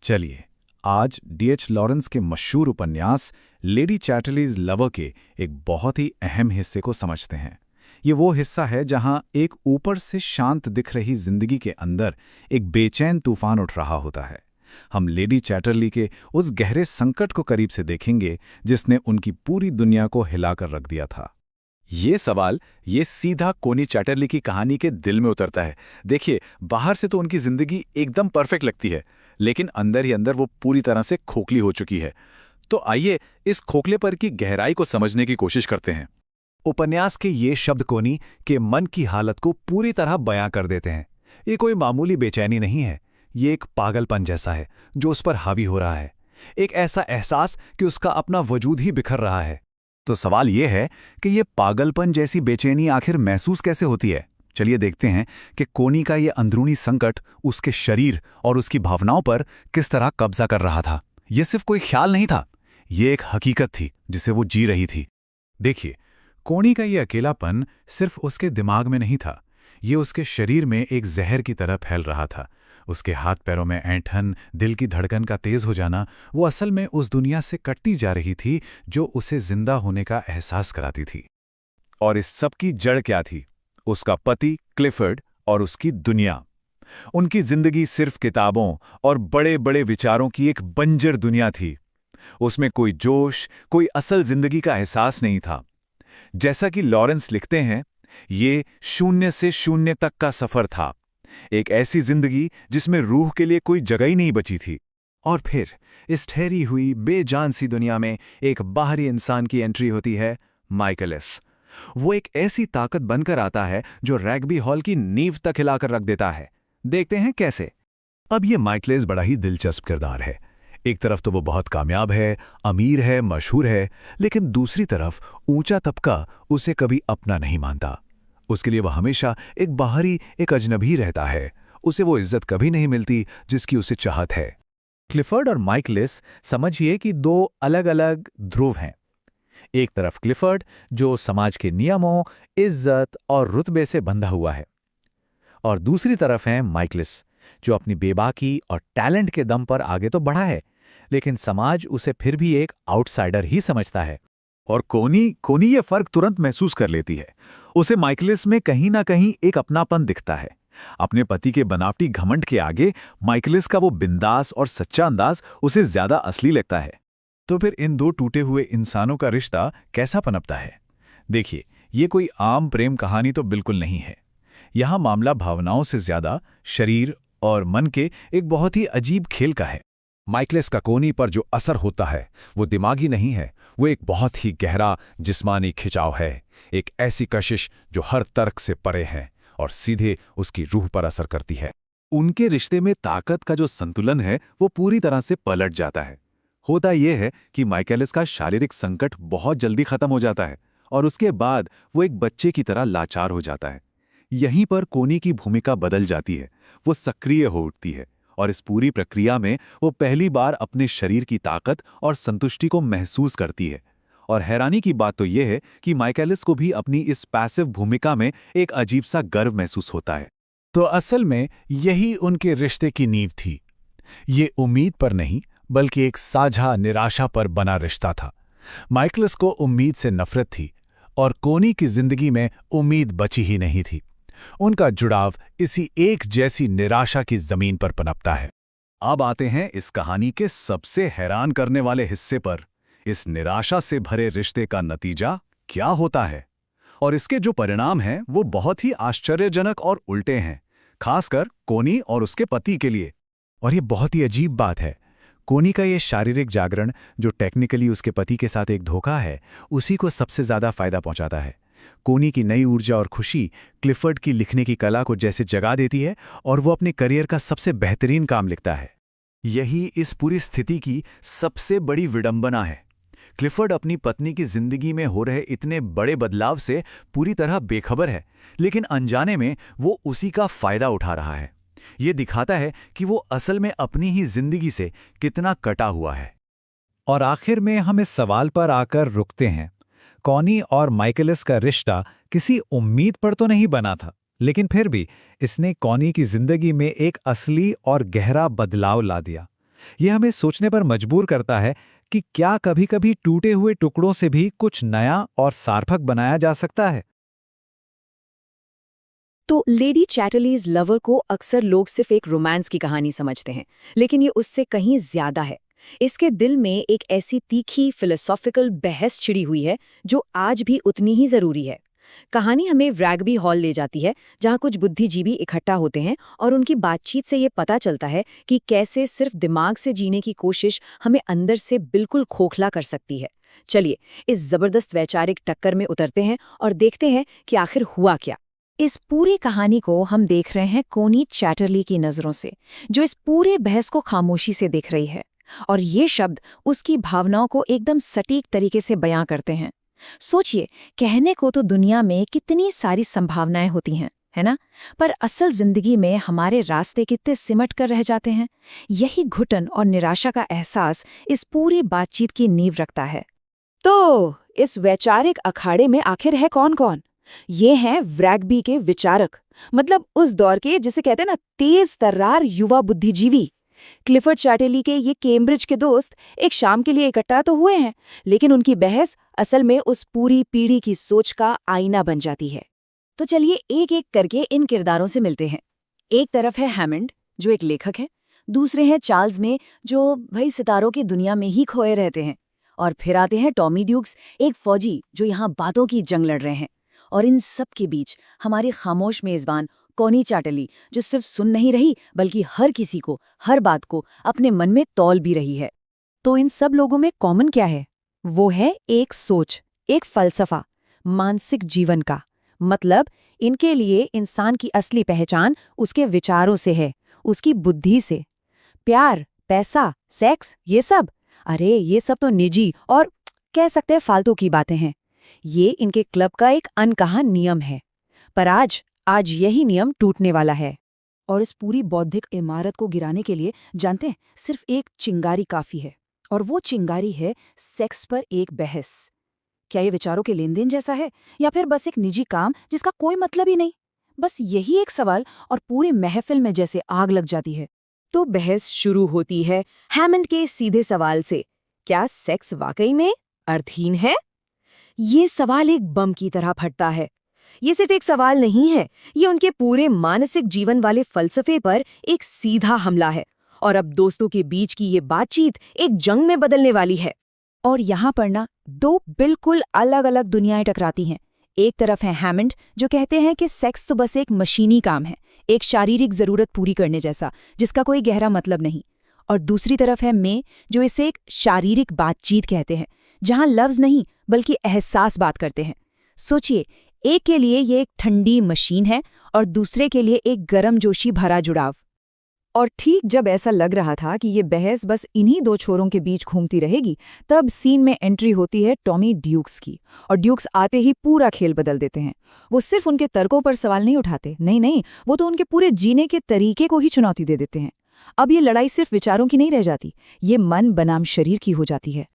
चलिए आज DH Lawrence के मशहूर उपन्यास लेडी चैटरलीज लवर के एक बहुत ही अहम हिस्से को समझते हैं। ये वो हिस्सा है जहां एक ऊपर से शांत दिख रही जिंदगी के अंदर एक बेचैन तूफान उठ रहा होता है। हम लेडी चैटरली के उस गहरे संकट को करीब से देखेंगे जिसने उनकी पूरी दुनिया को हिलाकर रख दिया था। ये सवाल ये सीधा कोनी चैटरली की कहानी के दिल में उतरता है। देखिए, बाहर से तो उनकी जिंदगी एकदम परफेक्ट लगती है, लेकिन अंदर ही अंदर वो पूरी तरह से खोखली हो चुकी है। तो आइए इस खोखलेपन की गहराई को समझने की कोशिश करते हैं। उपन्यास के ये शब्द कोनी के मन की हालत को पूरी तरह बयां कर देते हैं। ये कोई मामूली बेचैनी नहीं है, ये एक पागलपन जैसा है जो उस पर हावी हो रहा है। एक ऐसा एहसास कि उसका अपना वजूद ही बिखर रहा है। तो सवाल ये है कि ये पागलपन जैसी बेचैनी आखिर महसूस कैसे होती है। चलिए देखते हैं कि कोनी का ये अंदरूनी संकट उसके शरीर और उसकी भावनाओं पर किस तरह कब्जा कर रहा था। ये सिर्फ कोई ख्याल नहीं था, ये एक हकीकत थी जिसे वो जी रही थी। देखिए, कोनी का ये अकेलापन सिर्फ उसके दिमाग में नहीं था, ये उसके शरीर में एक जहर की तरह फैल रहा था। उसके हाथ पैरों में ऐंठन, दिल की धड़कन का तेज हो जाना, वो असल में उस दुनिया से कटती जा रही थी जो उसे जिंदा होने का एहसास कराती थी। और इस सब की जड़ क्या थी? उसका पति क्लिफर्ड और उसकी दुनिया। उनकी जिंदगी सिर्फ किताबों और बड़े बड़े विचारों की एक बंजर दुनिया थी। उसमें कोई जोश, कोई असल जिंदगी का एहसास नहीं था। जैसा कि लॉरेंस लिखते हैं, ये शून्य से शून्य तक का सफर था। एक ऐसी जिंदगी जिसमें रूह के लिए कोई जगह ही नहीं बची थी। और फिर इस ठहरी हुई बेजान सी दुनिया में एक बाहरी इंसान की एंट्री होती है, माइकलिस। वो एक ऐसी ताकत बनकर आता है जो रग्बी हॉल की नींव तक हिलाकर रख देता है। देखते हैं कैसे। अब ये माइकलिस बड़ा ही दिलचस्प किरदार है। एक तरफ तो वो बहुत कामयाब है, अमीर है, मशहूर है, लेकिन दूसरी तरफ ऊंचा तबका उसे कभी अपना नहीं मानता। उसके लिए वह हमेशा एक बाहरी, एक अजनबी रहता है। उसे वो इज्जत कभी नहीं मिलती जिसकी उसे चाहत है। क्लिफर्ड और माइकलिस समझिए कि दो अलग अलग ध्रुव हैं। एक तरफ क्लिफर्ड जो समाज के नियमों, इज्जत और रुतबे से बंधा हुआ है, और दूसरी तरफ है माइकलिस जो अपनी बेबाकी और टैलेंट के दम पर आगे तो बढ़ा है, लेकिन समाज उसे फिर भी एक आउटसाइडर ही समझता है। और कोनी ये फर्क तुरंत महसूस कर लेती है। उसे माइकलिस में कहीं ना कहीं एक अपनापन दिखता है। अपने पति के बनावटी घमंड के आगे माइकलिस का वो बिंदास और सच्चा अंदाज उसे ज्यादा असली लगता है। तो फिर इन दो टूटे हुए इंसानों का रिश्ता कैसा पनपता है? देखिए, ये कोई आम प्रेम कहानी तो बिल्कुल नहीं है। यहां मामला भावनाओं से ज्यादा शरीर और मन के एक बहुत ही अजीब खेल का है। माइकलिस का कोनी पर जो असर होता है वो दिमागी नहीं है, वो एक बहुत ही गहरा जिस्मानी खिंचाव है। एक ऐसी कशिश जो हर तर्क से परे है और सीधे उसकी रूह पर असर करती है। उनके रिश्ते में ताकत का जो संतुलन है वो पूरी तरह से पलट जाता है। होता यह है कि माइकलिस का शारीरिक संकट बहुत जल्दी खत्म हो जाता है और उसके बाद वो एक बच्चे की तरह लाचार हो जाता है। यहीं पर कोनी की भूमिका बदल जाती है। वो सक्रिय हो उठती है और इस पूरी प्रक्रिया में वो पहली बार अपने शरीर की ताकत और संतुष्टि को महसूस करती है। और हैरानी की बात तो यह है कि माइकलिस को भी अपनी इस पैसिव भूमिका में एक अजीब सा गर्व महसूस होता है। तो असल में यही उनके रिश्ते की नींव थी। ये उम्मीद पर नहीं बल्कि एक साझा निराशा पर बना रिश्ता था। माइकलिस को उम्मीद से नफरत थी और कोनी की जिंदगी में उम्मीद बची ही नहीं थी। उनका जुड़ाव इसी एक जैसी निराशा की जमीन पर पनपता है। अब आते हैं इस कहानी के सबसे हैरान करने वाले हिस्से पर। इस निराशा से भरे रिश्ते का नतीजा क्या होता है और इसके जो परिणाम हैं वो बहुत ही आश्चर्यजनक और उल्टे हैं, खासकर कोनी और उसके पति के लिए। और ये बहुत ही अजीब बात है। कोनी का ये शारीरिक जागरण जो टेक्निकली उसके पति के साथ एक धोखा है, उसी को सबसे ज्यादा फायदा पहुंचाता है। कोनी की नई ऊर्जा और खुशी क्लिफर्ड की लिखने की कला को जैसे जगा देती है और वो अपने करियर का सबसे बेहतरीन काम लिखता है। यही इस पूरी स्थिति की सबसे बड़ी विडंबना है। क्लिफर्ड अपनी पत्नी की जिंदगी में हो रहे इतने बड़े बदलाव से पूरी तरह बेखबर है, लेकिन अनजाने में वो उसी का फायदा उठा रहा है। ये दिखाता है कि वो असल में अपनी ही जिंदगी से कितना कटा हुआ है। और आखिर में हम इस सवाल पर आकर रुकते हैं। कोनी और माइकलिस का रिश्ता किसी उम्मीद पर तो नहीं बना था, लेकिन फिर भी इसने कोनी की जिंदगी में एक असली और गहरा बदलाव ला दिया। ये हमें सोचने पर मजबूर करता है कि क्या कभी-कभी टूटे हुए टुकड़ों से भी कुछ नया और सार्थक बनाया जा सकता है। तो लेडी चैटरलीज लवर को अक्सर लोग सिर्फ एक रोमांस की कहानी समझते हैं, लेकिन ये उससे कहीं ज्यादा है। इसके दिल में एक ऐसी तीखी फिलोसॉफिकल बहस छिड़ी हुई है जो आज भी उतनी ही जरूरी है। कहानी हमें रैग्बी हॉल ले जाती है, जहाँ कुछ बुद्धिजीवी इकट्ठा होते हैं और उनकी बातचीत से ये पता चलता है कि कैसे सिर्फ दिमाग से जीने की कोशिश हमें अंदर से बिल्कुल खोखला कर सकती है। चलिए इस जबरदस्त वैचारिक टक्कर में उतरते हैं और देखते हैं कि आखिर हुआ क्या। इस पूरी कहानी को हम देख रहे हैं कोनी चैटरली की नज़रों से, जो इस पूरे बहस को खामोशी से देख रही है, और ये शब्द उसकी भावनाओं को एकदम सटीक तरीके से बयां करते हैं। सोचिए, कहने को तो दुनिया में कितनी सारी संभावनाएं होती हैं, है ना? पर असल जिंदगी में हमारे रास्ते कितने सिमट कर रह जाते हैं। यही घुटन और निराशा का एहसास इस पूरी बातचीत की नींव रखता है। तो इस वैचारिक अखाड़े में आखिर है कौन कौन? ये हैं रैग्बी के विचारक, मतलब उस दौर के जिसे कहते हैं ना तेज तर्रार युवा बुद्धिजीवी। क्लिफर्ड चैटरली के ये कैम्ब्रिज के दोस्त एक शाम के लिए इकट्ठा तो हुए हैं, लेकिन उनकी बहस असल में उस पूरी पीढ़ी की सोच का आईना बन जाती है। तो चलिए एक एक करके इन किरदारों से मिलते हैं। एक तरफ है हैमंड, जो एक लेखक है। दूसरे हैं चार्ल्स में, जो भाई सितारों की दुनिया में ही खोए रहते हैं। और फिर आते हैं टॉमी ड्यूक्स, एक फौजी जो यहाँ बातों की जंग लड़ रहे हैं। और इन सब के बीच हमारी खामोश मेजबान कोनी चैटरली, जो सिर्फ सुन नहीं रही बल्कि हर किसी को, हर बात को अपने मन में तौल भी रही है। तो इन सब लोगों में कॉमन क्या है? वो है एक सोच, एक फलसफा, मानसिक जीवन का। मतलब इनके लिए इंसान की असली पहचान उसके विचारों से है, उसकी बुद्धि से। प्यार, पैसा, सेक्स, ये सब, अरे ये सब तो निजी और कह सकते हैं फालतू की बातें हैं। ये इनके क्लब का एक अनकहा नियम है। पर आज यही नियम टूटने वाला है। और इस पूरी बौद्धिक इमारत को गिराने के लिए, जानते हैं, सिर्फ एक चिंगारी काफी है। और वो चिंगारी है सेक्स पर एक बहस। क्या ये विचारों के लेन देन जैसा है, या फिर बस एक निजी काम जिसका कोई मतलब ही नहीं? बस यही एक सवाल और पूरी महफिल में जैसे आग लग जाती है। तो बहस शुरू होती है हैमंड के सीधे सवाल से, क्या सेक्स वाकई में अर्थहीन है? ये सवाल एक बम की तरह फटता है। ये सिर्फ एक सवाल नहीं है, ये उनके पूरे मानसिक जीवन वाले फलसफे पर एक सीधा हमला है। और अब दोस्तों के बीच की ये बातचीत एक जंग में बदलने वाली है। और यहाँ पर ना दो बिल्कुल अलग अलग दुनियाएं टकराती हैं। एक तरफ है हैमंड, जो कहते हैं कि सेक्स तो बस एक मशीनी काम है, एक शारीरिक जरूरत पूरी करने जैसा, जिसका कोई गहरा मतलब नहीं। और दूसरी तरफ है मे, जो इसे एक शारीरिक बातचीत कहते हैं, जहां लफ्ज नहीं बल्कि एहसास बात करते हैं। सोचिए, एक के लिए ये एक ठंडी मशीन है और दूसरे के लिए एक गर्मजोशी भरा जुड़ाव। और ठीक जब ऐसा लग रहा था कि ये बहस बस इन्हीं दो छोरों के बीच घूमती रहेगी, तब सीन में एंट्री होती है टॉमी ड्यूक्स की। और ड्यूक्स आते ही पूरा खेल बदल देते हैं। वो सिर्फ उनके तर्कों पर सवाल नहीं उठाते, नहीं, वो तो उनके पूरे जीने के तरीके को ही चुनौती दे देते हैं। अब ये लड़ाई सिर्फ विचारों की नहीं रह जाती, ये मन बनाम शरीर की हो जाती है।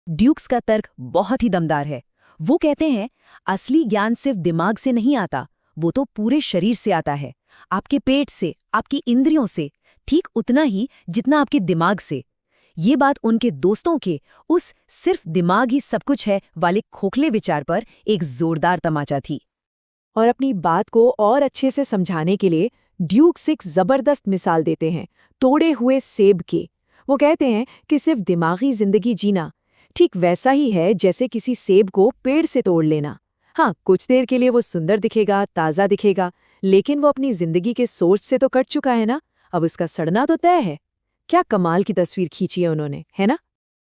ड्यूक्स का तर्क बहुत ही दमदार है। वो कहते हैं, असली ज्ञान सिर्फ दिमाग से नहीं आता, वो तो पूरे शरीर से आता है, आपके पेट से, आपकी इंद्रियों से, ठीक उतना ही जितना आपके दिमाग से। ये बात उनके दोस्तों के उस सिर्फ दिमाग ही सब कुछ है वाले खोखले विचार पर एक जोरदार तमाचा थी। और अपनी बात को और अच्छे से समझाने के लिए ड्यूक्स एक जबरदस्त मिसाल देते हैं तोड़े हुए सेब की। वो कहते हैं कि सिर्फ दिमागी जिंदगी जीना ठीक वैसा ही है जैसे किसी सेब को पेड़ से तोड़ लेना। हाँ, कुछ देर के लिए वो सुंदर दिखेगा, ताज़ा दिखेगा, लेकिन वो अपनी जिंदगी के सोर्स से तो कट चुका है ना, अब उसका सड़ना तो तय है। क्या कमाल की तस्वीर खींची है उन्होंने, है ना?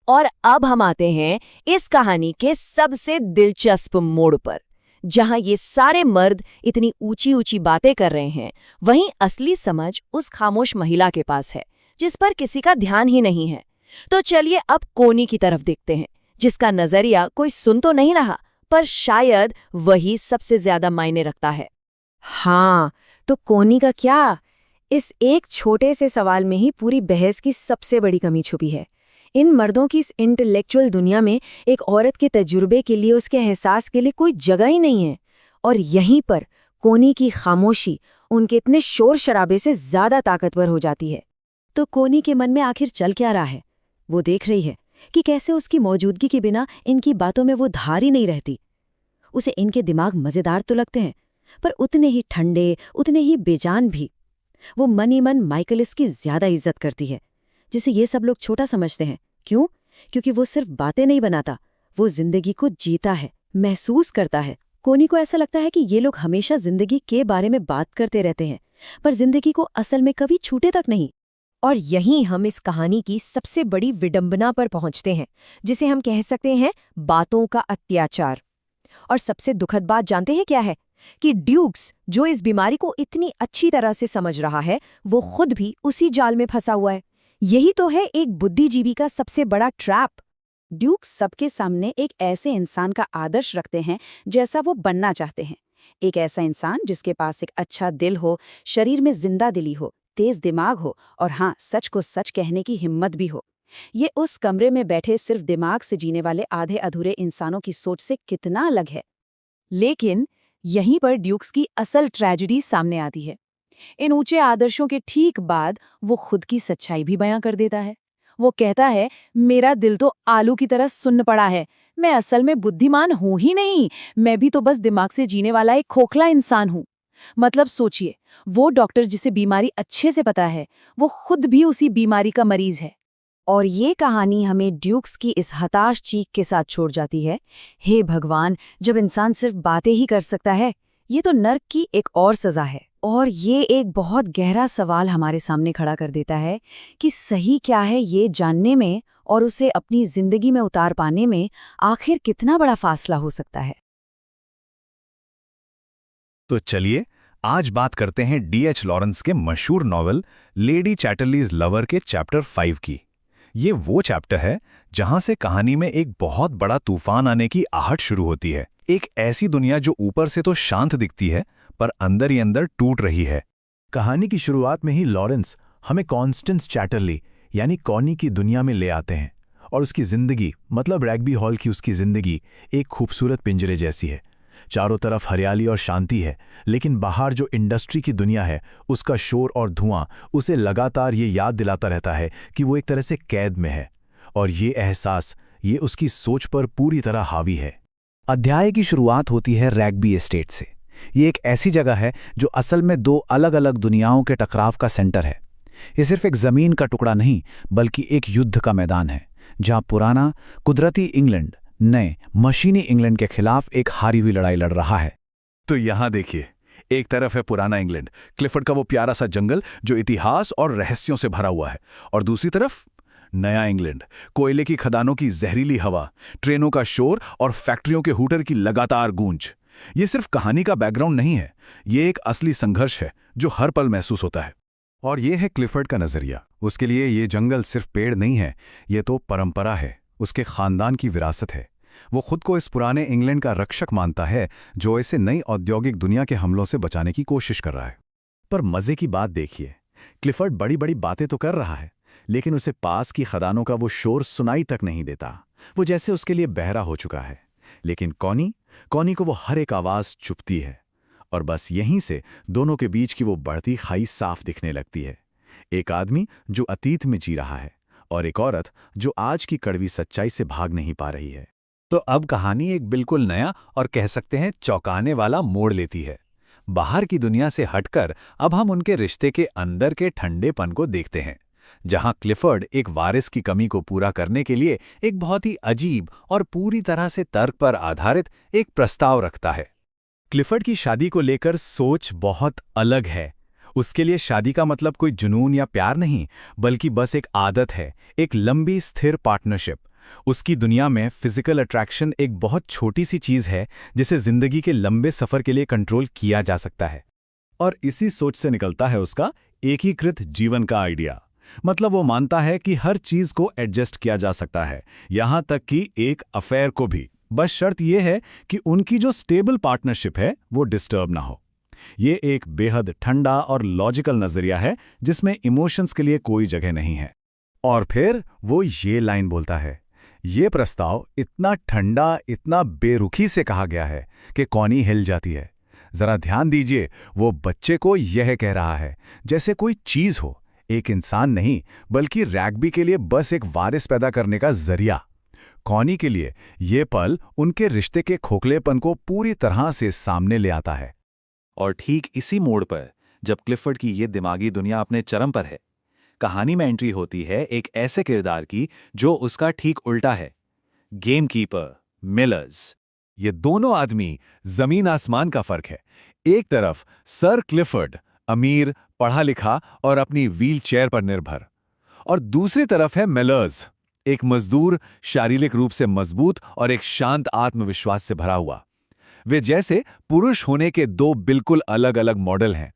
और अब हम आते हैं इस कहानी के सबसे दिलचस्प मोड़ पर, जहां ये सारे मर्द इतनी ऊंची ऊंची बातें कर रहे हैं, वहीं असली समझ उस खामोश महिला के पास है, जिस पर किसी का ध्यान ही नहीं है। तो चलिए अब कोनी की तरफ देखते हैं, जिसका नजरिया कोई सुन तो नहीं रहा, पर शायद वही सबसे ज्यादा मायने रखता है। हाँ, तो कोनी का क्या? इस एक छोटे से सवाल में ही पूरी बहस की सबसे बड़ी कमी छुपी है। इन मर्दों की इस इंटेलेक्चुअल दुनिया में एक औरत के तजुर्बे के लिए, उसके एहसास के लिए कोई जगह ही नहीं है। और यहीं पर कोनी की खामोशी उनके इतने शोर शराबे से ज्यादा ताकतवर हो जाती है। तो कोनी के मन में आखिर चल क्या रहा है? वो देख रही है कि कैसे उसकी मौजूदगी के बिना इनकी बातों में वो धार ही नहीं रहती। उसे इनके दिमाग मजेदार तो लगते हैं, पर उतने ही ठंडे, उतने ही बेजान भी। वो मन ही मन माइकलिस की ज्यादा इज्जत करती है, जिसे ये सब लोग छोटा समझते हैं। क्यों? क्योंकि वो सिर्फ बातें नहीं बनाता, वो जिंदगी को जीता है, महसूस करता है। कोनी को ऐसा लगता है कि ये लोग हमेशा जिंदगी के बारे में बात करते रहते हैं, पर जिंदगी को असल में कभी छूटे तक नहीं। और यहीं हम इस कहानी की सबसे बड़ी विडंबना पर पहुंचते हैं, जिसे हम कह सकते हैं बातों का अत्याचार। और सबसे दुखद बात जानते हैं क्या है? कि ड्यूक्स, जो इस बीमारी को इतनी अच्छी तरह से समझ रहा है, वो खुद भी उसी जाल में फंसा हुआ है। यही तो है एक बुद्धिजीवी का सबसे बड़ा ट्रैप। ड्यूक्स सबके सामने एक ऐसे इंसान का आदर्श रखते हैं जैसा वो बनना चाहते हैं। एक ऐसा इंसान जिसके पास एक अच्छा दिल हो, शरीर में जिंदा दिली हो, तेज दिमाग हो और हाँ, सच को सच कहने की हिम्मत भी हो। ये उस कमरे में बैठे सिर्फ दिमाग से जीने वाले आधे अधूरे इंसानों की सोच से कितना अलग है। लेकिन यहीं पर ड्यूक्स की असल ट्रेजेडी सामने आती है। इन ऊंचे आदर्शों के ठीक बाद वो खुद की सच्चाई भी बयां कर देता है। वो कहता है, मेरा दिल तो आलू की तरह सुन्न पड़ा है, मैं असल में बुद्धिमान हूं ही नहीं, मैं भी तो बस दिमाग से जीने वाला एक खोखला इंसान हूं। मतलब सोचिए, वो डॉक्टर जिसे बीमारी अच्छे से पता है, वो खुद भी उसी बीमारी का मरीज है। और ये कहानी हमें ड्यूक्स की इस हताश चीख के साथ छोड़ जाती है, हे भगवान, जब इंसान सिर्फ बातें ही कर सकता है, ये तो नर्क की एक और सजा है। और ये एक बहुत गहरा सवाल हमारे सामने खड़ा कर देता है कि सही क्या है ये जानने में और उसे अपनी जिंदगी में उतार पाने में आखिर कितना बड़ा फासला हो सकता है। तो चलिए आज बात करते हैं D.H. लॉरेंस के मशहूर नॉवल लेडी चैटरलीज लवर के चैप्टर 5 की। ये वो चैप्टर है जहां से कहानी में एक बहुत बड़ा तूफान आने की आहट शुरू होती है। एक ऐसी दुनिया जो ऊपर से तो शांत दिखती है पर अंदर ही अंदर टूट रही है। कहानी की शुरुआत में ही लॉरेंस हमें कॉन्स्टेंस चैटरली यानी कॉनी की दुनिया में ले आते हैं और उसकी जिंदगी, मतलब रग्बी हॉल की उसकी जिंदगी एक खूबसूरत पिंजरे जैसी है। चारों तरफ हरियाली और शांति है, लेकिन बाहर जो इंडस्ट्री की दुनिया है उसका शोर और धुआं उसे लगातार ये याद दिलाता रहता है कि वो एक तरह से कैद में है। और ये एहसास, ये उसकी सोच पर पूरी तरह हावी है। अध्याय की शुरुआत होती है रग्बी एस्टेट से। ये एक ऐसी जगह है जो असल में दो अलग अलग दुनियाओं के टकराव का सेंटर है। ये सिर्फ एक जमीन का टुकड़ा नहीं, बल्कि एक युद्ध का मैदान है, जहां पुराना कुदरती इंग्लैंड नए मशीनी इंग्लैंड के खिलाफ एक हारी हुई लड़ाई लड़ रहा है। तो यहां देखिए, एक तरफ है पुराना इंग्लैंड, क्लिफर्ड का वो प्यारा सा जंगल जो इतिहास और रहस्यों से भरा हुआ है, और दूसरी तरफ नया इंग्लैंड, कोयले की खदानों की जहरीली हवा, ट्रेनों का शोर और फैक्ट्रियों के हूटर की लगातार गूंज। ये सिर्फ कहानी का बैकग्राउंड नहीं है, ये एक असली संघर्ष है जो हर पल महसूस होता है। और ये है क्लिफर्ड का नजरिया। उसके लिए ये जंगल सिर्फ पेड़ नहीं है, ये तो परंपरा है, उसके खानदान की विरासत है। वो खुद को इस पुराने इंग्लैंड का रक्षक मानता है जो इसे नई औद्योगिक दुनिया के हमलों से बचाने की कोशिश कर रहा है। पर मजे की बात देखिए, क्लिफर्ड बड़ी बड़ी बातें तो कर रहा है, लेकिन उसे पास की खदानों का वो शोर सुनाई तक नहीं देता। वो जैसे उसके लिए बहरा हो चुका है। लेकिन कॉनी को वो हर एक आवाज चुभती है, और बस यहीं से दोनों के बीच की वो बढ़ती खाई साफ दिखने लगती है। एक आदमी जो अतीत में जी रहा है और एक औरत जो आज की कड़वी सच्चाई से भाग नहीं पा रही है। तो अब कहानी एक बिल्कुल नया और कह सकते हैं चौंकाने वाला मोड़ लेती है। बाहर की दुनिया से हटकर अब हम उनके रिश्ते के अंदर के ठंडेपन को देखते हैं, जहां क्लिफर्ड एक वारिस की कमी को पूरा करने के लिए एक बहुत ही अजीब और पूरी तरह से तर्क पर आधारित एक प्रस्ताव रखता है। क्लिफर्ड की शादी को लेकर सोच बहुत अलग है। उसके लिए शादी का मतलब कोई जुनून या प्यार नहीं, बल्कि बस एक आदत है, एक लंबी स्थिर पार्टनरशिप। उसकी दुनिया में फिजिकल अट्रैक्शन एक बहुत छोटी सी चीज है जिसे जिंदगी के लंबे सफर के लिए कंट्रोल किया जा सकता है। और इसी सोच से निकलता है उसका एकीकृत जीवन का आइडिया। मतलब वो मानता है कि हर चीज को एडजस्ट किया जा सकता है, यहां तक कि एक अफेयर को भी। बस शर्त यह है कि उनकी जो स्टेबल पार्टनरशिप है वो डिस्टर्ब ना हो। ये एक बेहद ठंडा और लॉजिकल नजरिया है जिसमें इमोशंस के लिए कोई जगह नहीं है। और फिर वो ये लाइन बोलता है, ये प्रस्ताव इतना ठंडा, इतना बेरुखी से कहा गया है कि कॉनी हिल जाती है। जरा ध्यान दीजिए, वो बच्चे को यह कह रहा है जैसे कोई चीज हो, एक इंसान नहीं, बल्कि रैग्बी के लिए बस एक वारिस पैदा करने का जरिया। कॉनी के लिए ये पल उनके रिश्ते के खोखलेपन को पूरी तरह से सामने ले आता है। और ठीक इसी मोड़ पर जब क्लिफर्ड की ये दिमागी दुनिया अपने चरम पर है, कहानी में एंट्री होती है एक ऐसे किरदार की जो उसका ठीक उल्टा है, गेमकीपर मिलर्स। ये दोनों आदमी जमीन आसमान का फर्क है। एक तरफ सर क्लिफर्ड, अमीर, पढ़ा लिखा और अपनी व्हील चेयर पर निर्भर, और दूसरी तरफ है मिलर्स, एक मजदूर, शारीरिक रूप से मजबूत और एक शांत आत्मविश्वास से भरा हुआ। वे जैसे पुरुष होने के दो बिल्कुल अलग अलग मॉडल हैं।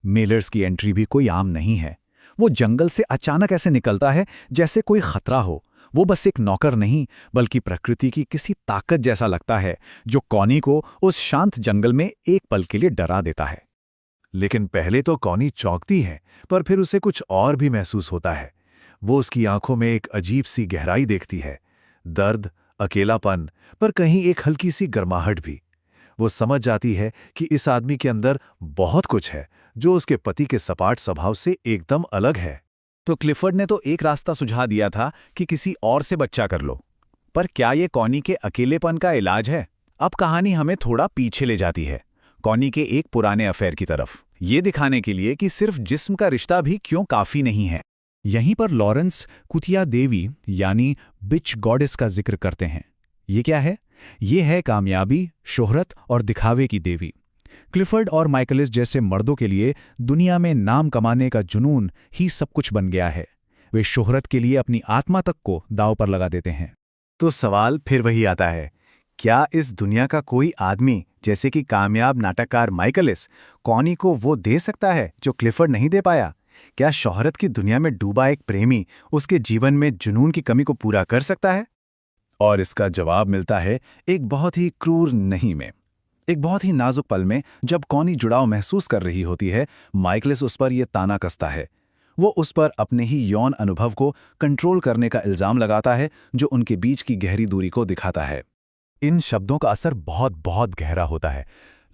मिलर्स की एंट्री भी कोई आम नहीं है। वो जंगल से अचानक ऐसे निकलता है जैसे कोई खतरा हो। वो बस एक नौकर नहीं, बल्कि प्रकृति की किसी ताकत जैसा लगता है जो कॉनी को उस शांत जंगल में एक पल के लिए डरा देता है। लेकिन पहले तो कॉनी चौंकती है, पर फिर उसे कुछ और भी महसूस होता है। वो उसकी आंखों में एक अजीब सी गहराई देखती है, दर्द, अकेलापन, पर कहीं एक हल्की सी गर्माहट भी। वो समझ जाती है कि इस आदमी के अंदर बहुत कुछ है जो उसके पति के सपाट स्वभाव से एकदम अलग है। तो क्लिफर्ड ने तो एक रास्ता सुझा दिया था कि किसी और से बच्चा कर लो, पर क्या ये कॉनी के अकेलेपन का इलाज है? अब कहानी हमें थोड़ा पीछे ले जाती है, कॉनी के एक पुराने अफेयर की तरफ, ये दिखाने के लिए कि सिर्फ जिस्म का रिश्ता भी क्यों काफी नहीं है। यहीं पर लॉरेंस कुतिया देवी यानी बिच गॉडेस का जिक्र करते हैं। ये क्या है? ये है कामयाबी, शोहरत और दिखावे की देवी। क्लिफर्ड और माइकलिस जैसे मर्दों के लिए दुनिया में नाम कमाने का जुनून ही सब कुछ बन गया है। वे शोहरत के लिए अपनी आत्मा तक को दांव पर लगा देते हैं। तो सवाल फिर वही आता है, क्या इस दुनिया का कोई आदमी जैसे कि कामयाब नाटककार माइकलिस कॉनी को वो दे सकता है जो क्लिफर्ड नहीं दे पाया? क्या शोहरत की दुनिया में डूबा एक प्रेमी उसके जीवन में जुनून की कमी को पूरा कर सकता है? और इसका जवाब मिलता है एक बहुत ही क्रूर नहीं में। एक बहुत ही नाजुक पल में जब कॉनी जुड़ाव महसूस कर रही होती है, माइकलिस उस पर यह ताना कसता है। वो उस पर अपने ही यौन अनुभव को कंट्रोल करने का इल्जाम लगाता है, जो उनके बीच की गहरी दूरी को दिखाता है। इन शब्दों का असर बहुत बहुत गहरा होता है।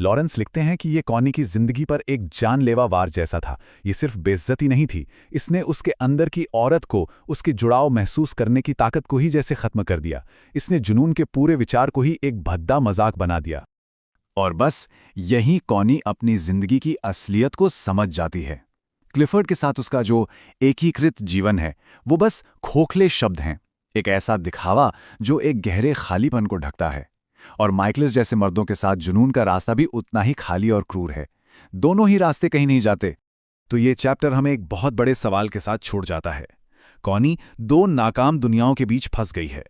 लॉरेंस लिखते हैं कि ये कॉनी की जिंदगी पर एक जानलेवा वार जैसा था। ये सिर्फ बेइज्जती नहीं थी, इसने उसके अंदर की औरत को, उसके जुड़ाव महसूस करने की ताकत को ही जैसे खत्म कर दिया। इसने जुनून के पूरे विचार को ही एक भद्दा मजाक बना दिया। और बस यही कॉनी अपनी जिंदगी की असलियत को समझ जाती है। क्लिफर्ड के साथ उसका जो एकीकृत जीवन है, वो बस खोखले शब्द हैं, एक ऐसा दिखावा जो एक गहरे खालीपन को ढकता है। और माइकलिस जैसे मर्दों के साथ जुनून का रास्ता भी उतना ही खाली और क्रूर है। दोनों ही रास्ते कहीं नहीं जाते। तो ये चैप्टर हमें एक बहुत बड़े सवाल के साथ छोड़ जाता है। कॉनी दो नाकाम दुनियाओं के बीच फंस गई है।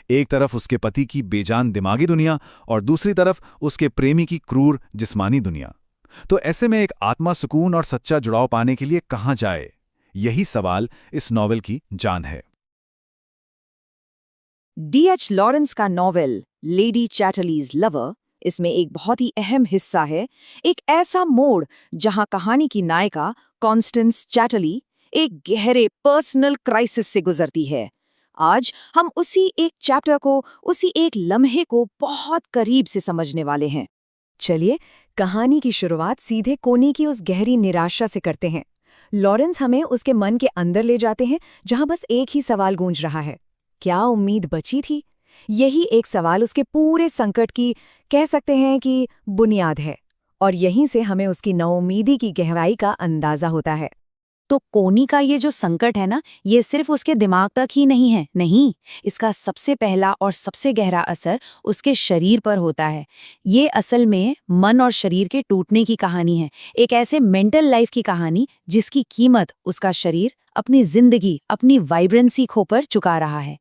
एक तरफ उसके पति की बेजान दिमागी दुनिया और दूसरी तरफ उसके प्रेमी की क्रूर जिस्मानी दुनिया। तो ऐसे में एक आत्मा सुकून और सच्चा जुड़ाव पाने के लिए कहां जाए? यही सवाल इस नॉवेल की जान है। D.H. लॉरेंस का नॉवेल लेडी चैटरलीज लवर, इसमें एक बहुत ही अहम हिस्सा है, एक ऐसा मोड़ जहां कहानी की नायिका कॉन्स्टेंस चैटरली एक गहरे पर्सनल क्राइसिस से गुजरती है। आज हम उसी एक चैप्टर को, उसी एक लम्हे को बहुत करीब से समझने वाले हैं। चलिए कहानी की शुरुआत सीधे कोनी की उस गहरी निराशा से करते हैं। लॉरेंस हमें उसके मन के अंदर ले जाते हैं, जहां बस एक ही सवाल गूंज रहा है, क्या उम्मीद बची थी? यही एक सवाल उसके पूरे संकट की, कह सकते हैं कि, बुनियाद है। और यहीं से हमें उसकी नाउम्मीदी की गहराई का अंदाजा होता है। तो कोनी का ये जो संकट है ना, ये सिर्फ उसके दिमाग तक ही नहीं है, नहीं, इसका सबसे पहला और सबसे गहरा असर उसके शरीर पर होता है। ये असल में मन और शरीर के टूटने की कहानी है, एक ऐसे मेंटल लाइफ की कहानी जिसकी कीमत उसका शरीर, अपनी जिंदगी, अपनी वाइब्रेंसी खोकर चुका रहा है।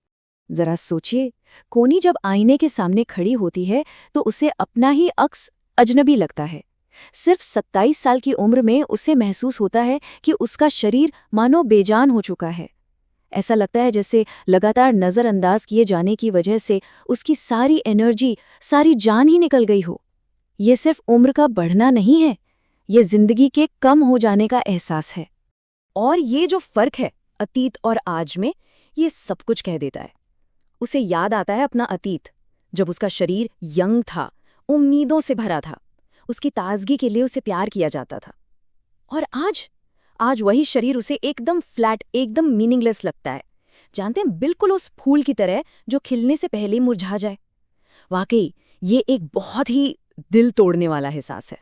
जरा सोचिए, कोनी जब आईने के सामने खड़ी होती है तो उसे अपना ही अक्स अजनबी लगता है। सिर्फ 27 साल की उम्र में उसे महसूस होता है कि उसका शरीर मानो बेजान हो चुका है। ऐसा लगता है जैसे लगातार नज़रअंदाज किए जाने की वजह से उसकी सारी एनर्जी, सारी जान ही निकल गई हो। ये सिर्फ उम्र का बढ़ना नहीं है, ये जिंदगी के कम हो जाने का एहसास है। और ये जो फर्क है अतीत और आज में, ये सब कुछ कह देता है। उसे याद आता है अपना अतीत, जब उसका शरीर यंग था, उम्मीदों से भरा था, उसकी ताजगी के लिए उसे प्यार किया जाता था। और आज वही शरीर उसे एकदम फ्लैट, एकदम मीनिंगलेस लगता है। जानते हैं, बिल्कुल उस फूल की तरह जो खिलने से पहले ही मुरझा जाए। वाकई ये एक बहुत ही दिल तोड़ने वाला एहसास है।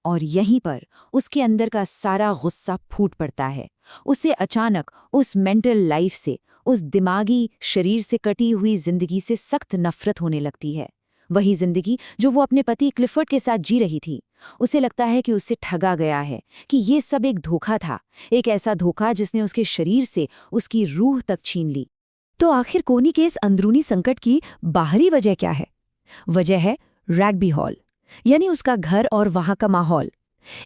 और यहीं पर उसके अंदर का सारा गुस्सा फूट पड़ता है। उसे अचानक उस मेंटल लाइफ से, उस दिमागी शरीर से कटी हुई जिंदगी से सख्त नफरत होने लगती है। वही जिंदगी जो वो अपने पति क्लिफर्ड के साथ जी रही थी। उसे लगता है कि उससे ठगा गया है, कि ये सब एक धोखा था, एक ऐसा धोखा जिसने उसके शरीर से उसकी रूह तक छीन ली। तो आखिर कोनी के इस अंदरूनी संकट की बाहरी वजह क्या है? वजह है रग्बी हॉल, यानी उसका घर और वहां का माहौल।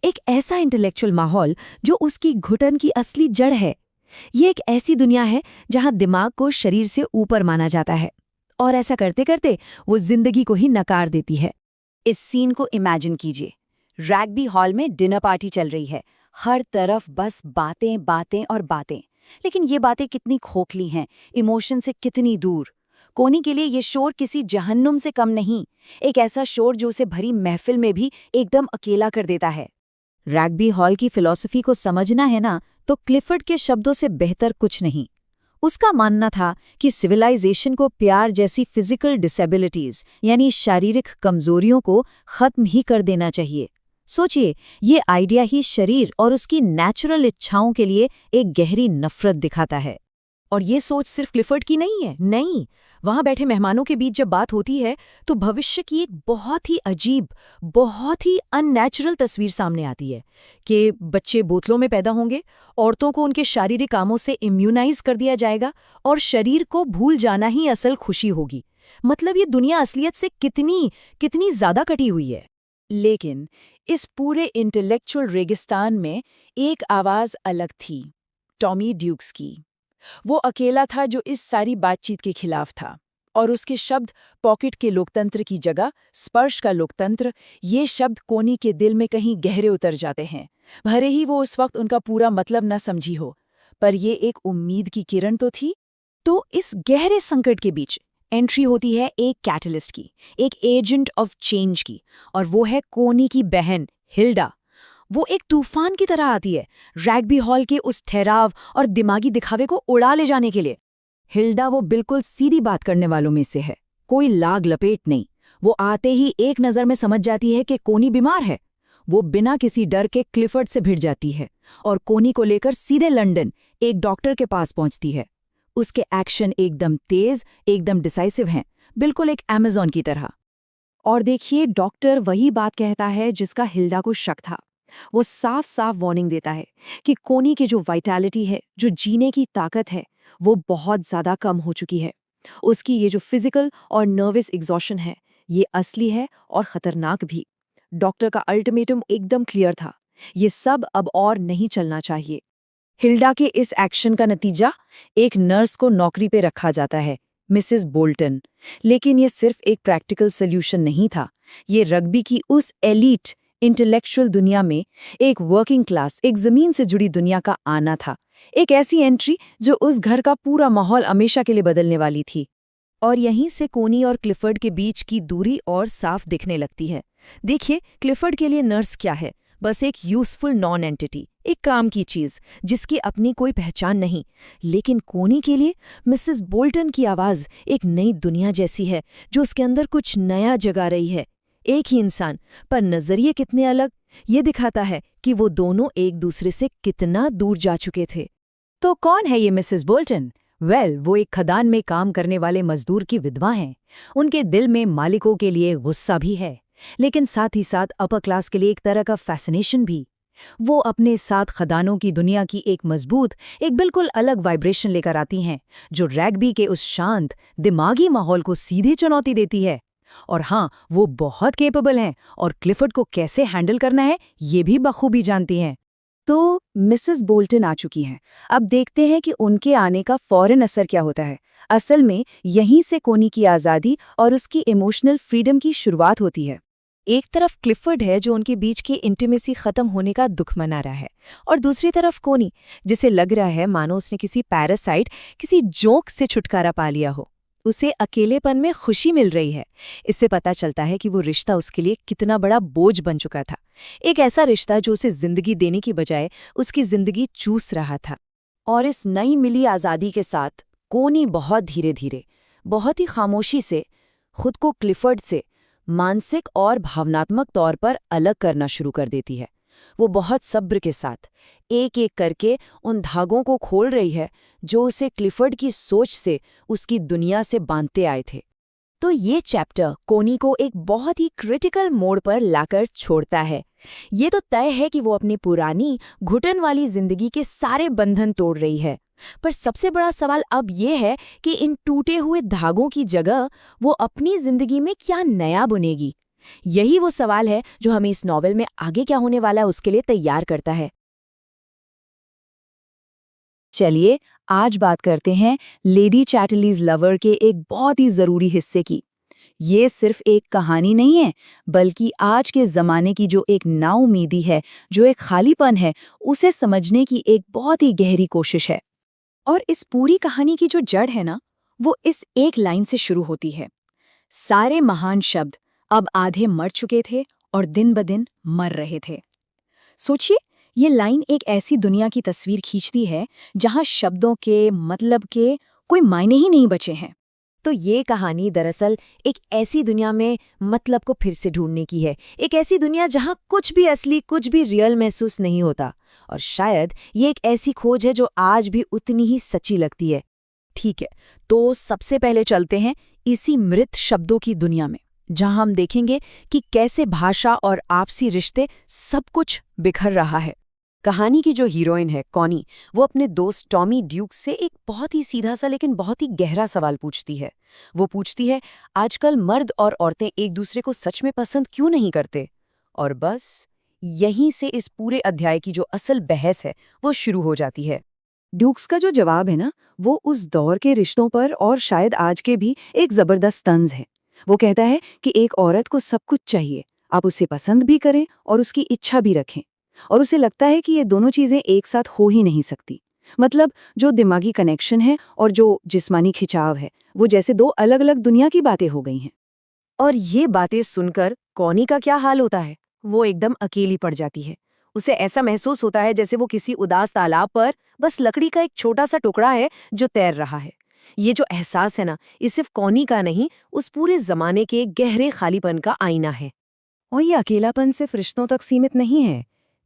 एक ऐसा इंटेलेक्चुअल माहौल जो उसकी घुटन की असली जड़ है। ये एक ऐसी दुनिया है जहां दिमाग को शरीर से ऊपर माना जाता है, और ऐसा करते करते वो जिंदगी को ही नकार देती है। इस सीन को इमेजिन कीजिए। रग्बी हॉल में डिनर पार्टी चल रही है, हर तरफ बस बातें बातें और बातें। लेकिन ये बातें कितनी खोखली हैं, इमोशन से कितनी दूर। कोनी के लिए ये शोर किसी जहन्नुम से कम नहीं, एक ऐसा शोर जो उसे भरी महफिल में भी एकदम अकेला कर देता है। रग्बी हॉल की फिलॉसफी को समझना है ना, तो क्लिफर्ड के शब्दों से बेहतर कुछ नहीं। उसका मानना था कि सिविलाइजेशन को प्यार जैसी फिजिकल डिसेबिलिटीज, यानी शारीरिक कमजोरियों को खत्म ही कर देना चाहिए। सोचिए, ये आइडिया ही शरीर और उसकी नेचुरल इच्छाओं के लिए एक गहरी नफरत दिखाता है। और ये सोच सिर्फ क्लिफर्ड की नहीं है, नहीं, वहां बैठे मेहमानों के बीच जब बात होती है तो भविष्य की एक बहुत ही अजीब, बहुत ही अननेचुरल तस्वीर सामने आती है कि बच्चे बोतलों में पैदा होंगे, औरतों को उनके शारीरिक कामों से इम्यूनाइज कर दिया जाएगा और शरीर को भूल जाना ही असल खुशी होगी। मतलब ये दुनिया असलियत से कितनी कितनी ज्यादा कटी हुई है। लेकिन इस पूरे इंटेलेक्चुअल रेगिस्तान में एक आवाज अलग थी, टॉमी ड्यूक्स की। वो अकेला था जो इस सारी बातचीत के खिलाफ था, और उसके शब्द पॉकेट के लोकतंत्र की जगह स्पर्श का लोकतंत्र, ये शब्द कोनी के दिल में कहीं गहरे उतर जाते हैं। भले ही वो उस वक्त उनका पूरा मतलब न समझी हो, पर ये एक उम्मीद की किरण तो थी। तो इस गहरे संकट के बीच एंट्री होती है एक कैटलिस्ट की, एक एजेंट ऑफ चेंज की, और वो है कोनी की बहन हिल्डा। वो एक तूफान की तरह आती है रग्बी हॉल के उस ठहराव और दिमागी दिखावे को उड़ा ले जाने के लिए। हिल्डा वो बिल्कुल सीधी बात करने वालों में से है, कोई लाग लपेट नहीं। वो आते ही एक नज़र में समझ जाती है कि कोनी बीमार है। वो बिना किसी डर के क्लिफर्ड से भिड़ जाती है और कोनी को लेकर सीधे लंदन एक डॉक्टर के पास पहुंचती है। उसके एक्शन एकदम तेज, एकदम डिसाइसिव हैं, बिल्कुल एक अमेज़न की तरह। और देखिए, डॉक्टर वही बात कहता है जिसका हिल्डा को शक था। वो साफ साफ वार्निंग देता है कि कोनी की जो वाइटैलिटी है, जो जीने की ताकत है, वो बहुत ज़्यादा कम हो चुकी है। उसकी ये जो फिजिकल और नर्वस एग्जॉशन है, ये असली है और ख़तरनाक भी। डॉक्टर का अल्टीमेटम एकदम क्लियर था, ये सब अब और नहीं चलना चाहिए। हिल्डा के इस एक्शन का नतीजा, एक नर्स को नौकरी पे रखा जाता है, मिसेस बोल्टन। लेकिन ये सिर्फ एक प्रैक्टिकल सोल्यूशन नहीं था, ये रग्बी की उस एलीट इंटेलेक्चुअल दुनिया में एक वर्किंग क्लास, एक जमीन से जुड़ी दुनिया का आना था। एक ऐसी एंट्री जो उस घर का पूरा माहौल हमेशा के लिए बदलने वाली थी। और यहीं से कोनी और क्लिफर्ड के बीच की दूरी और साफ दिखने लगती है। देखिए, क्लिफर्ड के लिए नर्स क्या है? बस एक यूजफुल नॉन एंटिटी, एक काम की चीज जिसकी अपनी कोई पहचान नहीं। लेकिन कोनी के लिए मिसेस बोल्टन की आवाज एक नई दुनिया जैसी है, जो उसके अंदर कुछ नया जगा रही है। एक ही इंसान, पर नजरिए कितने अलग, ये दिखाता है कि वो दोनों एक दूसरे से कितना दूर जा चुके थे। तो कौन है ये मिसेस बोल्टन? वो एक खदान में काम करने वाले मजदूर की विधवा हैं। उनके दिल में मालिकों के लिए गुस्सा भी है, लेकिन साथ ही साथ अपर क्लास के लिए एक तरह का फैसिनेशन भी। वो अपने साथ खदानों की दुनिया की एक मजबूत, एक बिल्कुल अलग वाइब्रेशन लेकर आती हैं, जो रग्बी के उस शांत, दिमागी माहौल को सीधी चुनौती देती है। और हाँ, वो बहुत केपेबल हैं और क्लिफर्ड को कैसे हैंडल करना है, ये भी बखूबी जानती हैं। तो मिसेस बोल्टन आ चुकी हैं। अब देखते हैं कि उनके आने का फौरन असर क्या होता है। असल में यहीं से कोनी की आज़ादी और उसकी इमोशनल फ्रीडम की शुरुआत होती है। एक तरफ क्लिफर्ड है जो उनके बीच की इंटीमेसी खत्म होने का दुख मना रहा है, और दूसरी तरफ कोनी, जिसे लग रहा है मानो उसने किसी पैरासाइट, किसी जोक से छुटकारा पा लिया हो। उसे अकेलेपन में खुशी मिल रही है। इससे पता चलता है कि वो रिश्ता उसके लिए कितना बड़ा बोझ बन चुका था। एक ऐसा रिश्ता जो उसे जिंदगी देने की बजाय उसकी जिंदगी चूस रहा था। और इस नई मिली आज़ादी के साथ कोनी बहुत धीरे धीरे, बहुत ही खामोशी से खुद को क्लिफर्ड से मानसिक और भावनात्मक तौर पर अलग करना शुरू कर देती है। वो बहुत सब्र के साथ एक एक करके उन धागों को खोल रही है जो उसे क्लिफर्ड की सोच से, उसकी दुनिया से बांधते आए थे। तो ये चैप्टर कोनी को एक बहुत ही क्रिटिकल मोड़ पर लाकर छोड़ता है। ये तो तय है कि वो अपनी पुरानी घुटन वाली जिंदगी के सारे बंधन तोड़ रही है, पर सबसे बड़ा सवाल अब ये है कि इन टूटे हुए धागों की जगह वो अपनी जिंदगी में क्या नया बुनेगी। यही वो सवाल है जो हमें इस नॉवेल में आगे क्या होने वाला है उसके लिए तैयार करता है। चलिए आज बात करते हैं लेडी चैटलीज लवर के एक बहुत ही जरूरी हिस्से की। ये सिर्फ एक कहानी नहीं है, बल्कि आज के जमाने की जो एक नाउमीदी है, जो एक खालीपन है, उसे समझने की एक बहुत ही गहरी कोशिश है। और इस पूरी कहानी की जो जड़ है ना, वो इस एक लाइन से शुरू होती है। सारे महान शब्द अब आधे मर चुके थे और दिन ब दिन मर रहे थे। सोचिए, ये लाइन एक ऐसी दुनिया की तस्वीर खींचती है जहां शब्दों के मतलब के कोई मायने ही नहीं बचे हैं। तो ये कहानी दरअसल एक ऐसी दुनिया में मतलब को फिर से ढूंढने की है, एक ऐसी दुनिया जहां कुछ भी असली, कुछ भी रियल महसूस नहीं होता। और शायद ये एक ऐसी खोज है जो आज भी उतनी ही सच्ची लगती है। ठीक है, तो सबसे पहले चलते हैं इसी मृत शब्दों की दुनिया में, जहां हम देखेंगे कि कैसे भाषा और आपसी रिश्ते सब कुछ बिखर रहा है। कहानी की जो हीरोइन है कॉनी, वो अपने दोस्त टॉमी ड्यूक से एक बहुत ही सीधा सा लेकिन बहुत ही गहरा सवाल पूछती है। वो पूछती है, आजकल मर्द और औरतें एक दूसरे को सच में पसंद क्यों नहीं करते? और बस यहीं से इस पूरे अध्याय की जो असल बहस है वो शुरू हो जाती है। ड्यूक्स का जो जवाब है ना, वो उस दौर के रिश्तों पर और शायद आज के भी एक जबरदस्त तंज है। वो कहता है कि एक औरत को सब कुछ चाहिए, आप उसे पसंद भी करें और उसकी इच्छा भी रखें, और उसे लगता है कि ये दोनों चीजें एक साथ हो ही नहीं सकती। मतलब जो दिमागी कनेक्शन है और जो जिस्मानी खिंचाव है, वो जैसे दो अलग अलग दुनिया की बातें हो गई हैं। और ये बातें सुनकर कॉनी का क्या हाल होता है? वो एकदम अकेली पड़ जाती है। उसे ऐसा महसूस होता है जैसे वो किसी उदास तालाब पर बस लकड़ी का एक छोटा सा टुकड़ा है जो तैर रहा है। ये जो एहसास है ना, ये सिर्फ कॉनी का नहीं, उस पूरे जमाने के गहरे खालीपन का आईना है। और ये अकेलापन सिर्फ रिश्तों तक सीमित नहीं है।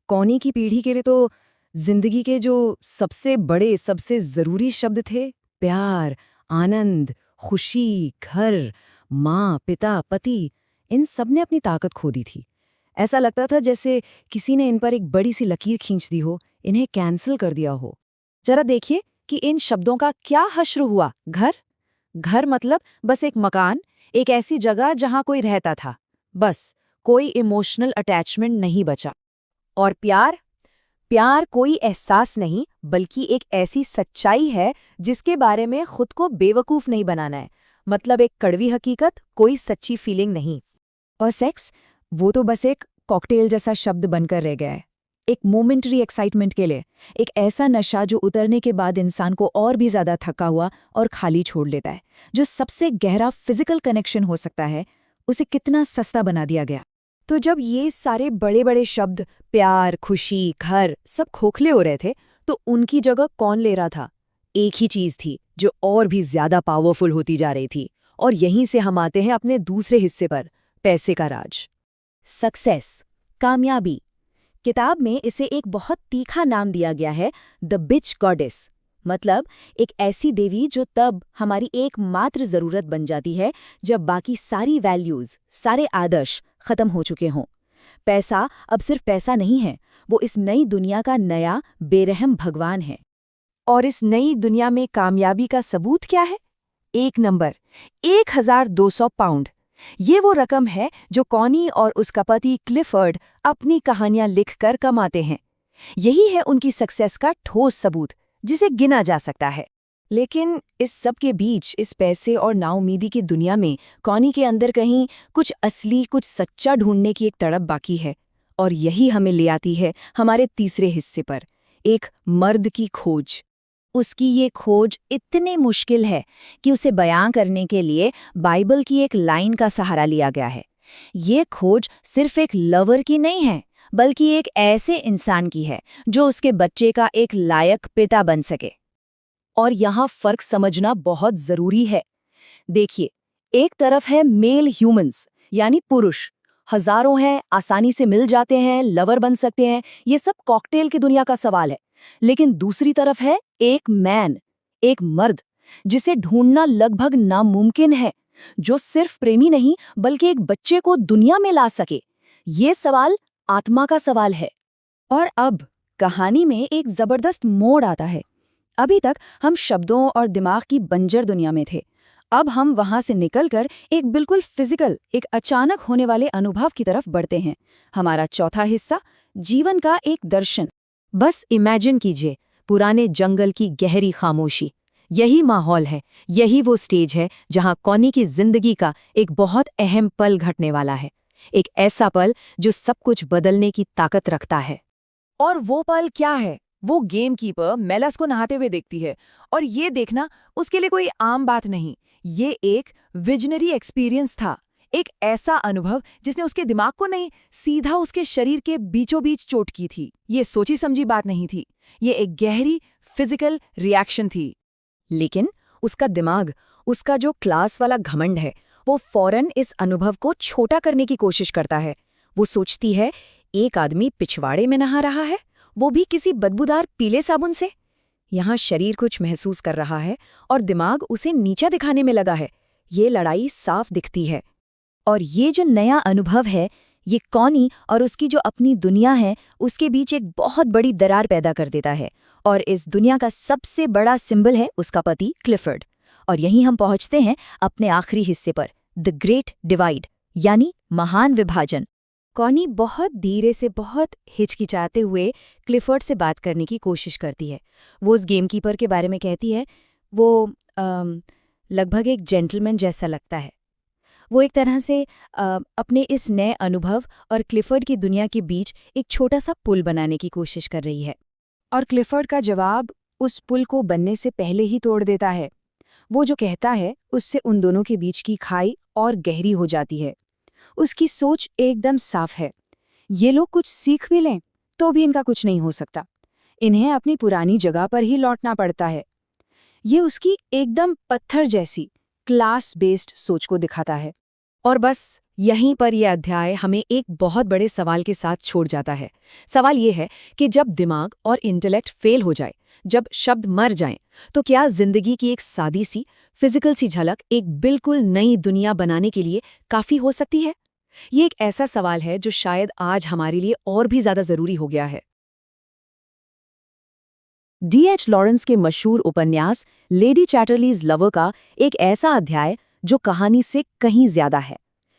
कॉनी की पीढ़ी के लिए तो जिंदगी के जो सबसे बड़े, सबसे जरूरी शब्द थे, प्यार, आनंद, खुशी, घर, माँ, पिता, पति, इन सब ने अपनी ताकत खो दी थी। ऐसा लगता था जैसे किसी ने इन पर एक बड़ी सी लकीर खींच दी हो, इन्हें कैंसिल कर दिया हो। जरा देखिए कि इन शब्दों का क्या हश्र हुआ। घर मतलब बस एक मकान, एक ऐसी जगह जहां कोई रहता था, बस कोई इमोशनल अटैचमेंट नहीं बचा। और प्यार कोई एहसास नहीं, बल्कि एक ऐसी सच्चाई है जिसके बारे में खुद को बेवकूफ नहीं बनाना है। मतलब एक कड़वी हकीकत, कोई सच्ची फीलिंग नहीं। और सेक्स, वो तो बस एक कॉकटेल जैसा शब्द बनकर रह गया है, एक मोमेंटरी एक्साइटमेंट के लिए, एक ऐसा नशा जो उतरने के बाद इंसान को और भी ज्यादा थका हुआ और खाली छोड़ लेता है। जो सबसे गहरा फिजिकल कनेक्शन हो सकता है, उसे कितना सस्ता बना दिया गया। तो जब ये सारे बड़े बड़े शब्द, प्यार, खुशी, घर, सब खोखले हो रहे थे, तो उनकी जगह कौन ले रहा था? एक ही चीज थी जो और भी ज्यादा पावरफुल होती जा रही थी। और यहीं से हम आते हैं अपने दूसरे हिस्से पर, पैसे का राज। सक्सेस, कामयाबी। किताब में इसे एक बहुत तीखा नाम दिया गया है, द बिच गॉडेस। मतलब एक ऐसी देवी जो तब हमारी एकमात्र जरूरत बन जाती है जब बाकी सारी वैल्यूज, सारे आदर्श खत्म हो चुके हों। पैसा अब सिर्फ पैसा नहीं है, वो इस नई दुनिया का नया बेरहम भगवान है। और इस नई दुनिया में कामयाबी का सबूत क्या है? एक नंबर, 1200 पाउंड। ये वो रकम है जो कॉनी और उसका पति क्लिफर्ड अपनी कहानियां लिखकर कमाते हैं। यही है उनकी सक्सेस का ठोस सबूत, जिसे गिना जा सकता है। लेकिन इस सब के बीच, इस पैसे और नाउमीदी की दुनिया में कॉनी के अंदर कहीं कुछ असली, कुछ सच्चा ढूंढने की एक तड़प बाकी है। और यही हमें ले आती है हमारे तीसरे हिस्से पर, एक मर्द की खोज। उसकी ये खोज इतनी मुश्किल है कि उसे बयां करने के लिए बाइबल की एक लाइन का सहारा लिया गया है। ये खोज सिर्फ एक लवर की नहीं है, बल्कि एक ऐसे इंसान की है जो उसके बच्चे का एक लायक पिता बन सके। और यहाँ फर्क समझना बहुत जरूरी है। देखिए, एक तरफ है मेल ह्यूमंस यानी पुरुष, हजारों हैं, आसानी से मिल जाते हैं, लवर बन सकते हैं, ये सब कॉकटेल की दुनिया का सवाल है। लेकिन दूसरी तरफ है एक मैन, एक मर्द, जिसे ढूंढना लगभग नामुमकिन है, जो सिर्फ प्रेमी नहीं बल्कि एक बच्चे को दुनिया में ला सके। ये सवाल आत्मा का सवाल है। और अब कहानी में एक जबरदस्त मोड़ आता है। अभी तक हम शब्दों और दिमाग की बंजर दुनिया में थे। अब हम वहां से निकलकर एक बिल्कुल फिजिकल, एक अचानक होने वाले अनुभव की तरफ बढ़ते हैं। हमारा चौथा हिस्सा, जीवन का एक दर्शन। बस इमेजिन कीजिए, पुराने जंगल की गहरी खामोशी। यही माहौल है, यही वो स्टेज है जहां कॉनी की जिंदगी का एक बहुत अहम पल घटने वाला है। एक ऐसा पल जो सब कुछ बदलने की ताकत रखता है। और वो पल क्या है? वो गेमकीपर मेलस को नहाते हुए देखती है, और ये देखना उसके लिए कोई आम बात नहीं। ये एक विजनरी एक्सपीरियंस था, एक ऐसा अनुभव जिसने उसके दिमाग को नहीं, सीधा उसके शरीर के बीचों बीच चोट की थी। ये सोची समझी बात नहीं थी, ये एक गहरी फिजिकल रिएक्शन थी। लेकिन उसका दिमाग, उसका जो क्लास वाला घमंड है, वो फौरन इस अनुभव को छोटा करने की कोशिश करता है। वो सोचती है, एक आदमी पिछवाड़े में नहा रहा है, वो भी किसी बदबूदार पीले साबुन से। यहाँ शरीर कुछ महसूस कर रहा है और दिमाग उसे नीचा दिखाने में लगा है। ये लड़ाई साफ दिखती है। और ये जो नया अनुभव है, ये कॉनी और उसकी जो अपनी दुनिया है, उसके बीच एक बहुत बड़ी दरार पैदा कर देता है। और इस दुनिया का सबसे बड़ा सिंबल है उसका पति क्लिफर्ड। और यहीं हम पहुंचते हैं अपने आखिरी हिस्से पर, द ग्रेट डिवाइड, यानी महान विभाजन। कॉनी बहुत धीरे से, बहुत हिचकिचाते हुए क्लिफर्ड से बात करने की कोशिश करती है। वो उस गेमकीपर के बारे में कहती है, वो लगभग एक जेंटलमैन जैसा लगता है। वो एक तरह से अपने इस नए अनुभव और क्लिफर्ड की दुनिया के बीच एक छोटा सा पुल बनाने की कोशिश कर रही है। और क्लिफर्ड का जवाब उस पुल को बनने से पहले ही तोड़ देता है। वो जो कहता है, उससे उन दोनों के बीच की खाई और गहरी हो जाती है। उसकी सोच एकदम साफ है। ये लोग कुछ सीख भी लें तो भी इनका कुछ नहीं हो सकता। इन्हें अपनी पुरानी जगह पर ही लौटना पड़ता है। ये उसकी एकदम पत्थर जैसी क्लास बेस्ड सोच को दिखाता है। और बस यहीं पर यह अध्याय हमें एक बहुत बड़े सवाल के साथ छोड़ जाता है। सवाल ये है कि जब दिमाग और इंटेलेक्ट फेल हो जाए, जब शब्द मर जाएं, तो क्या जिंदगी की एक सादी सी, फिजिकल सी झलक एक बिल्कुल नई दुनिया बनाने के लिए काफी हो सकती है? ये एक ऐसा सवाल है जो शायद आज हमारे लिए और भी ज्यादा जरूरी हो गया है। D.H. लॉरेंस के मशहूर उपन्यास लेडी चैटरलीज लवर का एक ऐसा अध्याय जो कहानी से कहीं ज्यादा है।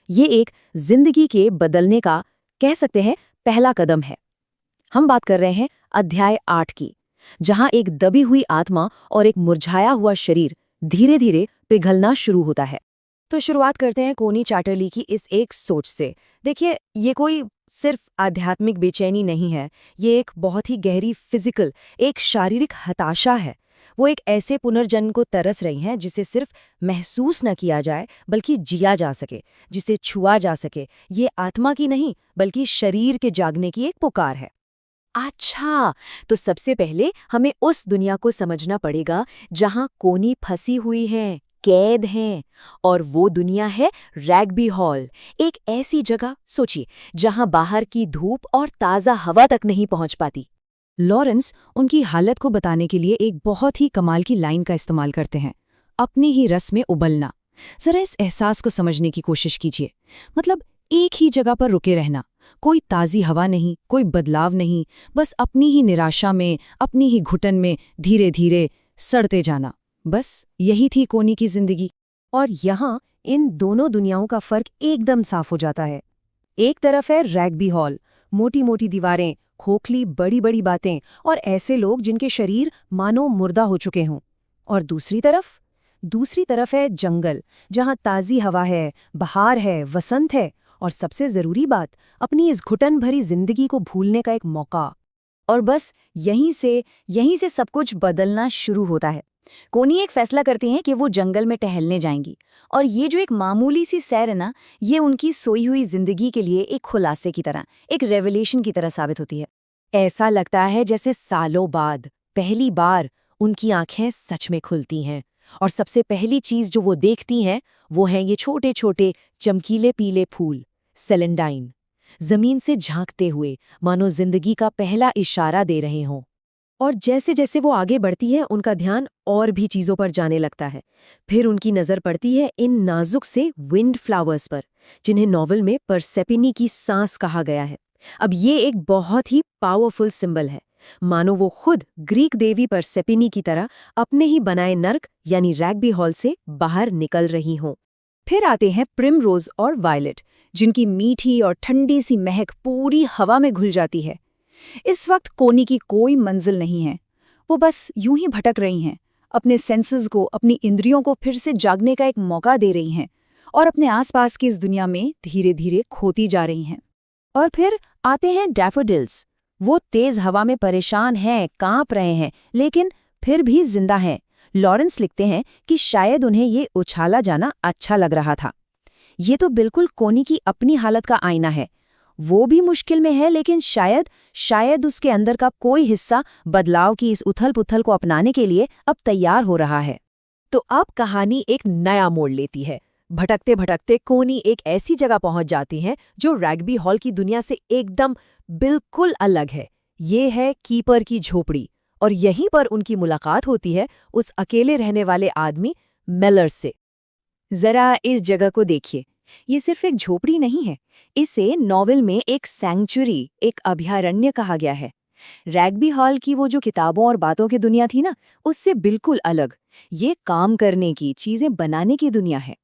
ये एक जिंदगी के बदलने का, कह सकते हैं, पहला कदम है। हम बात कर रहे हैं अध्याय 8 की, जहां एक दबी हुई आत्मा और एक मुरझाया हुआ शरीर धीरे धीरे पिघलना शुरू होता है। तो शुरुआत करते हैं कोनी चैटरली की इस एक सोच से। देखिए, ये कोई सिर्फ आध्यात्मिक बेचैनी नहीं है, ये एक बहुत ही गहरी फिजिकल, एक शारीरिक हताशा है। वो एक ऐसे पुनर्जन्म को तरस रही हैं जिसे सिर्फ महसूस न किया जाए बल्कि जिया जा सके, जिसे छुआ जा सके। ये आत्मा की नहीं बल्कि शरीर के जागने की एक पुकार है। अच्छा, तो सबसे पहले हमें उस दुनिया को समझना पड़ेगा जहां कोनी फंसी हुई है, कैद हैं। और वो दुनिया है रैग्बी हॉल, एक ऐसी जगह, सोचिए, जहां बाहर की धूप और ताज़ा हवा तक नहीं पहुंच पाती। लॉरेंस उनकी हालत को बताने के लिए एक बहुत ही कमाल की लाइन का इस्तेमाल करते हैं, अपने ही रस में उबलना। जरा इस एहसास को समझने की कोशिश कीजिए। मतलब एक ही जगह पर रुके रहना, कोई ताज़ी हवा नहीं, कोई बदलाव नहीं, बस अपनी ही निराशा में, अपनी ही घुटन में धीरे धीरे सड़ते जाना। बस यही थी कोनी की जिंदगी। और यहाँ इन दोनों दुनियाओं का फर्क एकदम साफ हो जाता है। एक तरफ है रैग्बी हॉल, मोटी मोटी दीवारें, खोखली बड़ी बड़ी बातें और ऐसे लोग जिनके शरीर मानो मुर्दा हो चुके हों। और दूसरी तरफ है जंगल, जहाँ ताज़ी हवा है, बहार है, वसंत है और सबसे ज़रूरी बात, अपनी इस घुटन भरी जिंदगी को भूलने का एक मौका। और बस यहीं से सब कुछ बदलना शुरू होता है। कोनी एक फैसला करती हैं कि वो जंगल में टहलने जाएंगी, और ये जो एक मामूली सी सैर है ना, ये उनकी सोई हुई जिंदगी के लिए एक खुलासे की तरह, एक रेवलेशन की तरह साबित होती है। ऐसा लगता है जैसे सालों बाद पहली बार उनकी आंखें सच में खुलती हैं, और सबसे पहली चीज जो वो देखती हैं वो हैं ये छोटे छोटे चमकीले पीले फूल, सेलेंडाइन, जमीन से झांकते हुए मानो जिंदगी का पहला इशारा दे रहे हों। और जैसे जैसे वो आगे बढ़ती है उनका ध्यान और भी चीजों पर जाने लगता है। फिर उनकी नजर पड़ती है इन नाजुक से विंड फ्लावर्स पर, जिन्हें नॉवल में परसेफिनी की सांस कहा गया है। अब ये एक बहुत ही पावरफुल सिंबल है, मानो वो खुद ग्रीक देवी परसेफिनी की तरह अपने ही बनाए नर्क यानी रैग्बी हॉल से बाहर निकल रही हों। फिर आते हैं प्रिमरोज और वायलेट, जिनकी मीठी और ठंडी सी महक पूरी हवा में घुल जाती है। इस वक्त कोनी की कोई मंजिल नहीं है, वो बस यूं ही भटक रही हैं, अपने सेंसेस को, अपनी इंद्रियों को फिर से जागने का एक मौका दे रही हैं, और अपने आसपास की इस दुनिया में धीरे धीरे खोती जा रही हैं। और फिर आते हैं डैफोडिल्स। वो तेज हवा में परेशान हैं, कांप रहे हैं, लेकिन फिर भी जिंदा हैं। लॉरेंस लिखते हैं कि शायद उन्हें ये उछाला जाना अच्छा लग रहा था। ये तो बिल्कुल कोनी की अपनी हालत का आईना है। वो भी मुश्किल में है, लेकिन शायद उसके अंदर का कोई हिस्सा बदलाव की इस उथल-पुथल को अपनाने के लिए अब तैयार हो रहा है। तो अब कहानी एक नया मोड़ लेती है। भटकते भटकते कोनी एक ऐसी जगह पहुंच जाती हैं जो रैग्बी हॉल की दुनिया से एकदम बिल्कुल अलग है। ये है कीपर की झोपड़ी, और यहीं पर उनकी मुलाकात होती है उस अकेले रहने वाले आदमी मेलर्स से। जरा इस जगह को देखिए, ये सिर्फ एक झोपड़ी नहीं है, इसे नॉवेल में एक सैंक्चुरी, एक अभयारण्य कहा गया है। रैग्बी हॉल की वो जो किताबों और बातों की दुनिया थी ना, उससे बिल्कुल अलग ये काम करने की, चीजें बनाने की दुनिया है।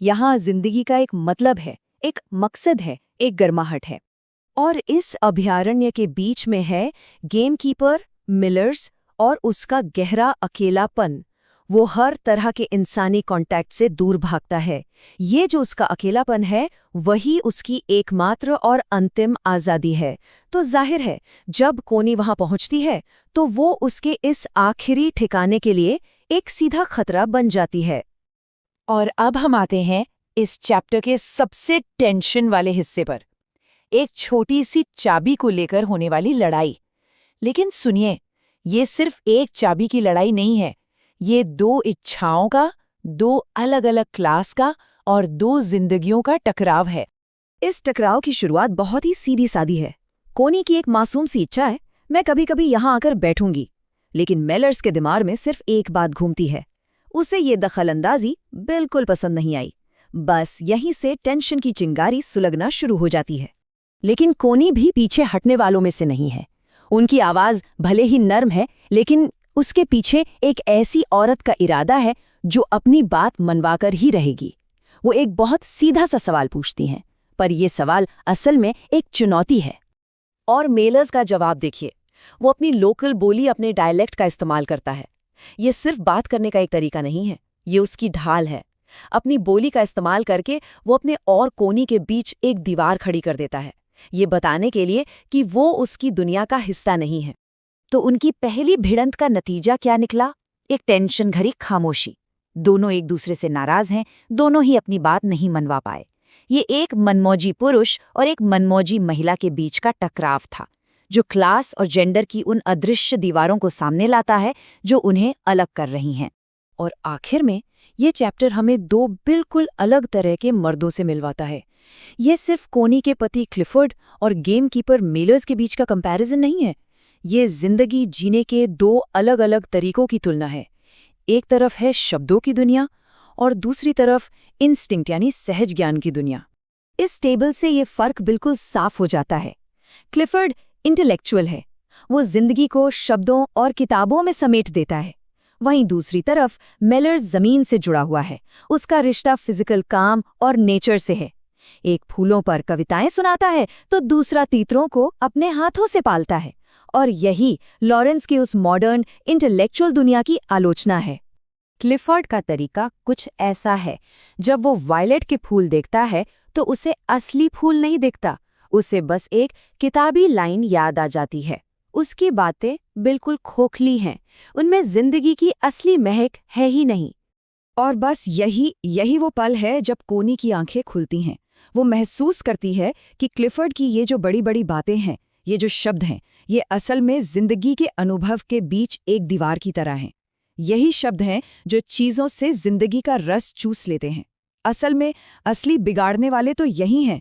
यहाँ जिंदगी का एक मतलब है, एक मकसद है, एक गर्माहट है। और इस अभयारण्य के बीच में है गेमकीपर, मिलर्स और उसका गहरा अकेलापन। वो हर तरह के इंसानी कांटेक्ट से दूर भागता है। ये जो उसका अकेलापन है, वही उसकी एकमात्र और अंतिम आज़ादी है। तो जाहिर है, जब कोनी वहां पहुंचती है, तो वो उसके इस आखिरी ठिकाने के लिए एक सीधा खतरा बन जाती है। और अब हम आते हैं इस चैप्टर के सबसे टेंशन वाले हिस्से पर, एक छोटी सी चाबी को लेकर होने वाली लड़ाई। लेकिन सुनिए, ये सिर्फ एक चाबी की लड़ाई नहीं है, ये दो इच्छाओं का, दो अलग अलग क्लास का और दो जिंदगियों का टकराव है। इस टकराव की शुरुआत बहुत ही सीधी सादी है। कोनी की एक मासूम सी इच्छा है, मैं कभी कभी यहाँ आकर बैठूंगी। लेकिन मेलर्स के दिमाग में सिर्फ एक बात घूमती है, उसे ये दखलंदाजी बिल्कुल पसंद नहीं आई। बस यहीं से टेंशन की चिंगारी सुलगना शुरू हो जाती है। लेकिन कोनी भी पीछे हटने वालों में से नहीं है। उनकी आवाज भले ही नर्म है, लेकिन उसके पीछे एक ऐसी औरत का इरादा है जो अपनी बात मनवाकर ही रहेगी। वो एक बहुत सीधा सा सवाल पूछती हैं, पर यह सवाल असल में एक चुनौती है। और मेलर्स का जवाब देखिए, वो अपनी लोकल बोली, अपने डायलेक्ट का इस्तेमाल करता है। ये सिर्फ बात करने का एक तरीका नहीं है, ये उसकी ढाल है। अपनी बोली का इस्तेमाल करके वो अपने और कोनी के बीच एक दीवार खड़ी कर देता है, ये बताने के लिए कि वो उसकी दुनिया का हिस्सा नहीं है। तो उनकी पहली भिड़ंत का नतीजा क्या निकला? एक टेंशन भरी खामोशी। दोनों एक दूसरे से नाराज हैं, दोनों ही अपनी बात नहीं मनवा पाए। ये एक मनमौजी पुरुष और एक मनमौजी महिला के बीच का टकराव था, जो क्लास और जेंडर की उन अदृश्य दीवारों को सामने लाता है जो उन्हें अलग कर रही हैं। और आखिर में ये चैप्टर हमें दो बिल्कुल अलग तरह के मर्दों से मिलवाता है। ये सिर्फ कोनी के पति क्लिफर्ड और गेमकीपर मेलर्स के बीच का कंपैरिजन नहीं है, ये जिंदगी जीने के दो अलग अलग तरीकों की तुलना है। एक तरफ है शब्दों की दुनिया और दूसरी तरफ इंस्टिंक्ट यानी सहज ज्ञान की दुनिया। इस टेबल से ये फर्क बिल्कुल साफ हो जाता है। क्लिफर्ड इंटेलेक्चुअल है, वो जिंदगी को शब्दों और किताबों में समेट देता है। वहीं दूसरी तरफ मेलर्स जमीन से जुड़ा हुआ है, उसका रिश्ता फिजिकल काम और नेचर से है। एक फूलों पर कविताएं सुनाता है तो दूसरा तीतरों को अपने हाथों से पालता है। और यही लॉरेंस की उस मॉडर्न इंटेलेक्चुअल दुनिया की आलोचना है। क्लिफर्ड का तरीका कुछ ऐसा है, जब वो वायलेट के फूल देखता है तो उसे असली फूल नहीं दिखता, उसे बस एक किताबी लाइन याद आ जाती है। उसकी बातें बिल्कुल खोखली हैं, उनमें जिंदगी की असली महक है ही नहीं। और बस यही वो पल है जब कोनी की आंखें खुलती हैं। वो महसूस करती है कि क्लिफर्ड की ये जो बड़ी बड़ी बातें हैं, ये जो शब्द हैं, ये असल में जिंदगी के अनुभव के बीच एक दीवार की तरह हैं। यही शब्द हैं जो चीज़ों से जिंदगी का रस चूस लेते हैं। असल में असली बिगाड़ने वाले तो यही हैं।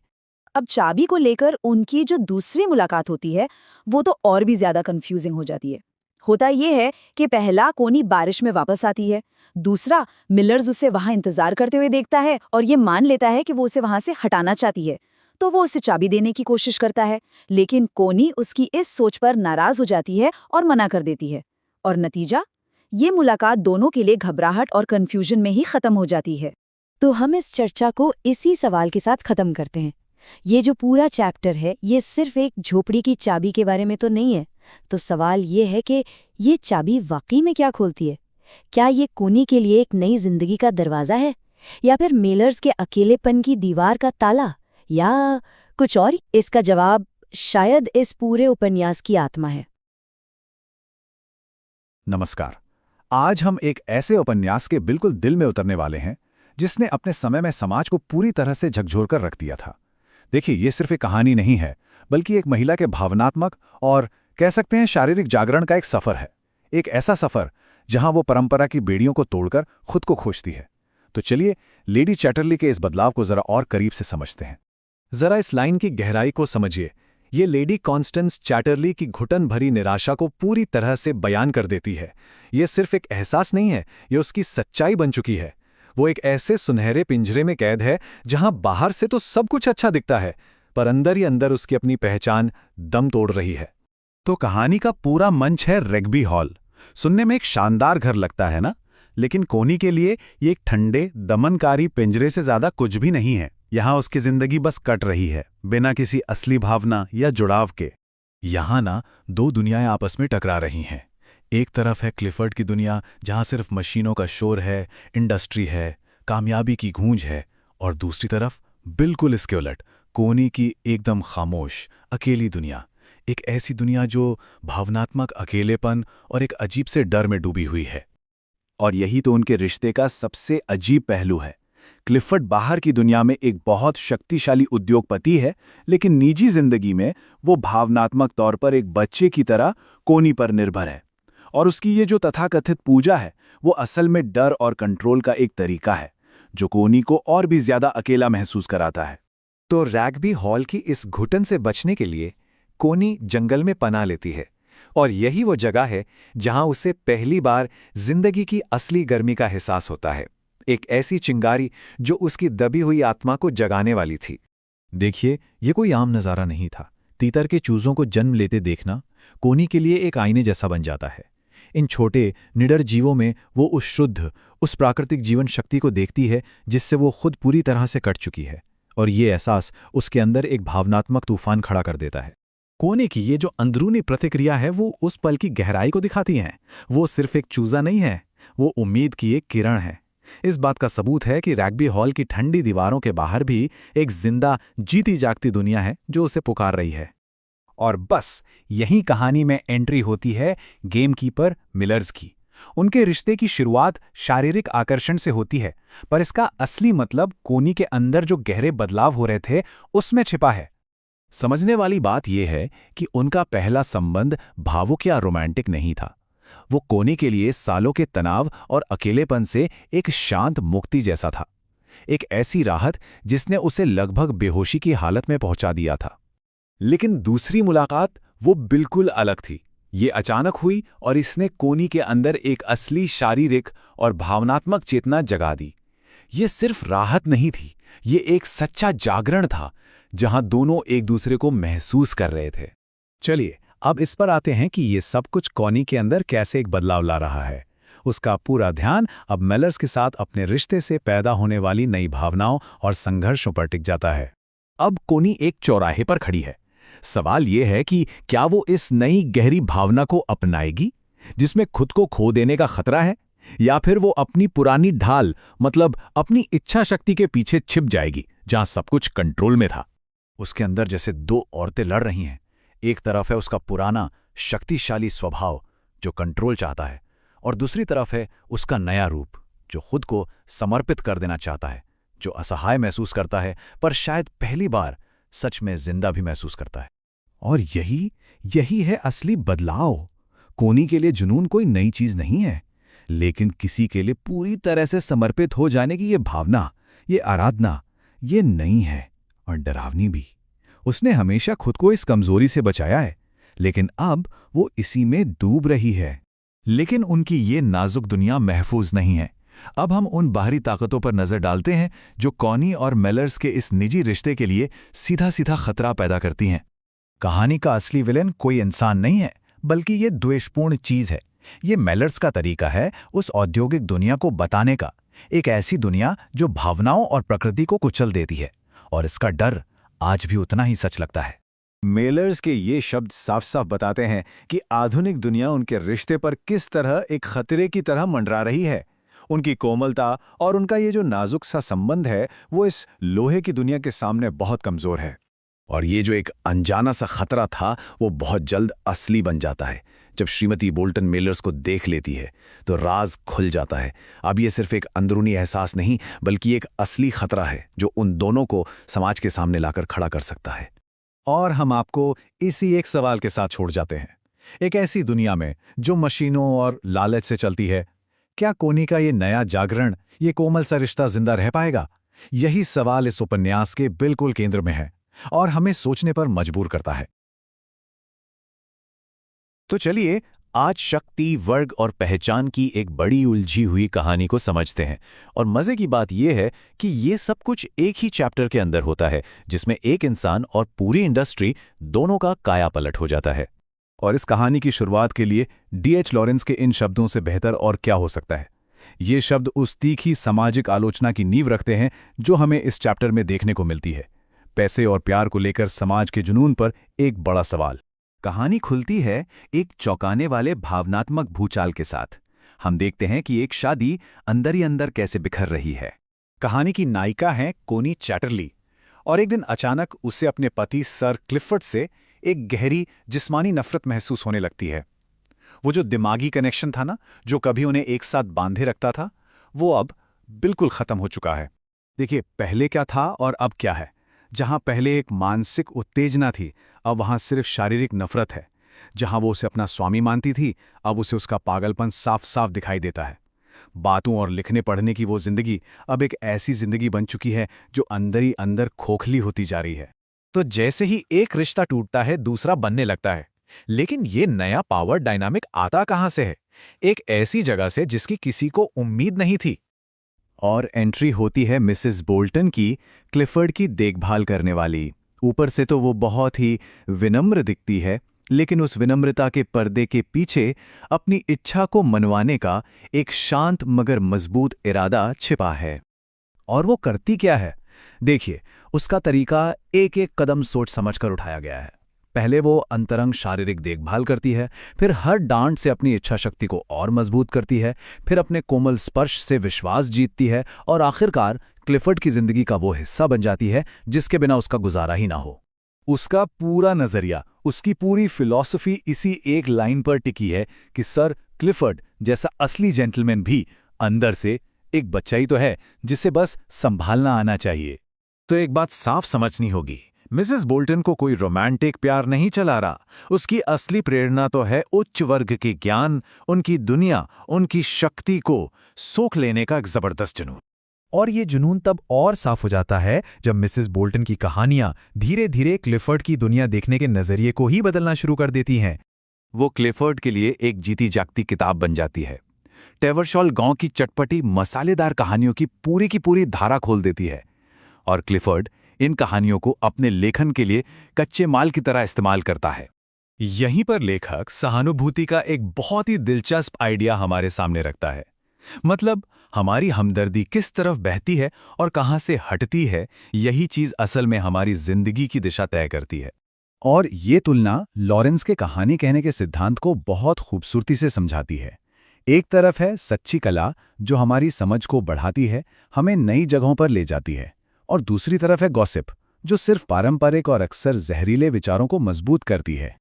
अब चाबी को लेकर उनकी जो दूसरी मुलाकात होती है, वो तो और भी ज्यादा कंफ्यूजिंग हो जाती है। होता ये है कि पहला कोनी बारिश में वापस आती है, दूसरा मिलर्स उसे वहां इंतजार करते हुए देखता है और ये मान लेता है कि वो उसे वहां से हटाना चाहती है, तो वो उसे चाबी देने की कोशिश करता है। लेकिन कोनी उसकी इस सोच पर नाराज हो जाती है और मना कर देती है, और नतीजा, ये मुलाकात दोनों के लिए घबराहट और कंफ्यूजन में ही खत्म हो जाती है। तो हम इस चर्चा को इसी सवाल के साथ खत्म करते हैं। ये जो पूरा चैप्टर है, ये सिर्फ एक झोपड़ी की चाबी के बारे में तो नहीं है। तो सवाल ये है कि ये चाबी वाकई में क्या खोलती है? क्या ये कोनी के लिए एक नई जिंदगी का दरवाजा है, या फिर मेलर्स के अकेलेपन की दीवार का ताला, या कुछ और? इसका जवाब शायद इस पूरे उपन्यास की आत्मा है। नमस्कार। आज हम एक ऐसे उपन्यास के बिल्कुल दिल में उतरने वाले हैं जिसने अपने समय में समाज को पूरी तरह से झकझोर कर रख दिया था। देखिए, ये सिर्फ एक कहानी नहीं है, बल्कि एक महिला के भावनात्मक और कह सकते हैं शारीरिक जागरण का एक सफर है। एक ऐसा सफर जहां वो परंपरा की बेड़ियों को तोड़कर खुद को खोजती है। तो चलिए लेडी चैटरली के इस बदलाव को जरा और करीब से समझते हैं। जरा इस लाइन की गहराई को समझिए। ये लेडी कॉन्स्टेंस चैटरली की घुटन भरी निराशा को पूरी तरह से बयान कर देती है। ये सिर्फ एक एहसास नहीं है, ये उसकी सच्चाई बन चुकी है। वो एक ऐसे सुनहरे पिंजरे में कैद है जहां बाहर से तो सब कुछ अच्छा दिखता है, पर अंदर ही अंदर उसकी अपनी पहचान दम तोड़ रही है। तो कहानी का पूरा मंच है रग्बी हॉल। सुनने में एक शानदार घर लगता है ना, लेकिन कोनी के लिए ये एक ठंडे दमनकारी पिंजरे से ज्यादा कुछ भी नहीं है। यहाँ उसकी जिंदगी बस कट रही है, बिना किसी असली भावना या जुड़ाव के। यहाँ ना दो दुनियाएं आपस में टकरा रही हैं। एक तरफ है क्लिफर्ड की दुनिया, जहां सिर्फ मशीनों का शोर है, इंडस्ट्री है, कामयाबी की गूंज है, और दूसरी तरफ बिल्कुल इसके उलट कोनी की एकदम खामोश अकेली दुनिया। एक ऐसी दुनिया जो भावनात्मक अकेलेपन और एक अजीब से डर में डूबी हुई है। और यही तो उनके रिश्ते का सबसे अजीब पहलू है। क्लिफर्ड बाहर की दुनिया में एक बहुत शक्तिशाली उद्योगपति है, लेकिन निजी जिंदगी में वो भावनात्मक तौर पर एक बच्चे की तरह कोनी पर निर्भर है। और उसकी ये जो तथाकथित पूजा है, वो असल में डर और कंट्रोल का एक तरीका है, जो कोनी को और भी ज्यादा अकेला महसूस कराता है। तो रग्बी हॉल की इस घुटन से बचने के लिए कोनी जंगल में पनाह लेती है, और यही वो जगह है जहां उसे पहली बार जिंदगी की असली गर्मी का एहसास होता है। एक ऐसी चिंगारी जो उसकी दबी हुई आत्मा को जगाने वाली थी। देखिए, ये कोई आम नज़ारा नहीं था। तीतर के चूजों को जन्म लेते देखना कोनी के लिए एक आईने जैसा बन जाता है। इन छोटे निडर जीवों में वो उस शुद्ध, उस प्राकृतिक जीवन शक्ति को देखती है जिससे वो खुद पूरी तरह से कट चुकी है, और ये एहसास उसके अंदर एक भावनात्मक तूफान खड़ा कर देता है। कोने की ये जो अंदरूनी प्रतिक्रिया है, वो उस पल की गहराई को दिखाती है। वो सिर्फ एक चूजा नहीं है, वो उम्मीद की एक किरण है। इस बात का सबूत है कि रग्बी हॉल की ठंडी दीवारों के बाहर भी एक जिंदा जीती जागती दुनिया है जो उसे पुकार रही है। और बस यही कहानी में एंट्री होती है गेमकीपर मिलर्स की। उनके रिश्ते की शुरुआत शारीरिक आकर्षण से होती है, पर इसका असली मतलब कोनी के अंदर जो गहरे बदलाव हो रहे थे उसमें छिपा है। समझने वाली बात यह है कि उनका पहला संबंध भावुक या रोमांटिक नहीं था। वो कोनी के लिए सालों के तनाव और अकेलेपन से एक शांत मुक्ति जैसा था, एक ऐसी राहत जिसने उसे लगभग बेहोशी की हालत में पहुंचा दिया था। लेकिन दूसरी मुलाकात वो बिल्कुल अलग थी। ये अचानक हुई और इसने कोनी के अंदर एक असली शारीरिक और भावनात्मक चेतना जगा दी। ये सिर्फ राहत नहीं थी, ये एक सच्चा जागरण था जहां दोनों एक दूसरे को महसूस कर रहे थे। चलिए अब इस पर आते हैं कि ये सब कुछ कोनी के अंदर कैसे एक बदलाव ला रहा है। उसका पूरा ध्यान अब मिलर्स के साथ अपने रिश्ते से पैदा होने वाली नई भावनाओं और संघर्षों पर टिक जाता है। अब कोनी एक चौराहे पर खड़ी है। सवाल यह है कि क्या वो इस नई गहरी भावना को अपनाएगी जिसमें खुद को खो देने का खतरा है, या फिर वो अपनी पुरानी ढाल मतलब अपनी इच्छा शक्ति के पीछे छिप जाएगी जहां सब कुछ कंट्रोल में था। उसके अंदर जैसे दो औरतें लड़ रही हैं। एक तरफ है उसका पुराना शक्तिशाली स्वभाव जो कंट्रोल चाहता है, और दूसरी तरफ है उसका नया रूप जो खुद को समर्पित कर देना चाहता है, जो असहाय महसूस करता है पर शायद पहली बार सच में जिंदा भी महसूस करता है। और यही है असली बदलाव। कोनी के लिए जुनून कोई नई चीज नहीं है, लेकिन किसी के लिए पूरी तरह से समर्पित हो जाने की ये भावना, ये आराधना, ये नई है और डरावनी भी। उसने हमेशा खुद को इस कमजोरी से बचाया है, लेकिन अब वो इसी में डूब रही है। लेकिन उनकी ये नाजुक दुनिया महफूज नहीं है। अब हम उन बाहरी ताकतों पर नजर डालते हैं जो कॉनी और मेलर्स के इस निजी रिश्ते के लिए सीधा सीधा खतरा पैदा करती हैं। कहानी का असली विलेन कोई इंसान नहीं है, बल्कि ये द्वेषपूर्ण चीज है। ये मेलर्स का तरीका है उस औद्योगिक दुनिया को बताने का, एक ऐसी दुनिया जो भावनाओं और प्रकृति को कुचल देती है, और इसका डर आज भी उतना ही सच लगता है। मेलर्स के ये शब्द साफ साफ बताते हैं कि आधुनिक दुनिया उनके रिश्ते पर किस तरह एक खतरे की तरह मंडरा रही है। उनकी कोमलता और उनका ये जो नाजुक सा संबंध है, वो इस लोहे की दुनिया के सामने बहुत कमजोर है। और ये जो एक अनजाना सा खतरा था, वो बहुत जल्द असली बन जाता है। जब श्रीमती बोल्टन मेलर्स को देख लेती है तो राज खुल जाता है। अब ये सिर्फ एक अंदरूनी एहसास नहीं, बल्कि एक असली खतरा है जो उन दोनों को समाज के सामने लाकर खड़ा कर सकता है। और हम आपको इसी एक सवाल के साथ छोड़ जाते हैं। एक ऐसी दुनिया में जो मशीनों और लालच से चलती है, क्या कोनी का ये नया जागरण, ये कोमल सा रिश्ता जिंदा रह पाएगा? यही सवाल इस उपन्यास के बिल्कुल केंद्र में है और हमें सोचने पर मजबूर करता है। तो चलिए आज शक्ति, वर्ग और पहचान की एक बड़ी उलझी हुई कहानी को समझते हैं। और मजे की बात यह है कि ये सब कुछ एक ही चैप्टर के अंदर होता है, जिसमें एक इंसान और पूरी इंडस्ट्री दोनों का कायापलट हो जाता है। और इस कहानी की शुरुआत के लिए D.H. लॉरेंस के इन शब्दों से बेहतर और क्या हो सकता है। ये शब्द उस तीखी सामाजिक आलोचना की नींव रखते हैं जो हमें इस चैप्टर में देखने को मिलती है। पैसे और प्यार को लेकर समाज के जुनून पर एक बड़ा सवाल। कहानी खुलती है एक चौंकाने वाले भावनात्मक भूचाल के साथ। हम देखते हैं कि एक शादी अंदर ही अंदर कैसे बिखर रही है। कहानी की नायिका है कोनी चैटरली, और एक दिन अचानक उसे अपने पति सर क्लिफर्ड से एक गहरी जिस्मानी नफरत महसूस होने लगती है। वो जो दिमागी कनेक्शन था ना, जो कभी उन्हें एक साथ बांधे रखता था, वो अब बिल्कुल खत्म हो चुका है। देखिए, पहले क्या था और अब क्या है। जहां पहले एक मानसिक उत्तेजना थी, अब वहां सिर्फ शारीरिक नफरत है। जहां वो उसे अपना स्वामी मानती थी, अब उसे उसका पागलपन साफ साफ दिखाई देता है। बातों और लिखने पढ़ने की वो जिंदगी अब एक ऐसी जिंदगी बन चुकी है जो अंदर ही अंदर खोखली होती जा रही है। तो जैसे ही एक रिश्ता टूटता है, दूसरा बनने लगता है। लेकिन ये नया पावर डायनामिक आता कहां से है? एक ऐसी जगह से जिसकी किसी को उम्मीद नहीं थी। और एंट्री होती है मिसेस बोल्टन की, क्लिफर्ड की देखभाल करने वाली। ऊपर से तो वो बहुत ही विनम्र दिखती है, लेकिन उस विनम्रता के पर्दे के पीछे अपनी इच्छा को मनवाने का एक शांत मगर मजबूत इरादा छिपा है। और वो करती क्या है? देखिए, उसका तरीका एक एक कदम सोच समझकर उठाया गया है। पहले वो अंतरंग शारीरिक देखभाल करती है, फिर हर डांट से अपनी इच्छा शक्ति को और मजबूत करती है, फिर अपने कोमल स्पर्श से विश्वास जीतती है, और आखिरकार क्लिफर्ड की जिंदगी का वो हिस्सा बन जाती है जिसके बिना उसका गुजारा ही ना हो। उसका पूरा नजरिया, उसकी पूरी फिलॉसफी इसी एक लाइन पर टिकी है कि सर क्लिफर्ड जैसा असली जेंटलमैन भी अंदर से एक बच्चा ही तो है जिसे बस संभालना आना चाहिए। तो एक बात साफ समझनी होगी, मिसेस बोल्टन को कोई रोमांटिक प्यार नहीं चला रहा। उसकी असली प्रेरणा तो है उच्च वर्ग के ज्ञान, उनकी दुनिया, उनकी शक्ति को सोख लेने का एक जबरदस्त जुनून। और ये जुनून तब और साफ हो जाता है जब मिसेस बोल्टन की कहानियां धीरे धीरे क्लिफर्ड की दुनिया देखने के नजरिए को ही बदलना शुरू कर देती हैं। वो क्लिफर्ड के लिए एक जीती जागती किताब बन जाती है। टेवरशॉल गांव की चटपटी मसालेदार कहानियों की पूरी धारा खोल देती है, और क्लिफर्ड इन कहानियों को अपने लेखन के लिए कच्चे माल की तरह इस्तेमाल करता है। यहीं पर लेखक सहानुभूति का एक बहुत ही दिलचस्प आइडिया हमारे सामने रखता है। मतलब हमारी हमदर्दी किस तरफ बहती है और कहां से हटती है, यही चीज असल में हमारी जिंदगी की दिशा तय करती है। और ये तुलना लॉरेंस के कहानी कहने के सिद्धांत को बहुत खूबसूरती से समझाती है। एक तरफ है सच्ची कला जो हमारी समझ को बढ़ाती है, हमें नई जगहों पर ले जाती है, और दूसरी तरफ है गॉसिप जो सिर्फ पारंपरिक और अक्सर जहरीले विचारों को मजबूत करती है।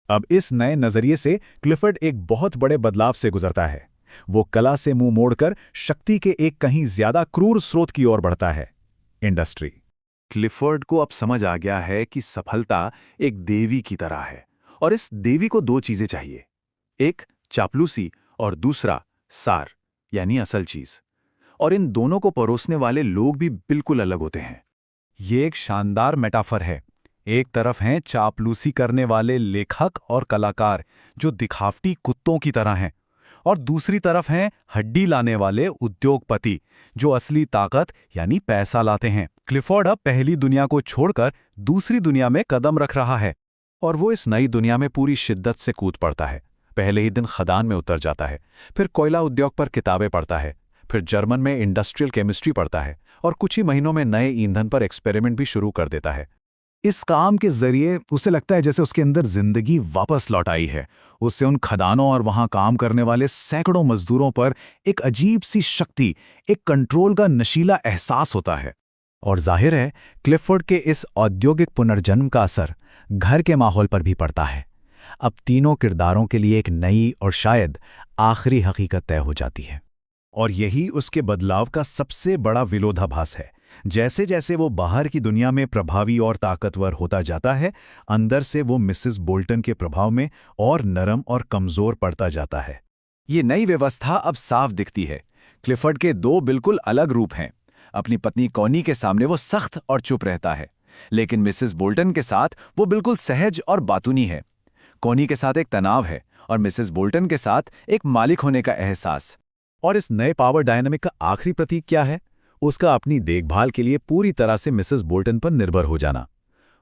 अब इस नए नजरिए से क्लिफर्ड एक बहुत बड़े बदलाव से गुजरता है। वो कला से मुंह मोड़कर शक्ति के एक कहीं ज्यादा क्रूर स्रोत की ओर बढ़ता है, इंडस्ट्री। क्लिफर्ड को अब समझ आ गया है कि सफलता एक देवी की तरह है और इस देवी को दो चीजें चाहिए, एक चापलूसी और दूसरा सार यानी असल चीज। और इन दोनों को परोसने वाले लोग भी बिल्कुल अलग होते हैं। ये एक शानदार मेटाफर है। एक तरफ हैं चापलूसी करने वाले लेखक और कलाकार जो दिखावटी कुत्तों की तरह हैं, और दूसरी तरफ हैं हड्डी लाने वाले उद्योगपति जो असली ताकत यानी पैसा लाते हैं। क्लिफर्ड अब पहली दुनिया को छोड़कर दूसरी दुनिया में कदम रख रहा है और वो इस नई दुनिया में पूरी शिद्दत से कूद पड़ता है। पहले ही दिन खदान में उतर जाता है, फिर कोयला उद्योग पर किताबें पढ़ता है, फिर जर्मन में इंडस्ट्रियल केमिस्ट्री पढ़ता है और कुछ ही महीनों में नए ईंधन पर एक्सपेरिमेंट भी शुरू कर देता है। इस काम के जरिए उसे लगता है जैसे उसके अंदर जिंदगी वापस लौट आई है। उससे उन खदानों और वहां काम करने वाले सैकड़ों मजदूरों पर एक अजीब सी शक्ति, एक कंट्रोल का नशीला एहसास होता है। और जाहिर है क्लिफर्ड के इस औद्योगिक पुनर्जन्म का असर घर के माहौल पर भी पड़ता है। अब तीनों किरदारों के लिए एक नई और शायद आखिरी हकीकत तय हो जाती है। और यही उसके बदलाव का सबसे बड़ा विरोधाभास है। जैसे जैसे वो बाहर की दुनिया में प्रभावी और ताकतवर होता जाता है, अंदर से वो मिसेस बोल्टन के प्रभाव में और नरम और कमजोर पड़ता जाता है। ये नई व्यवस्था अब साफ दिखती है। क्लिफर्ड के दो बिल्कुल अलग रूप हैं। अपनी पत्नी कॉनी के सामने वो सख्त और चुप रहता है, लेकिन मिसेस बोल्टन के साथ वो बिल्कुल सहज और बातूनी है। कॉनी के साथ एक तनाव है और मिसेस बोल्टन के साथ एक मालिक होने का एहसास। और इस नए पावर डायनामिक का आखिरी प्रतीक क्या है? उसका अपनी देखभाल के लिए पूरी तरह से मिसेस बोल्टन पर निर्भर हो जाना।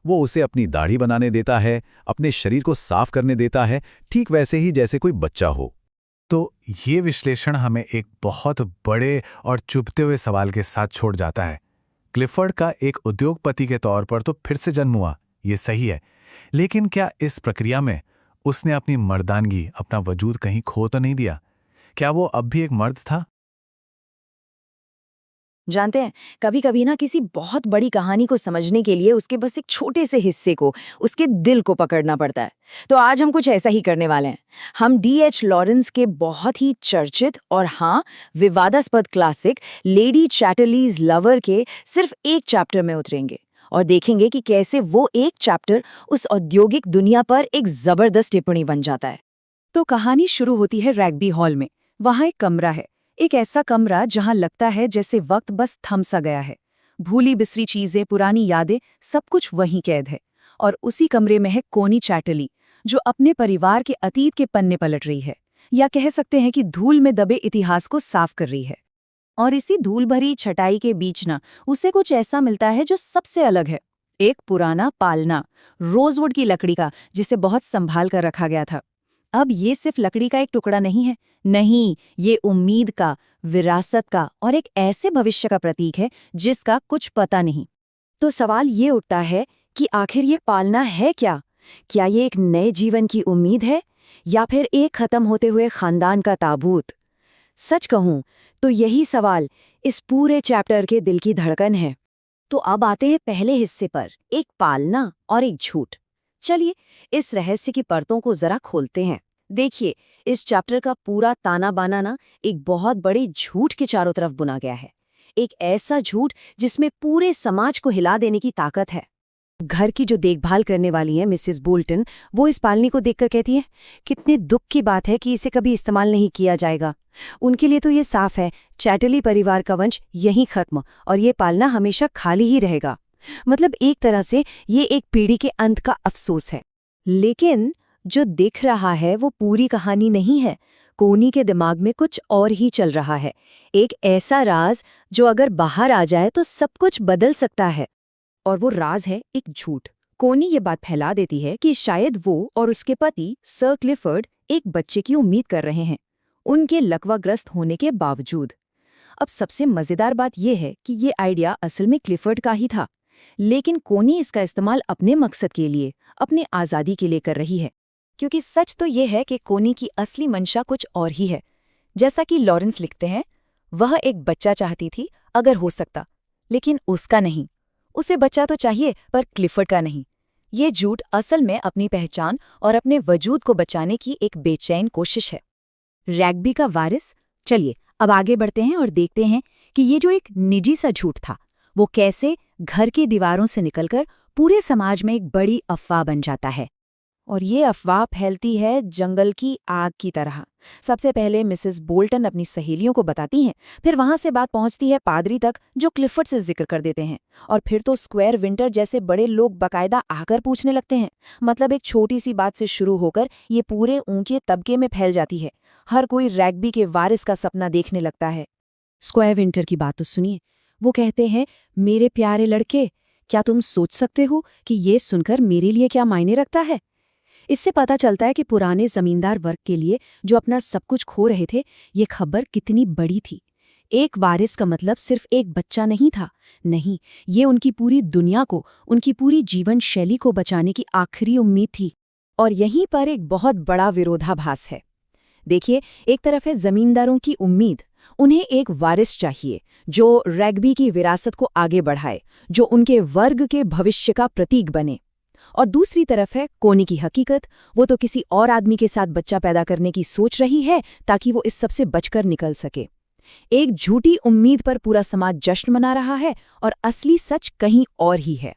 वो उसे अपनी दाढ़ी बनाने देता है, अपने शरीर को साफ करने देता है, ठीक वैसे ही जैसे कोई बच्चा हो। तो ये विश्लेषण हमें एक बहुत बड़े और चुभते हुए सवाल के साथ छोड़ जाता है। क्लिफर्ड का एक उद्योगपति के तौर पर तो फिर से जन्म हुआ, ये सही है, लेकिन क्या इस प्रक्रिया में उसने अपनी मर्दानगी, अपना वजूद कहीं खो तो नहीं दिया? क्या वो अब भी एक मर्द था? जानते हैं, कभी कभी ना किसी बहुत बड़ी कहानी को समझने के लिए उसके बस एक छोटे से हिस्से को, उसके दिल को पकड़ना पड़ता है। तो आज हम कुछ ऐसा ही करने वाले हैं। हम D.H. लॉरेंस के बहुत ही चर्चित और हाँ विवादास्पद क्लासिक लेडी चैटरलीज लवर के सिर्फ एक चैप्टर में उतरेंगे और देखेंगे कि कैसे वो एक चैप्टर उस औद्योगिक दुनिया पर एक जबरदस्त टिप्पणी बन जाता है। तो कहानी शुरू होती है रैग्बी हॉल में। वहाँ एक कमरा है, एक ऐसा कमरा जहां लगता है जैसे वक्त बस थम सा गया है। भूली बिसरी चीजें, पुरानी यादें, सब कुछ वहीं कैद है। और उसी कमरे में है कोनी चैटरली, जो अपने परिवार के अतीत के पन्ने पलट रही है, या कह सकते हैं कि धूल में दबे इतिहास को साफ कर रही है। और इसी धूल भरी छटाई के बीच ना उसे कुछ ऐसा मिलता है जो सबसे अलग है। एक पुराना पालना, रोजवुड की लकड़ी का, जिसे बहुत संभाल कर रखा गया था। अब ये सिर्फ लकड़ी का एक टुकड़ा नहीं है, नहीं, ये उम्मीद का, विरासत का और एक ऐसे भविष्य का प्रतीक है जिसका कुछ पता नहीं। तो सवाल ये उठता है कि आखिर ये पालना है क्या? क्या ये एक नए जीवन की उम्मीद है या फिर एक खत्म होते हुए खानदान का ताबूत? सच कहूं तो यही सवाल इस पूरे चैप्टर के दिल की धड़कन है। तो अब आते हैं पहले हिस्से पर, एक पालना और एक झूठ। चलिए इस रहस्य की परतों को जरा खोलते हैं। देखिए, इस चैप्टर का पूरा ताना बाना ना एक बहुत बड़े झूठ के चारों तरफ बुना गया है। एक ऐसा झूठ जिसमें पूरे समाज को हिला देने की ताकत है। घर की जो देखभाल करने वाली है मिसेस बोल्टन, वो इस पालनी को देखकर कहती है, कितने दुख की बात है कि इसे कभी इस्तेमाल नहीं किया जाएगा। उनके लिए तो ये साफ है, चैटरली परिवार का वंश यहीं खत्म और ये पालना हमेशा खाली ही रहेगा। मतलब एक तरह से ये एक पीढ़ी के अंत का अफसोस है। लेकिन जो दिख रहा है वो पूरी कहानी नहीं है। कोनी के दिमाग में कुछ और ही चल रहा है, एक ऐसा राज जो अगर बाहर आ जाए तो सब कुछ बदल सकता है। और वो राज है एक झूठ। कोनी ये बात फैला देती है कि शायद वो और उसके पति सर क्लिफर्ड एक बच्चे की उम्मीद कर रहे हैं, उनके लकवाग्रस्त होने के बावजूद। अब सबसे मजेदार बात यह है कि ये आइडिया असल में क्लिफर्ड का ही था, लेकिन कोनी इसका इस्तेमाल अपने मकसद के लिए, अपने आज़ादी के लिए कर रही है। क्योंकि सच तो ये है कि कोनी की असली मंशा कुछ और ही है। जैसा कि लॉरेंस लिखते हैं, वह एक बच्चा चाहती थी अगर हो सकता, लेकिन उसका नहीं। उसे बच्चा तो चाहिए पर क्लिफर्ड का नहीं। ये झूठ असल में अपनी पहचान और अपने वजूद को बचाने की एक बेचैन कोशिश है। रैग्बी का वारिस। चलिए अब आगे बढ़ते हैं और देखते हैं कि ये जो एक निजी सा झूठ था वो कैसे घर की दीवारों से निकलकर पूरे समाज में एक बड़ी अफवाह बन जाता है। और ये अफवाह फैलती है जंगल की आग की तरह। सबसे पहले मिसेस बोल्टन अपनी सहेलियों को बताती हैं, फिर वहां से बात पहुंचती है पादरी तक जो क्लिफर्ड से जिक्र कर देते हैं, और फिर तो स्क्वायर विंटर जैसे बड़े लोग बकायदा आकर पूछने लगते हैं। मतलब एक छोटी सी बात से शुरू होकर ये पूरे ऊंचे तबके में फैल जाती है। हर कोई रैग्बी के वारिस का सपना देखने लगता है। स्क्वायर विंटर की बात तो सुनिए। वो कहते हैं, मेरे प्यारे लड़के, क्या तुम सोच सकते हो कि ये सुनकर मेरे लिए क्या मायने रखता है? इससे पता चलता है कि पुराने जमींदार वर्ग के लिए जो अपना सब कुछ खो रहे थे, ये खबर कितनी बड़ी थी। एक वारिस का मतलब सिर्फ एक बच्चा नहीं था। नहीं, ये उनकी पूरी दुनिया को, उनकी पूरी जीवन शैली को बचाने की आखिरी उम्मीद थी। और यहीं पर एक बहुत बड़ा विरोधाभास है। देखिए, एक तरफ है जमींदारों की उम्मीद, उन्हें एक वारिस चाहिए जो रैग्बी की विरासत को आगे बढ़ाए, जो उनके वर्ग के भविष्य का प्रतीक बने। और दूसरी तरफ है कोनी की हकीकत, वो तो किसी और आदमी के साथ बच्चा पैदा करने की सोच रही है ताकि वो इस सबसे बचकर निकल सके। एक झूठी उम्मीद पर पूरा समाज जश्न मना रहा है और असली सच कहीं और ही है।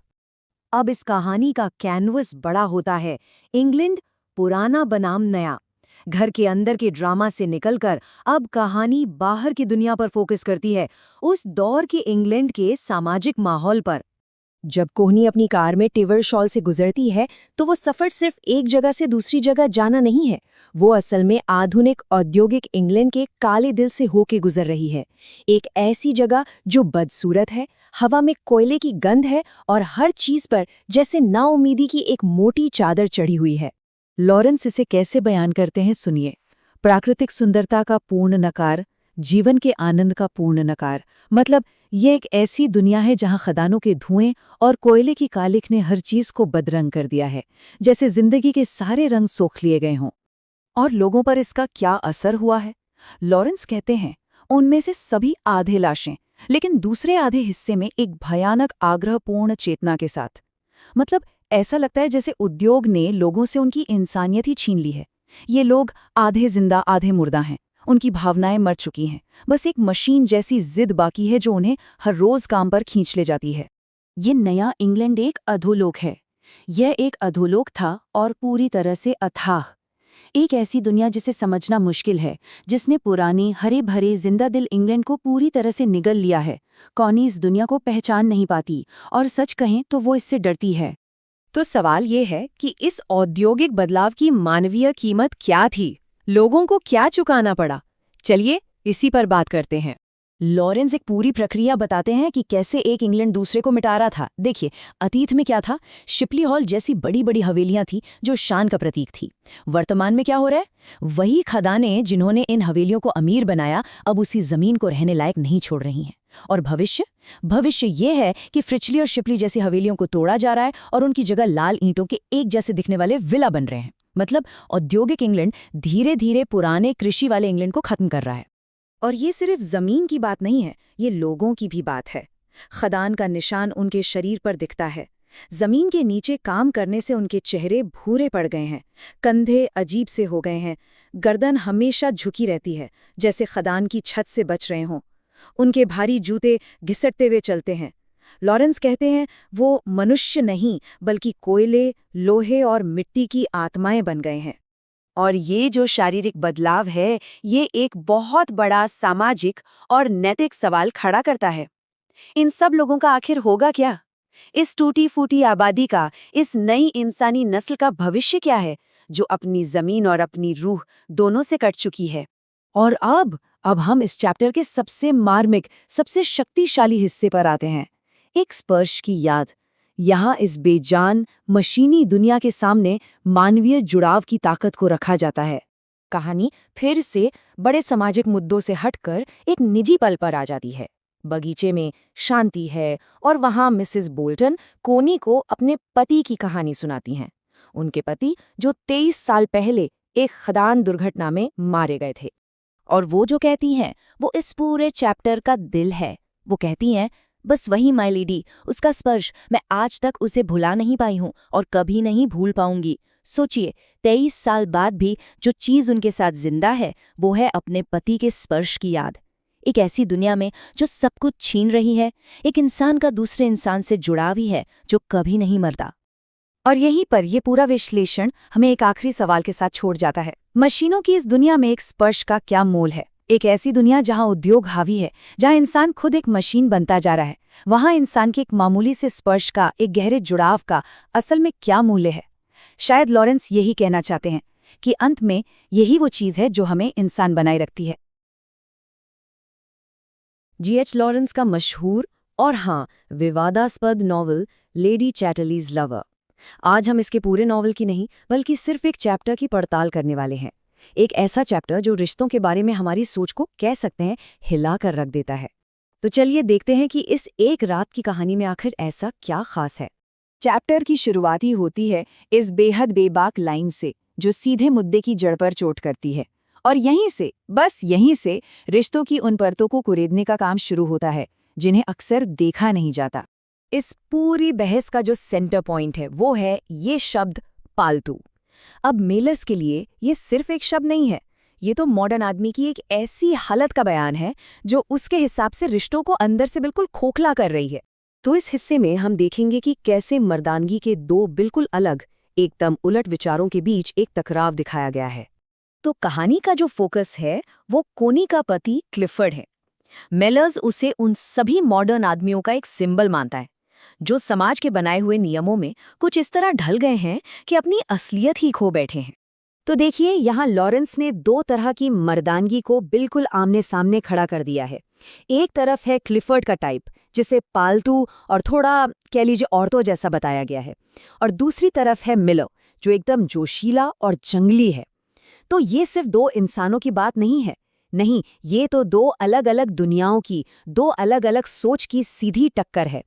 अब इस कहानी का कैनवस बड़ा होता है। इंग्लैंड पुराना बनाम नया। घर के अंदर के ड्रामा से निकलकर अब कहानी बाहर की दुनिया पर फोकस करती है, उस दौर के इंग्लैंड के सामाजिक माहौल पर। जब कोहनी अपनी कार में टिवरशॉल से गुजरती है तो वो सफर सिर्फ एक जगह से दूसरी जगह जाना नहीं है, वो असल में आधुनिक औद्योगिक इंग्लैंड के काले दिल से होके गुजर रही है। एक ऐसी जगह जो बदसूरत है, हवा में कोयले की गंध है और हर चीज पर जैसे नाउमीदी की एक मोटी चादर चढ़ी हुई है। लॉरेंस इसे कैसे बयान करते हैं, सुनिए। प्राकृतिक सुंदरता का पूर्ण नकार, जीवन के आनंद का पूर्ण नकार। मतलब ये एक ऐसी दुनिया है जहां खदानों के धुएं और कोयले की कालिख ने हर चीज को बदरंग कर दिया है, जैसे जिंदगी के सारे रंग सोख लिए गए हों। और लोगों पर इसका क्या असर हुआ है? लॉरेंस कहते हैं, उनमें से सभी आधे लाशें, लेकिन दूसरे आधे हिस्से में एक भयानक आग्रहपूर्ण चेतना के साथ। मतलब ऐसा लगता है जैसे उद्योग ने लोगों से उनकी इंसानियत ही छीन ली है। ये लोग आधे जिंदा आधे मुर्दा हैं, उनकी भावनाएं मर चुकी हैं, बस एक मशीन जैसी जिद बाकी है जो उन्हें हर रोज काम पर खींच ले जाती है। ये नया इंग्लैंड एक अधोलोक है। यह एक अधोलोक था और पूरी तरह से अथाह। एक ऐसी दुनिया जिसे समझना मुश्किल है, जिसने पुरानी हरे भरे जिंदा दिल इंग्लैंड को पूरी तरह से निगल लिया है। कौनी इस दुनिया को पहचान नहीं पाती, और सच कहें तो वो इससे डरती है। तो सवाल ये है कि इस औद्योगिक बदलाव की मानवीय कीमत क्या थी? लोगों को क्या चुकाना पड़ा? चलिए इसी पर बात करते हैं। लॉरेंस एक पूरी प्रक्रिया बताते हैं कि कैसे एक इंग्लैंड दूसरे को मिटा रहा था। देखिए, अतीत में क्या था? शिपली हॉल जैसी बड़ी बड़ी हवेलियां थी जो शान का प्रतीक थी। वर्तमान में क्या हो रहा है? वही खदानें जिन्होंने इन हवेलियों को अमीर बनाया, अब उसी जमीन को रहने लायक नहीं छोड़ रही हैं। और भविष्य ये है कि फ्रिचली और शिपली जैसी हवेलियों को तोड़ा जा रहा है और उनकी जगह लाल ईंटों के एक जैसे दिखने वाले विला बन रहे हैं। मतलब औद्योगिक इंग्लैंड धीरे धीरे पुराने कृषि वाले इंग्लैंड को खत्म कर रहा है। और ये सिर्फ जमीन की बात नहीं है, ये लोगों की भी बात है। खदान का निशान उनके शरीर पर दिखता है। जमीन के नीचे काम करने से उनके चेहरे भूरे पड़ गए हैं, कंधे अजीब से हो गए हैं, गर्दन हमेशा झुकी रहती है जैसे खदान की छत से बच रहे हों। उनके भारी जूते घिसटते हुए चलते हैं। लॉरेंस कहते हैं वो मनुष्य नहीं बल्कि कोयले, लोहे और मिट्टी की आत्माएं बन गए हैं। और ये जो शारीरिक बदलाव है, ये एक बहुत बड़ा सामाजिक और नैतिक सवाल खड़ा करता है। इन सब लोगों का आखिर होगा क्या? इस टूटी फूटी आबादी का, इस नई इंसानी नस्ल का भविष्य क्या है, जो अपनी जमीन और अपनी रूह दोनों से कट चुकी है? और अब हम इस चैप्टर के सबसे मार्मिक, सबसे शक्तिशाली हिस्से पर आते हैं, एक स्पर्श की याद। यहाँ इस बेजान, मशीनी दुनिया के सामने मानवीय जुड़ाव की ताकत को रखा जाता है। कहानी फिर से बड़े सामाजिक मुद्दों से हटकर एक निजी पल पर आ जाती है। बगीचे में शांति है और वहाँ मिसेस बोल्टन कोनी को अपने पति की कहानी सुनाती हैं। उनके पति जो 23 साल पहले एक खदान दुर्घटना में मारे गए थे। और वो जो कहती हैं, वो इस पूरे चैप्टर का दिल है। वो कहती हैं, बस वही माय लेडी, उसका स्पर्श, मैं आज तक उसे भुला नहीं पाई हूँ और कभी नहीं भूल पाऊंगी। सोचिए, 23 साल बाद भी जो चीज उनके साथ जिंदा है वो है अपने पति के स्पर्श की याद। एक ऐसी दुनिया में जो सब कुछ छीन रही है, एक इंसान का दूसरे इंसान से जुड़ाव ही है जो कभी नहीं मरता। और यहीं पर ये पूरा विश्लेषण हमें एक आखिरी सवाल के साथ छोड़ जाता है। मशीनों की इस दुनिया में एक स्पर्श का क्या मोल है? एक ऐसी दुनिया जहां उद्योग हावी है, जहां इंसान खुद एक मशीन बनता जा रहा है, वहां इंसान के एक मामूली से स्पर्श का, एक गहरे जुड़ाव का असल में क्या मूल्य है? शायद लॉरेंस यही कहना चाहते हैं कि अंत में यही वो चीज है जो हमें इंसान बनाए रखती है। G.H. लॉरेंस का मशहूर और हाँ विवादास्पद नॉवल लेडी चैटरलीज लवर। आज हम इसके पूरे नॉवल की नहीं बल्कि सिर्फ एक चैप्टर की पड़ताल करने वाले हैं। एक ऐसा चैप्टर जो रिश्तों के बारे में हमारी सोच को कह सकते हैं हिला कर रख देता है। तो चलिए देखते हैं कि इस एक रात की कहानी में आखिर ऐसा क्या खास है। चैप्टर की शुरुआत ही होती है इस बेहद बेबाक लाइन से जो सीधे मुद्दे की जड़ पर चोट करती है, और यहीं से, बस यहीं से रिश्तों की उन परतों को कुरेदने का काम शुरू होता है जिन्हें अक्सर देखा नहीं जाता। इस पूरी बहस का जो सेंटर पॉइंट है वो है ये शब्द पालतू। अब मेलर्स के लिए ये सिर्फ एक शब्द नहीं है, ये तो मॉडर्न आदमी की एक ऐसी हालत का बयान है जो उसके हिसाब से रिश्तों को अंदर से बिल्कुल खोखला कर रही है। तो इस हिस्से में हम देखेंगे कि कैसे मर्दानगी के दो बिल्कुल अलग, एकदम उलट विचारों के बीच एक टकराव दिखाया गया है। तो कहानी का जो फोकस है वो कोनी का पति क्लिफर्ड है। मेलर्स उसे उन सभी मॉडर्न आदमियों का एक सिंबल मानता है जो समाज के बनाए हुए नियमों में कुछ इस तरह ढल गए हैं कि अपनी असलियत ही खो बैठे हैं। तो देखिए, यहाँ लॉरेंस ने दो तरह की मर्दानगी को बिल्कुल आमने सामने खड़ा कर दिया है। एक तरफ है क्लिफर्ड का टाइप, जिसे पालतू और थोड़ा कह लीजिए औरतों जैसा बताया गया है, और दूसरी तरफ है मिलर, जो एकदम जोशीला और जंगली है। तो ये सिर्फ दो इंसानों की बात नहीं है, नहीं, ये तो दो अलग अलग दुनियाओं की, दो अलग अलग सोच की सीधी टक्कर है।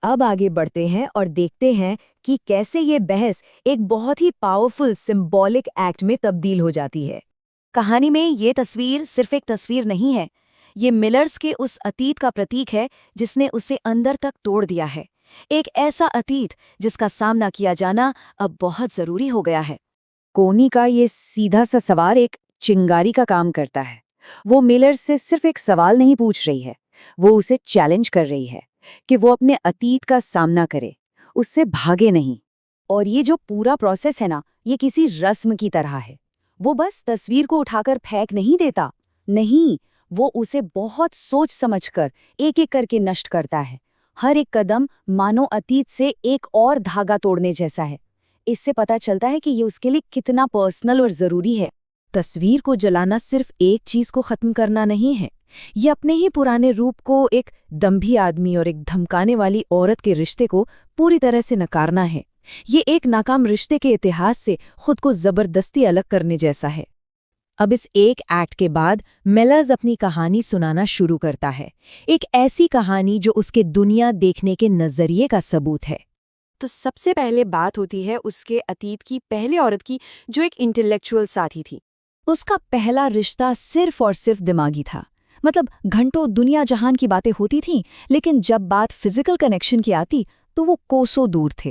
अब आगे बढ़ते हैं और देखते हैं कि कैसे ये बहस एक बहुत ही पावरफुल सिंबॉलिक एक्ट में तब्दील हो जाती है। कहानी में ये तस्वीर सिर्फ एक तस्वीर नहीं है, ये मिलर्स के उस अतीत का प्रतीक है जिसने उसे अंदर तक तोड़ दिया है। एक ऐसा अतीत जिसका सामना किया जाना अब बहुत जरूरी हो गया है। कोनी का ये सीधा सा सवाल एक चिंगारी का काम करता है। वो मिलर्स से सिर्फ एक सवाल नहीं पूछ रही है, वो उसे चैलेंज कर रही है कि वो अपने अतीत का सामना करे, उससे भागे नहीं। और ये जो पूरा प्रोसेस है ना, ये किसी रस्म की तरह है। वो बस तस्वीर को उठाकर फेंक नहीं देता, नहीं, वो उसे बहुत सोच समझकर एक एक करके नष्ट करता है। हर एक कदम मानो अतीत से एक और धागा तोड़ने जैसा है। इससे पता चलता है कि ये उसके लिए कितना पर्सनल और जरूरी है। तस्वीर को जलाना सिर्फ एक चीज को खत्म करना नहीं है, ये अपने ही पुराने रूप को, एक दंभी आदमी और एक धमकाने वाली औरत के रिश्ते को पूरी तरह से नकारना है। ये एक नाकाम रिश्ते के इतिहास से खुद को जबरदस्ती अलग करने जैसा है। अब इस एक एक्ट के बाद मिलर्स अपनी कहानी सुनाना शुरू करता है, एक ऐसी कहानी जो उसके दुनिया देखने के नजरिए का सबूत है। तो सबसे पहले बात होती है उसके अतीत की पहली औरत की, जो एक इंटेलेक्चुअल साथी थी। उसका पहला रिश्ता सिर्फ और सिर्फ दिमागी था, मतलब घंटों दुनिया जहान की बातें होती थीं, लेकिन जब बात फिजिकल कनेक्शन की आती तो वो कोसों दूर थे।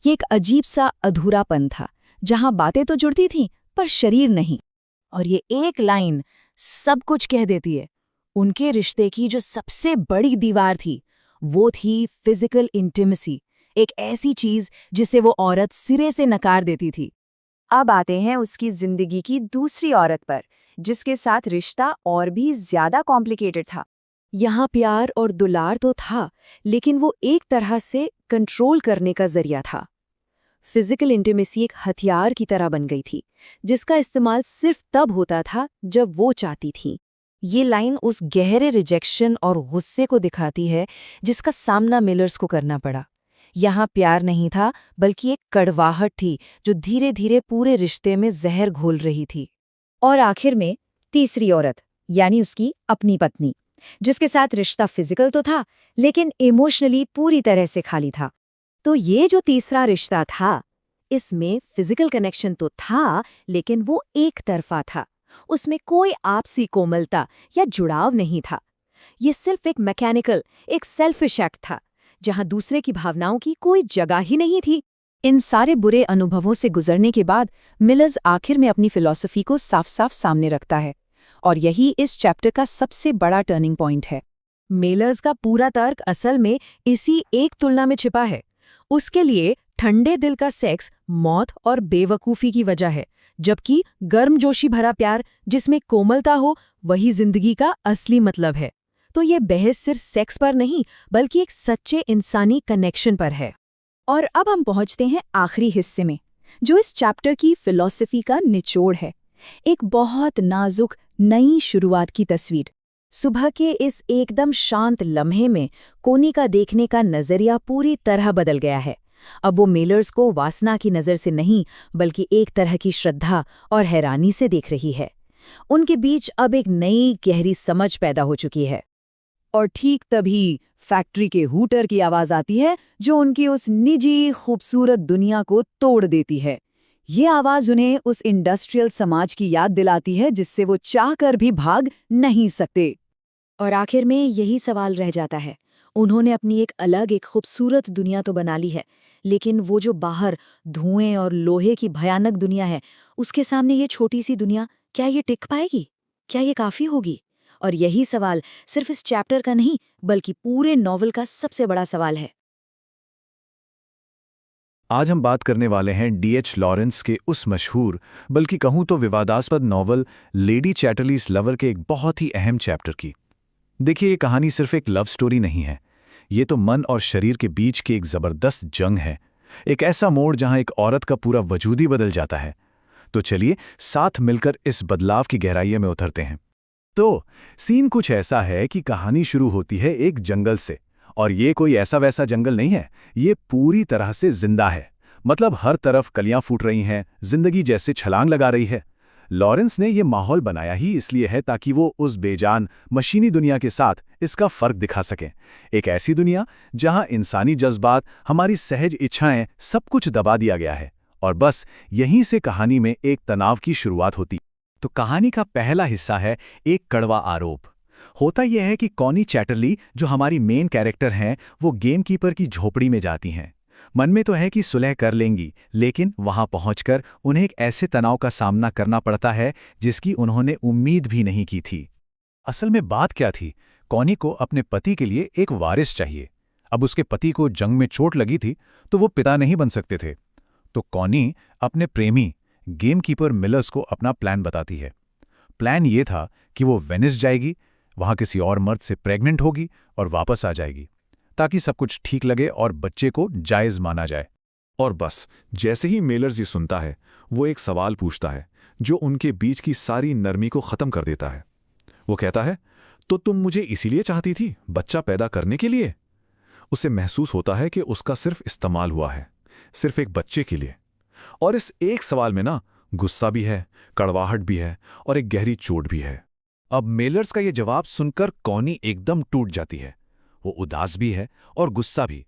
ये एक अजीब सा अधूरापन था, जहां बातें तो जुड़ती थीं पर शरीर नहीं। और ये एक लाइन सब कुछ कह देती है। उनके रिश्ते की जो सबसे बड़ी दीवार थी वो थी फिजिकल इंटिमेसी, एक ऐसी चीज जिसे वो औरत सिरे से नकार देती थी। अब आते हैं उसकी जिंदगी की दूसरी औरत पर, जिसके साथ रिश्ता और भी ज्यादा कॉम्प्लिकेटेड था। यहाँ प्यार और दुलार तो था, लेकिन वो एक तरह से कंट्रोल करने का जरिया था। फिजिकल इंटीमेसी एक हथियार की तरह बन गई थी, जिसका इस्तेमाल सिर्फ तब होता था जब वो चाहती थी। ये लाइन उस गहरे रिजेक्शन और गुस्से को दिखाती है जिसका सामना मिलर्स को करना पड़ा। यहाँ प्यार नहीं था, बल्कि एक कड़वाहट थी जो धीरे धीरे पूरे रिश्ते में जहर घोल रही थी। और आखिर में तीसरी औरत, यानी उसकी अपनी पत्नी, जिसके साथ रिश्ता फिजिकल तो था, लेकिन इमोशनली पूरी तरह से खाली था। तो ये जो तीसरा रिश्ता था, इसमें फिजिकल कनेक्शन तो था, लेकिन वो एक तरफा था। उसमें कोई आपसी कोमलता या जुड़ाव नहीं था। ये सिर्फ एक मैकेनिकल, एक सेल्फिश एक्ट था, जहां दूसरे की भावनाओं की कोई जगह ही नहीं थी। इन सारे बुरे अनुभवों से गुजरने के बाद मिलर्स आखिर में अपनी फिलॉसफी को साफ साफ सामने रखता है, और यही इस चैप्टर का सबसे बड़ा टर्निंग पॉइंट है। मेलर्स का पूरा तर्क असल में इसी एक तुलना में छिपा है। उसके लिए ठंडे दिल का सेक्स मौत और बेवकूफ़ी की वजह है, जबकि गर्मजोशी भरा प्यार जिसमें कोमलता हो वही जिंदगी का असली मतलब है। तो ये बहस सिर्फ सेक्स पर नहीं, बल्कि एक सच्चे इंसानी कनेक्शन पर है। और अब हम पहुंचते हैं आखिरी हिस्से में, जो इस चैप्टर की फिलॉसफी का निचोड़ है। एक बहुत नाजुक नई शुरुआत की तस्वीर। सुबह के इस एकदम शांत लम्हे में कोनी का देखने का नजरिया पूरी तरह बदल गया है। अब वो मेलर्स को वासना की नज़र से नहीं, बल्कि एक तरह की श्रद्धा और हैरानी से देख रही है। उनके बीच अब एक नई गहरी समझ पैदा हो चुकी है। और ठीक तभी फैक्ट्री के हूटर की आवाज आती है, जो उनकी उस निजी खूबसूरत दुनिया को तोड़ देती है। ये आवाज उन्हें उस इंडस्ट्रियल समाज की याद दिलाती है जिससे वो चाहकर भी भाग नहीं सकते। और आखिर में यही सवाल रह जाता है, उन्होंने अपनी एक अलग, एक खूबसूरत दुनिया तो बना ली है, लेकिन वो जो बाहर धुएं और लोहे की भयानक दुनिया है, उसके सामने ये छोटी सी दुनिया, क्या ये टिक पाएगी? क्या ये काफ़ी होगी? और यही सवाल सिर्फ इस चैप्टर का नहीं, बल्कि पूरे नॉवल का सबसे बड़ा सवाल है। आज हम बात करने वाले हैं D.H. लॉरेंस के उस मशहूर, बल्कि कहूं तो विवादास्पद नॉवल लेडी चैटरलीज लवर के एक बहुत ही अहम चैप्टर की। देखिए, ये कहानी सिर्फ एक लव स्टोरी नहीं है। ये तो मन और शरीर के बीच की एक जबरदस्त जंग है, एक ऐसा मोड़ जहां एक औरत का पूरा वजूद ही बदल जाता है। तो चलिए साथ मिलकर इस बदलाव की गहराइयों में उतरते हैं। तो सीन कुछ ऐसा है कि कहानी शुरू होती है एक जंगल से, और ये कोई ऐसा वैसा जंगल नहीं है, ये पूरी तरह से जिंदा है। मतलब हर तरफ कलियां फूट रही हैं, जिंदगी जैसे छलांग लगा रही है। लॉरेंस ने ये माहौल बनाया ही इसलिए है ताकि वो उस बेजान मशीनी दुनिया के साथ इसका फर्क दिखा सकें। एक ऐसी दुनिया जहां इंसानी जज्बात, हमारी सहज इच्छाएं, सब कुछ दबा दिया गया है। और बस यहीं से कहानी में एक तनाव की शुरुआत होती। तो कहानी का पहला हिस्सा है एक कड़वा आरोप। होता यह है कि कॉनी चैटरली, जो हमारी मेन कैरेक्टर हैं, वो गेमकीपर की झोपड़ी में जाती हैं। मन में तो है कि सुलह कर लेंगी, लेकिन वहां पहुंचकर उन्हें एक ऐसे तनाव का सामना करना पड़ता है जिसकी उन्होंने उम्मीद भी नहीं की थी। असल में बात क्या थी? कॉनी को अपने पति के लिए एक वारिस चाहिए। अब उसके पति को जंग में चोट लगी थी, तो वो पिता नहीं बन सकते थे। तो कॉनी अपने प्रेमी गेमकीपर मिलर्स को अपना प्लान बताती है। प्लान ये था कि वो वेनिस जाएगी, वहां किसी और मर्द से प्रेग्नेंट होगी और वापस आ जाएगी, ताकि सब कुछ ठीक लगे और बच्चे को जायज माना जाए। और बस जैसे ही मेलर्स ये सुनता है, वो एक सवाल पूछता है जो उनके बीच की सारी नरमी को खत्म कर देता है। वो कहता है, तो तुम मुझे इसीलिए चाहती थी, बच्चा पैदा करने के लिए? उसे महसूस होता है कि उसका सिर्फ इस्तेमाल हुआ है, सिर्फ एक बच्चे के लिए। और इस एक सवाल में ना गुस्सा भी है, कड़वाहट भी है और एक गहरी चोट भी है। अब मेलर्स का ये जवाब सुनकर कॉनी एकदम टूट जाती है। वो उदास भी है और गुस्सा भी।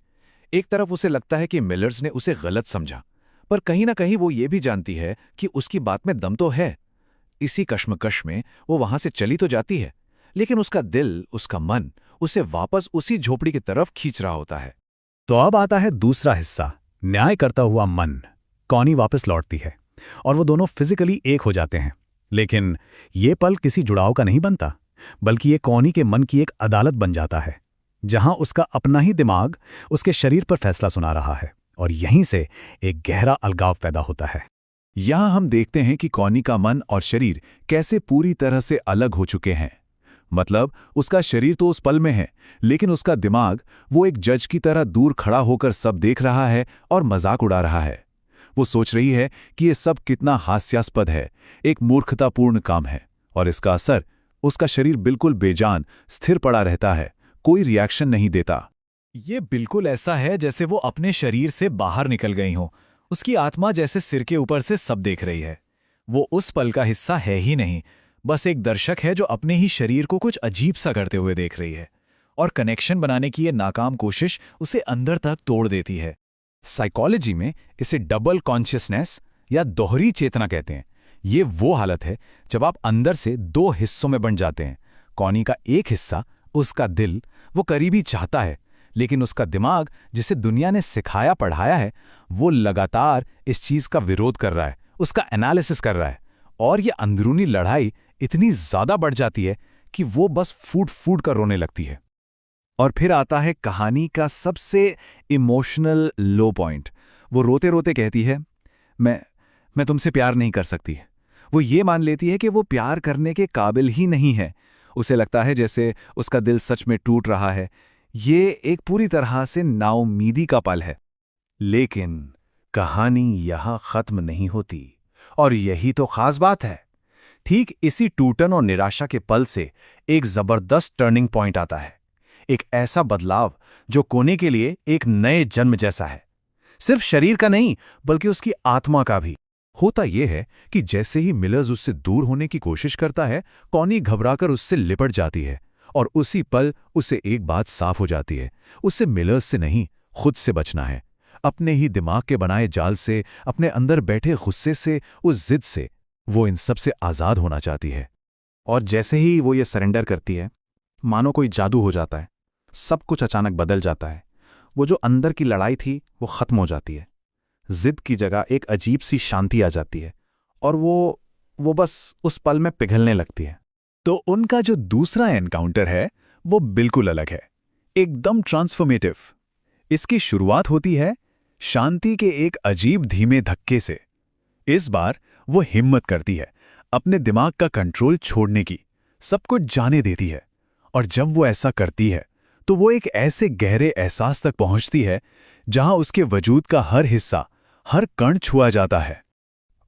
एक तरफ उसे लगता है कि मिलर्स ने उसे गलत समझा, पर कहीं ना कहीं वो ये भी जानती है कि उसकी बात में दम तो है। इसी कश्मकश में वो वहां से चली तो जाती है, लेकिन उसका दिल, उसका मन उसे वापस उसी झोपड़ी की तरफ खींच रहा होता है। तो अब आता है दूसरा हिस्सा, न्याय करता हुआ मन। कॉनी वापस लौटती है और वो दोनों फिजिकली एक हो जाते हैं। लेकिन ये पल किसी जुड़ाव का नहीं बनता, बल्कि ये कॉनी के मन की एक अदालत बन जाता है, जहां उसका अपना ही दिमाग उसके शरीर पर फैसला सुना रहा है। और यहीं से एक गहरा अलगाव पैदा होता है। यहां हम देखते हैं कि कॉनी का मन और शरीर कैसे पूरी तरह से अलग हो चुके हैं। मतलब उसका शरीर तो उस पल में है, लेकिन उसका दिमाग, वो एक जज की तरह दूर खड़ा होकर सब देख रहा है और मजाक उड़ा रहा है। वो सोच रही है कि ये सब कितना हास्यास्पद है, एक मूर्खतापूर्ण काम है, और इसका असर उसका शरीर बिल्कुल बेजान स्थिर पड़ा रहता है, कोई रिएक्शन नहीं देता। ये बिल्कुल ऐसा है जैसे वो अपने शरीर से बाहर निकल गई हो। उसकी आत्मा जैसे सिर के ऊपर से सब देख रही है। वो उस पल का हिस्सा है ही नहीं, बस एक दर्शक है जो अपने ही शरीर को कुछ अजीब सा करते हुए देख रही है। और कनेक्शन बनाने की ये नाकाम कोशिश उसे अंदर तक तोड़ देती है। साइकोलॉजी में इसे डबल कॉन्शियसनेस या दोहरी चेतना कहते हैं। ये वो हालत है जब आप अंदर से दो हिस्सों में बंट जाते हैं। कॉनी का एक हिस्सा उसका दिल वो करीबी चाहता है, लेकिन उसका दिमाग जिसे दुनिया ने सिखाया पढ़ाया है वो लगातार इस चीज़ का विरोध कर रहा है, उसका एनालिसिस कर रहा है। और ये अंदरूनी लड़ाई इतनी ज़्यादा बढ़ जाती है कि वो बस फूट फूट कर रोने लगती है। और फिर आता है कहानी का सबसे इमोशनल लो पॉइंट। वो रोते रोते कहती है, मैं तुमसे प्यार नहीं कर सकती। वो ये मान लेती है कि वो प्यार करने के काबिल ही नहीं है। उसे लगता है जैसे उसका दिल सच में टूट रहा है। ये एक पूरी तरह से नाउम्मीदी का पल है। लेकिन कहानी यहाँ खत्म नहीं होती, और यही तो खास बात है। ठीक इसी टूटन और निराशा के पल से एक जबरदस्त टर्निंग पॉइंट आता है, एक ऐसा बदलाव जो कोने के लिए एक नए जन्म जैसा है, सिर्फ शरीर का नहीं बल्कि उसकी आत्मा का भी। होता यह है कि जैसे ही मिलर्स उससे दूर होने की कोशिश करता है, कॉनी घबराकर उससे लिपट जाती है, और उसी पल उसे एक बात साफ हो जाती है, उससे मिलर्स से नहीं, खुद से बचना है। अपने ही दिमाग के बनाए जाल से, अपने अंदर बैठे गुस्से से, उस जिद से वो इन सब से आज़ाद होना चाहती है। और जैसे ही वो ये सरेंडर करती है, मानो कोई जादू हो जाता है, सब कुछ अचानक बदल जाता है। वो जो अंदर की लड़ाई थी वो खत्म हो जाती है। जिद की जगह एक अजीब सी शांति आ जाती है, और वो बस उस पल में पिघलने लगती है। तो उनका जो दूसरा एनकाउंटर है वो बिल्कुल अलग है, एकदम ट्रांसफॉर्मेटिव। इसकी शुरुआत होती है शांति के एक अजीब धीमे धक्के से। इस बार वो हिम्मत करती है अपने दिमाग का कंट्रोल छोड़ने की, सब कुछ जाने देती है। और जब वो ऐसा करती है तो वो एक ऐसे गहरे एहसास तक पहुंचती है जहां उसके वजूद का हर हिस्सा, हर कण छुआ जाता है।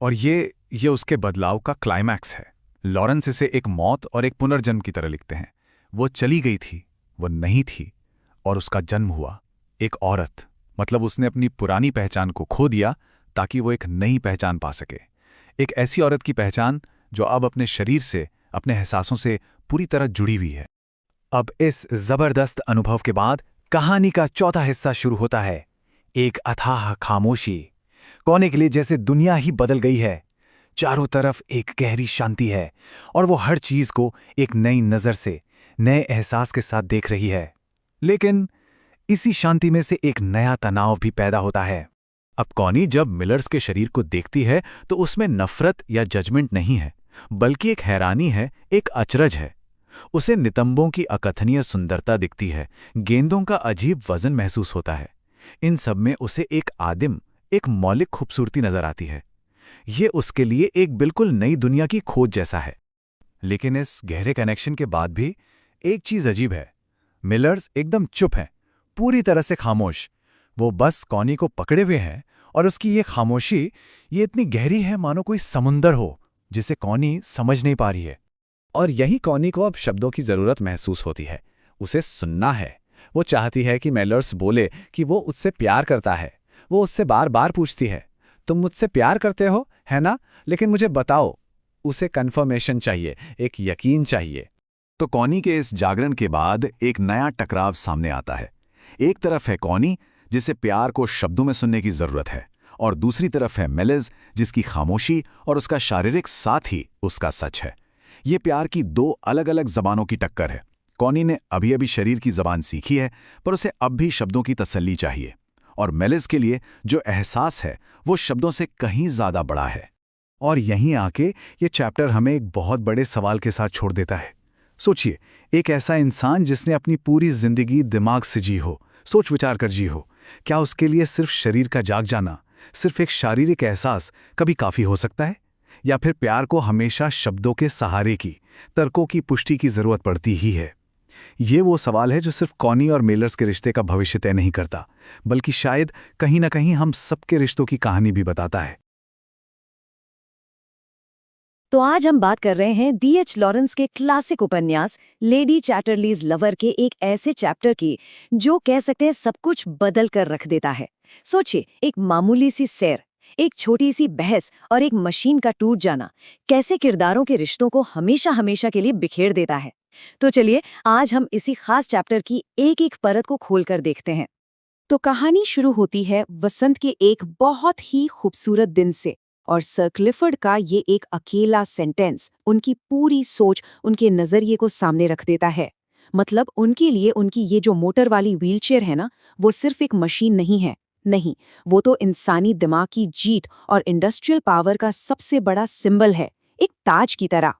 और ये उसके बदलाव का क्लाइमैक्स है। लॉरेंस इसे एक मौत और एक पुनर्जन्म की तरह लिखते हैं। वो चली गई थी, वो नहीं थी, और उसका जन्म हुआ एक औरत। मतलब उसने अपनी पुरानी पहचान को खो दिया ताकि वो एक नई पहचान पा सके। एक ऐसी औरत की पहचान जो अब अपने शरीर से, अपने एहसासों से पूरी तरह जुड़ी हुई है। अब इस जबरदस्त अनुभव के बाद कहानी का चौथा हिस्सा शुरू होता है। एक अथाह खामोशी। कोने के लिए जैसे दुनिया ही बदल गई है। चारों तरफ एक गहरी शांति है, और वो हर चीज को एक नई नजर से, नए एहसास के साथ देख रही है। लेकिन इसी शांति में से एक नया तनाव भी पैदा होता है। अब कॉनी जब मिलर्स के शरीर को देखती है तो उसमें नफरत या जजमेंट नहीं है, बल्कि एक हैरानी है, एक अचरज है। उसे नितंबों की अकथनीय सुंदरता दिखती है, गेंदों का अजीब वजन महसूस होता है। इन सब में उसे एक आदिम, एक मौलिक खूबसूरती नजर आती है। ये उसके लिए एक बिल्कुल नई दुनिया की खोज जैसा है। लेकिन इस गहरे कनेक्शन के बाद भी एक चीज अजीब है। मिलर्स एकदम चुप हैं, पूरी तरह से खामोश। वो बस कॉनी को पकड़े हुए हैं, और उसकी ये खामोशी ये इतनी गहरी है मानो कोई समुंदर हो जिसे कॉनी समझ नहीं पा रही है। और यही कॉनी को अब शब्दों की जरूरत महसूस होती है। उसे सुनना है। वो चाहती है कि मिलर्स बोले कि वो उससे प्यार करता है। वो उससे बार बार पूछती है, तुम मुझसे प्यार करते हो, है ना? लेकिन मुझे बताओ। उसे कन्फर्मेशन चाहिए, एक यकीन चाहिए। तो कॉनी के इस जागरण के बाद एक नया टकराव सामने आता है। एक तरफ है कॉनी, जिसे प्यार को शब्दों में सुनने की जरूरत है, और दूसरी तरफ है मिलर्स, जिसकी खामोशी और उसका शारीरिक साथ ही उसका सच है। ये प्यार की दो अलग अलग जबानों की टक्कर है। कॉनी ने अभी अभी शरीर की जबान सीखी है, पर उसे अब भी शब्दों की तसल्ली चाहिए। और मिलर्स के लिए जो एहसास है वो शब्दों से कहीं ज्यादा बड़ा है। और यहीं आके ये चैप्टर हमें एक बहुत बड़े सवाल के साथ छोड़ देता है। सोचिए, एक ऐसा इंसान जिसने अपनी पूरी जिंदगी दिमाग से जी हो, सोच विचार कर जी हो, क्या उसके लिए सिर्फ शरीर का जाग जाना, सिर्फ एक शारीरिक एहसास कभी काफी हो सकता है? या फिर प्यार को हमेशा शब्दों के सहारे की, तर्कों की पुष्टि की जरूरत पड़ती ही है? ये वो सवाल है जो सिर्फ कॉनी और मिलर्स के रिश्ते का भविष्य तय नहीं करता, बल्कि शायद कहीं ना कहीं हम सबके रिश्तों की कहानी भी बताता है। तो आज हम बात कर रहे हैं D.H. लॉरेंस के क्लासिक उपन्यास लेडी चैटरलीज लवर के एक ऐसे चैप्टर की जो कह सकते हैं सब कुछ बदल कर रख देता है। सोचिए, एक मामूली सी सैर, एक छोटी सी बहस और एक मशीन का टूट जाना कैसे किरदारों के रिश्तों को हमेशा हमेशा के लिए बिखेर देता है। तो चलिए आज हम इसी खास चैप्टर की एक एक परत को खोलकर देखते हैं। तो कहानी शुरू होती है वसंत के एक बहुत ही खूबसूरत दिन से, और सर क्लिफर्ड का ये एक अकेला सेंटेंस उनकी पूरी सोच, उनके नजरिए को सामने रख देता है। मतलब उनके लिए उनकी ये जो मोटर वाली व्हीलचेयर है ना, वो सिर्फ एक मशीन नहीं है। नहीं, वो तो इंसानी दिमाग की जीत और इंडस्ट्रियल पावर का सबसे बड़ा सिंबल है, एक ताज की तरह।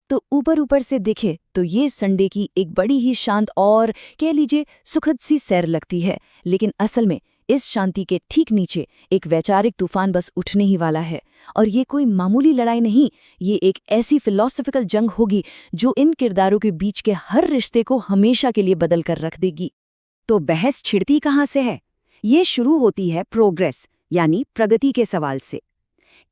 तो ऊपर ऊपर से दिखे तो ये संडे की एक बड़ी ही शांत और कह लीजिए सुखद सी सैर लगती है, लेकिन असल में इस शांति के ठीक नीचे एक वैचारिक तूफान बस उठने ही वाला है। और ये कोई मामूली लड़ाई नहीं, ये एक ऐसी फिलॉसफिकल जंग होगी जो इन किरदारों के बीच के हर रिश्ते को हमेशा के लिए बदल कर रख देगी। तो बहस छिड़ती कहाँ से है? ये शुरू होती है प्रोग्रेस यानी प्रगति के सवाल से।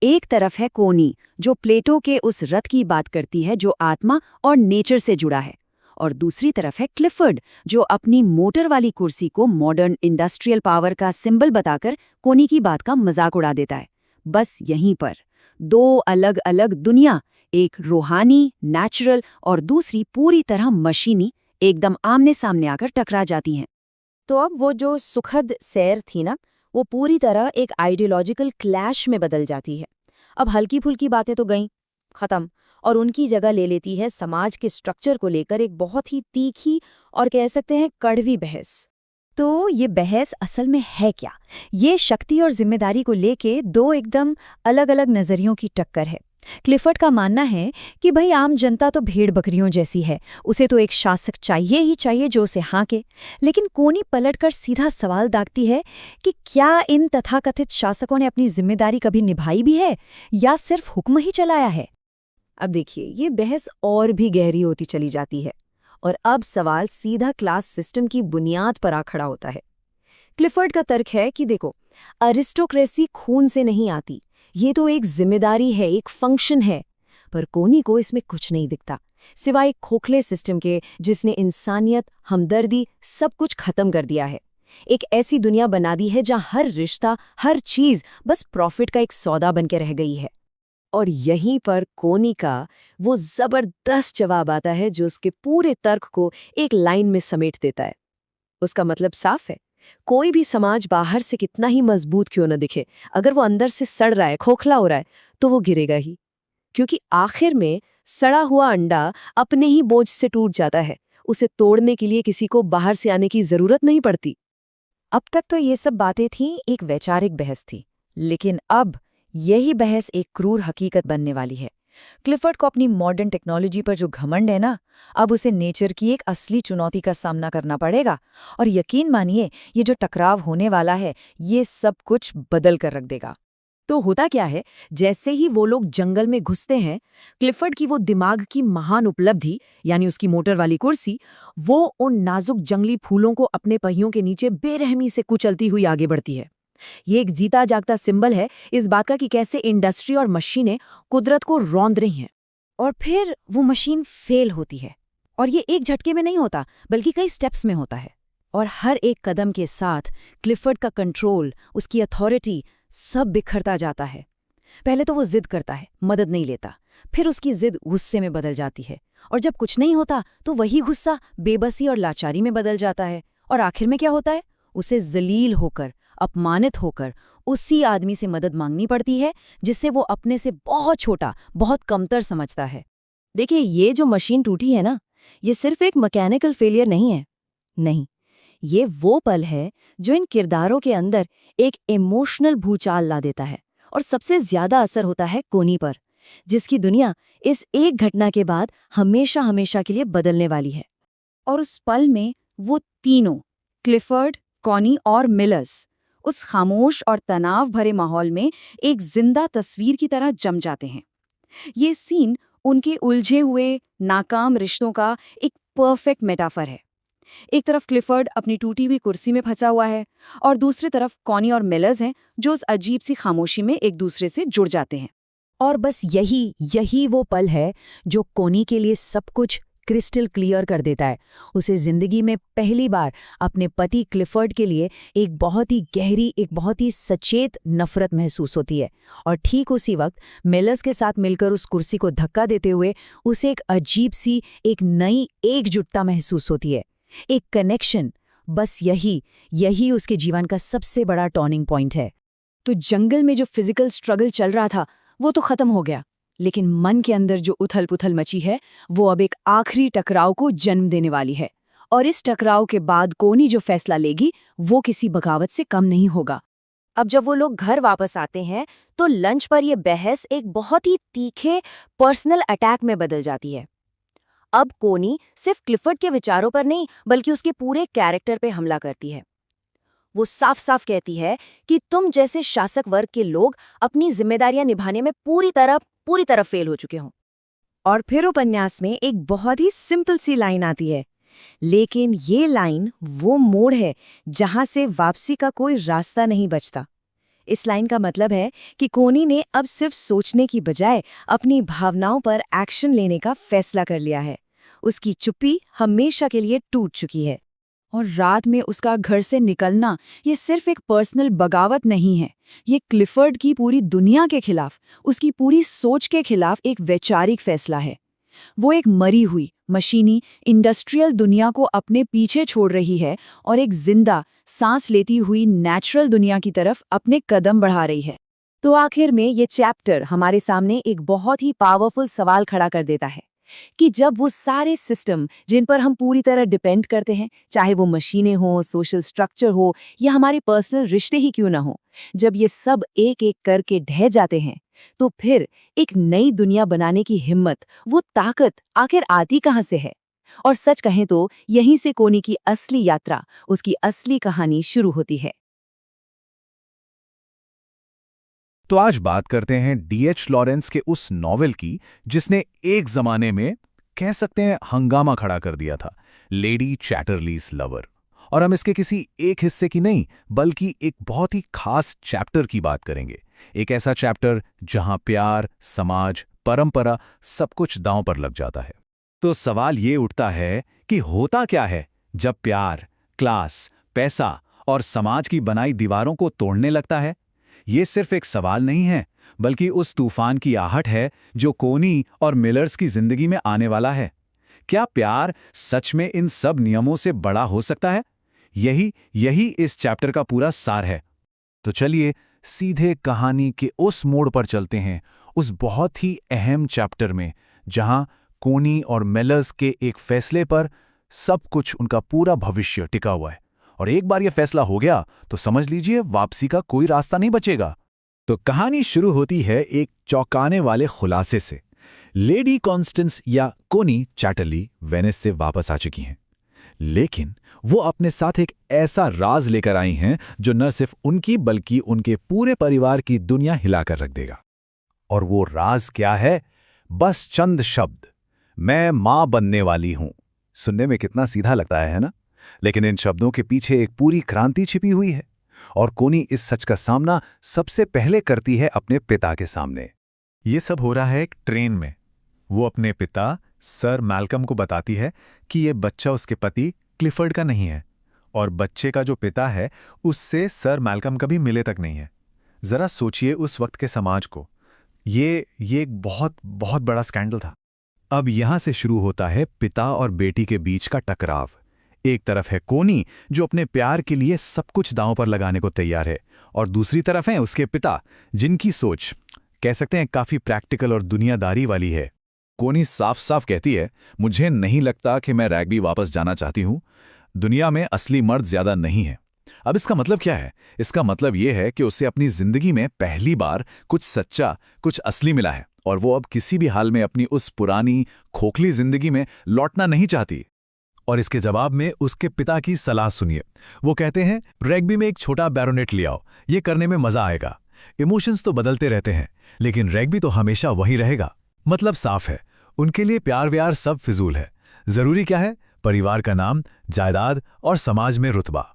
एक तरफ है कोनी, जो प्लेटो के उस रथ की बात करती है जो आत्मा और नेचर से जुड़ा है, और दूसरी तरफ है क्लिफर्ड, जो अपनी मोटर वाली कुर्सी को मॉडर्न इंडस्ट्रियल पावर का सिंबल बताकर कोनी की बात का मजाक उड़ा देता है। बस यहीं पर दो अलग अलग दुनिया, एक रूहानी, नेचुरल और दूसरी पूरी तरह मशीनी, एकदम आमने सामने आकर टकरा जाती हैं। तो अब वो जो सुखद सैर थी ना, वो पूरी तरह एक आइडियोलॉजिकल क्लैश में बदल जाती है। अब हल्की फुल्की बातें तो गईं, खत्म, और उनकी जगह ले लेती है समाज के स्ट्रक्चर को लेकर एक बहुत ही तीखी और कह सकते हैं कड़वी बहस। तो ये बहस असल में है क्या? ये शक्ति और जिम्मेदारी को लेके दो एकदम अलग अलग नजरियों की टक्कर है। क्लिफर्ड का मानना है कि भाई आम जनता तो भेड़ बकरियों जैसी है, उसे तो एक शासक चाहिए ही चाहिए जो उसे हाँके। लेकिन कोनी पलटकर सीधा सवाल दागती है कि क्या इन तथाकथित शासकों ने अपनी जिम्मेदारी कभी निभाई भी है या सिर्फ हुक्म ही चलाया है? अब देखिए, ये बहस और भी गहरी होती चली जाती है और अब सवाल सीधा क्लास सिस्टम की बुनियाद पर आ खड़ा होता है। क्लिफर्ड का तर्क है कि देखो, अरिस्टोक्रेसी खून से नहीं आती, ये तो एक जिम्मेदारी है, एक फंक्शन है। पर कोनी को इसमें कुछ नहीं दिखता, सिवाय एक खोखले सिस्टम के जिसने इंसानियत, हमदर्दी सब कुछ खत्म कर दिया है। एक ऐसी दुनिया बना दी है जहां हर रिश्ता, हर चीज बस प्रॉफिट का एक सौदा बन के रह गई है। और यहीं पर कोनी का वो जबरदस्त जवाब आता है जो उसके पूरे तर्क को एक लाइन में समेट देता है। उसका मतलब साफ है, कोई भी समाज बाहर से कितना ही मजबूत क्यों न दिखे, अगर वो अंदर से सड़ रहा है, खोखला हो रहा है, तो वो गिरेगा ही। क्योंकि आखिर में सड़ा हुआ अंडा अपने ही बोझ से टूट जाता है, उसे तोड़ने के लिए किसी को बाहर से आने की जरूरत नहीं पड़ती। अब तक तो ये सब बातें थीं, एक वैचारिक बहस थी, लेकिन अब यही बहस एक क्रूर हकीकत बनने वाली है। क्लिफर्ड को अपनी मॉडर्न टेक्नोलॉजी पर जो घमंड है ना, अब उसे नेचर की एक असली चुनौती का सामना करना पड़ेगा। और यकीन मानिए, ये जो टकराव होने वाला है, ये सब कुछ बदल कर रख देगा। तो होता क्या है, जैसे ही वो लोग जंगल में घुसते हैं, क्लिफर्ड की वो दिमाग की महान उपलब्धि यानी उसकी मोटर वाली कुर्सी, वो उन नाजुक जंगली फूलों को अपने पहियों के नीचे बेरहमी से कुचलती हुई आगे बढ़ती है। ये एक जीता जागता सिंबल है इस बात का कि कैसे इंडस्ट्री और मशीनें कुदरत को रौंद रही हैं। और फिर वो मशीन फेल होती है, और ये एक झटके में नहीं होता, बल्कि कई स्टेप्स में होता है। और हर एक कदम के साथ क्लिफर्ड का कंट्रोल, उसकी अथॉरिटी सब बिखरता जाता है। पहले तो वो जिद करता है, मदद नहीं लेता, फिर उसकी जिद गुस्से में बदल जाती है, और जब कुछ नहीं होता तो वही गुस्सा बेबसी और लाचारी में बदल जाता है। और आखिर में क्या होता है, उसे जलील होकर, अपमानित होकर उसी आदमी से मदद मांगनी पड़ती है जिससे वो अपने से बहुत छोटा, बहुत कमतर समझता है। देखिए, ये जो मशीन टूटी है ना, ये सिर्फ एक मैकेनिकल फेलियर नहीं है। नहीं, ये वो पल है जो इन किरदारों के अंदर एक इमोशनल भूचाल ला देता है। और सबसे ज्यादा असर होता है कोनी पर, जिसकी दुनिया इस एक घटना के बाद हमेशा हमेशा के लिए बदलने वाली है। और उस पल में वो तीनों, क्लिफर्ड, कॉनी और मिलर्स, उस खामोश और तनाव भरे माहौल में एक जिंदा तस्वीर की तरह जम जाते हैं। ये सीन उनके उलझे हुए, नाकाम रिश्तों का एक परफेक्ट मेटाफर है। एक तरफ क्लिफर्ड अपनी टूटी हुई कुर्सी में फंसा हुआ है, और दूसरी तरफ कॉनी और मिलर्स हैं जो उस अजीब सी खामोशी में एक दूसरे से जुड़ जाते हैं। और बस यही वो पल है जो कोनी के लिए सब कुछ क्रिस्टल क्लियर कर देता है। उसे जिंदगी में पहली बार अपने पति क्लिफर्ड के लिए एक बहुत ही गहरी, एक बहुत ही सचेत नफरत महसूस होती है। और ठीक उसी वक्त मिलर्स के साथ मिलकर उस कुर्सी को धक्का देते हुए उसे एक अजीब सी, एक नई एकजुटता महसूस होती है, एक कनेक्शन। बस यही उसके जीवन का सबसे बड़ा टर्निंग पॉइंट है। तो जंगल में जो फिजिकल स्ट्रगल चल रहा था वो तो खत्म हो गया, लेकिन मन के अंदर जो उथल पुथल मची है वो अब एक आखिरी टकराव को जन्म देने वाली है। और इस टकराव के बाद कोनी जो फैसला लेगी वो किसी बगावत से कम नहीं होगा। अब जब वो लोग घर वापस आते हैं तो लंच पर यह बहस एक बहुत ही तीखे पर्सनल अटैक में बदल जाती है। अब कोनी सिर्फ क्लिफर्ड के विचारों पर नहीं बल्कि उसके पूरे कैरेक्टर पे हमला करती है। वो साफ साफ कहती है कि तुम जैसे शासक वर्ग के लोग अपनी जिम्मेदारियां निभाने में पूरी तरह फेल हो चुके हो। और फिर उपन्यास में एक बहुत ही सिंपल सी लाइन आती है, लेकिन ये लाइन वो मोड़ है जहां से वापसी का कोई रास्ता नहीं बचता। इस लाइन का मतलब है कि कोनी ने अब सिर्फ सोचने की बजाय अपनी भावनाओं पर एक्शन लेने का फैसला कर लिया है। उसकी चुप्पी हमेशा के लिए टूट चुकी है। और रात में उसका घर से निकलना ये सिर्फ एक पर्सनल बगावत नहीं है, ये क्लिफर्ड की पूरी दुनिया के खिलाफ, उसकी पूरी सोच के खिलाफ एक वैचारिक फैसला है। वो एक मरी हुई, मशीनी, इंडस्ट्रियल दुनिया को अपने पीछे छोड़ रही है और एक जिंदा, सांस लेती हुई नेचुरल दुनिया की तरफ अपने कदम बढ़ा रही है। तो आखिर में ये चैप्टर हमारे सामने एक बहुत ही पावरफुल सवाल खड़ा कर देता है कि जब वो सारे सिस्टम जिन पर हम पूरी तरह डिपेंड करते हैं, चाहे वो मशीनें हो, सोशल स्ट्रक्चर हो या हमारे पर्सनल रिश्ते ही क्यों ना हो, जब ये सब एक एक करके ढह जाते हैं तो फिर एक नई दुनिया बनाने की हिम्मत, वो ताकत आखिर आती कहाँ से है? और सच कहें तो यहीं से कोनी की असली यात्रा, उसकी असली कहानी शुरू होती है। तो आज बात करते हैं D.H. लॉरेंस के उस नॉवेल की जिसने एक जमाने में कह सकते हैं हंगामा खड़ा कर दिया था, लेडी चैटरलीज लवर। और हम इसके किसी एक हिस्से की नहीं बल्कि एक बहुत ही खास चैप्टर की बात करेंगे। एक ऐसा चैप्टर जहां प्यार, समाज, परंपरा सब कुछ दांव पर लग जाता है। तो सवाल ये उठता है कि होता क्या है जब प्यार, क्लास, पैसा और समाज की बनाई दीवारों को तोड़ने लगता है? ये सिर्फ एक सवाल नहीं है बल्कि उस तूफान की आहट है जो कोनी और मिलर्स की जिंदगी में आने वाला है। क्या प्यार सच में इन सब नियमों से बड़ा हो सकता है? यही इस चैप्टर का पूरा सार है। तो चलिए सीधे कहानी के उस मोड़ पर चलते हैं, उस बहुत ही अहम चैप्टर में जहां कोनी और मिलर्स के एक फैसले पर सब कुछ, उनका पूरा भविष्य टिका हुआ है। और एक बार यह फैसला हो गया तो समझ लीजिए वापसी का कोई रास्ता नहीं बचेगा। तो कहानी शुरू होती है एक चौंकाने वाले खुलासे से। लेडी कॉन्स्टेंस या कोनी चैटरली वेनिस से वापस आ चुकी हैं, लेकिन वो अपने साथ एक ऐसा राज लेकर आई हैं जो न सिर्फ उनकी बल्कि उनके पूरे परिवार की दुनिया हिलाकर रख देगा। और वो राज क्या है? बस चंद शब्द, मैं मां बनने वाली हूं। सुनने में कितना सीधा लगता है ना? लेकिन इन शब्दों के पीछे एक पूरी क्रांति छिपी हुई है। और कोनी इस सच का सामना सबसे पहले करती है अपने पिता के सामने। ये सब हो रहा है एक ट्रेन में। वो अपने पिता सर मैल्कम को बताती है कि ये बच्चा उसके पति क्लिफर्ड का नहीं है और बच्चे का जो पिता है उससे सर मैल्कम कभी मिले तक नहीं है। जरा सोचिए उस वक्त के समाज को। ये एक बहुत बहुत बड़ा स्कैंडल था। अब यहां से शुरू होता है पिता और बेटी के बीच का टकराव। एक तरफ है कोनी जो अपने प्यार के लिए सब कुछ दांव पर लगाने को तैयार है, और दूसरी तरफ हैं उसके पिता जिनकी सोच कह सकते हैं काफी प्रैक्टिकल और दुनियादारी वाली है। कोनी साफ साफ कहती है, मुझे नहीं लगता कि मैं रग्बी वापस जाना चाहती हूं। दुनिया में असली मर्द ज्यादा नहीं है। अब इसका मतलब क्या है? इसका मतलब यह है कि उसे अपनी जिंदगी में पहली बार कुछ सच्चा, कुछ असली मिला है और वो अब किसी भी हाल में अपनी उस पुरानी खोखली जिंदगी में लौटना नहीं चाहती। और इसके जवाब में उसके पिता की सलाह सुनिए। वो कहते हैं, रग्बी में एक छोटा बैरोनेट ले आओ, ये करने में मजा आएगा। इमोशंस तो बदलते रहते हैं लेकिन रग्बी तो हमेशा वही रहेगा। मतलब साफ है, उनके लिए प्यार व्यार सब फिजूल है। जरूरी क्या है? परिवार का नाम, जायदाद और समाज में रुतबा।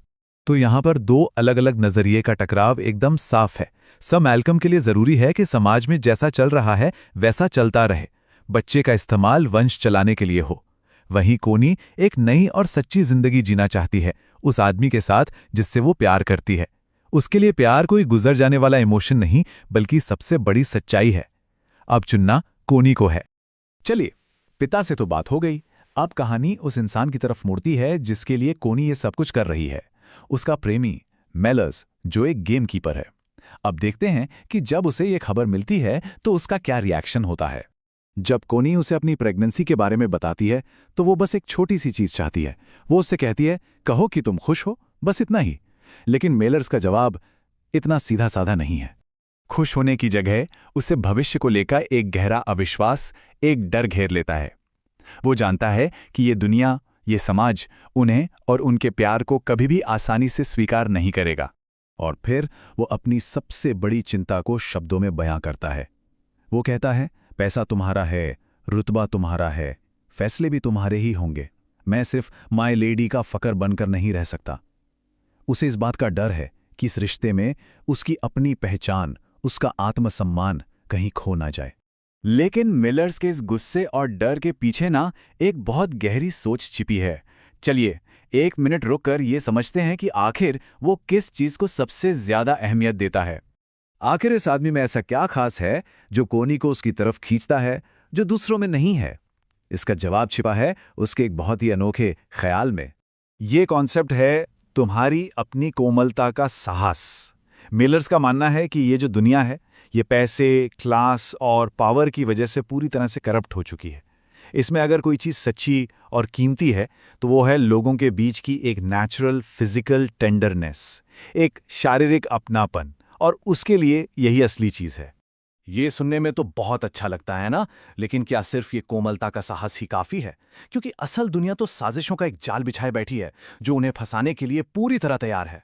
तो यहां पर दो अलग अलग नजरिए का टकराव एकदम साफ है। सर मैल्कम के लिए जरूरी है कि समाज में जैसा चल रहा है वैसा चलता रहे, बच्चे का इस्तेमाल वंश चलाने के लिए हो। वहीं कोनी एक नई और सच्ची जिंदगी जीना चाहती है उस आदमी के साथ जिससे वो प्यार करती है। उसके लिए प्यार कोई गुजर जाने वाला इमोशन नहीं बल्कि सबसे बड़ी सच्चाई है। अब चुनना कोनी को है। चलिए, पिता से तो बात हो गई। अब कहानी उस इंसान की तरफ मुड़ती है जिसके लिए कोनी ये सब कुछ कर रही है, उसका प्रेमी मिलर्स, जो एक गेम कीपर है। अब देखते हैं कि जब उसे ये खबर मिलती है तो उसका क्या रिएक्शन होता है। जब कोनी उसे अपनी प्रेगनेंसी के बारे में बताती है तो वो बस एक छोटी सी चीज चाहती है। वो उससे कहती है, कहो कि तुम खुश हो, बस इतना ही। लेकिन मेलर्स का जवाब इतना सीधा साधा नहीं है। खुश होने की जगह उसे भविष्य को लेकर एक गहरा अविश्वास, एक डर घेर लेता है। वो जानता है कि ये दुनिया, ये समाज उन्हें और उनके प्यार को कभी भी आसानी से स्वीकार नहीं करेगा। और फिर वो अपनी सबसे बड़ी चिंता को शब्दों में बयां करता है। वो कहता है, पैसा तुम्हारा है, रुतबा तुम्हारा है, फैसले भी तुम्हारे ही होंगे। मैं सिर्फ माय लेडी का फकर बनकर नहीं रह सकता। उसे इस बात का डर है कि इस रिश्ते में उसकी अपनी पहचान, उसका आत्मसम्मान कहीं खो ना जाए। लेकिन मिलर्स के इस गुस्से और डर के पीछे ना एक बहुत गहरी सोच छिपी है। चलिए 1 मिनट रुककर ये समझते हैं कि आखिर वो किस चीज को सबसे ज्यादा अहमियत देता है। आखिर इस आदमी में ऐसा क्या खास है जो कोनी को उसकी तरफ खींचता है, जो दूसरों में नहीं है? इसका जवाब छिपा है उसके एक बहुत ही अनोखे ख्याल में। ये कॉन्सेप्ट है तुम्हारी अपनी कोमलता का साहस। मिलर्स का मानना है कि ये जो दुनिया है, ये पैसे, क्लास और पावर की वजह से पूरी तरह से करप्ट हो चुकी है। इसमें अगर कोई चीज़ सच्ची और कीमती है तो वो है लोगों के बीच की एक नेचुरल फिजिकल टेंडरनेस, एक शारीरिक अपनापन, और उसके लिए यही असली चीज़ है। ये सुनने में तो बहुत अच्छा लगता है ना, लेकिन क्या सिर्फ ये कोमलता का साहस ही काफ़ी है? क्योंकि असल दुनिया तो साजिशों का एक जाल बिछाए बैठी है जो उन्हें फंसाने के लिए पूरी तरह तैयार है।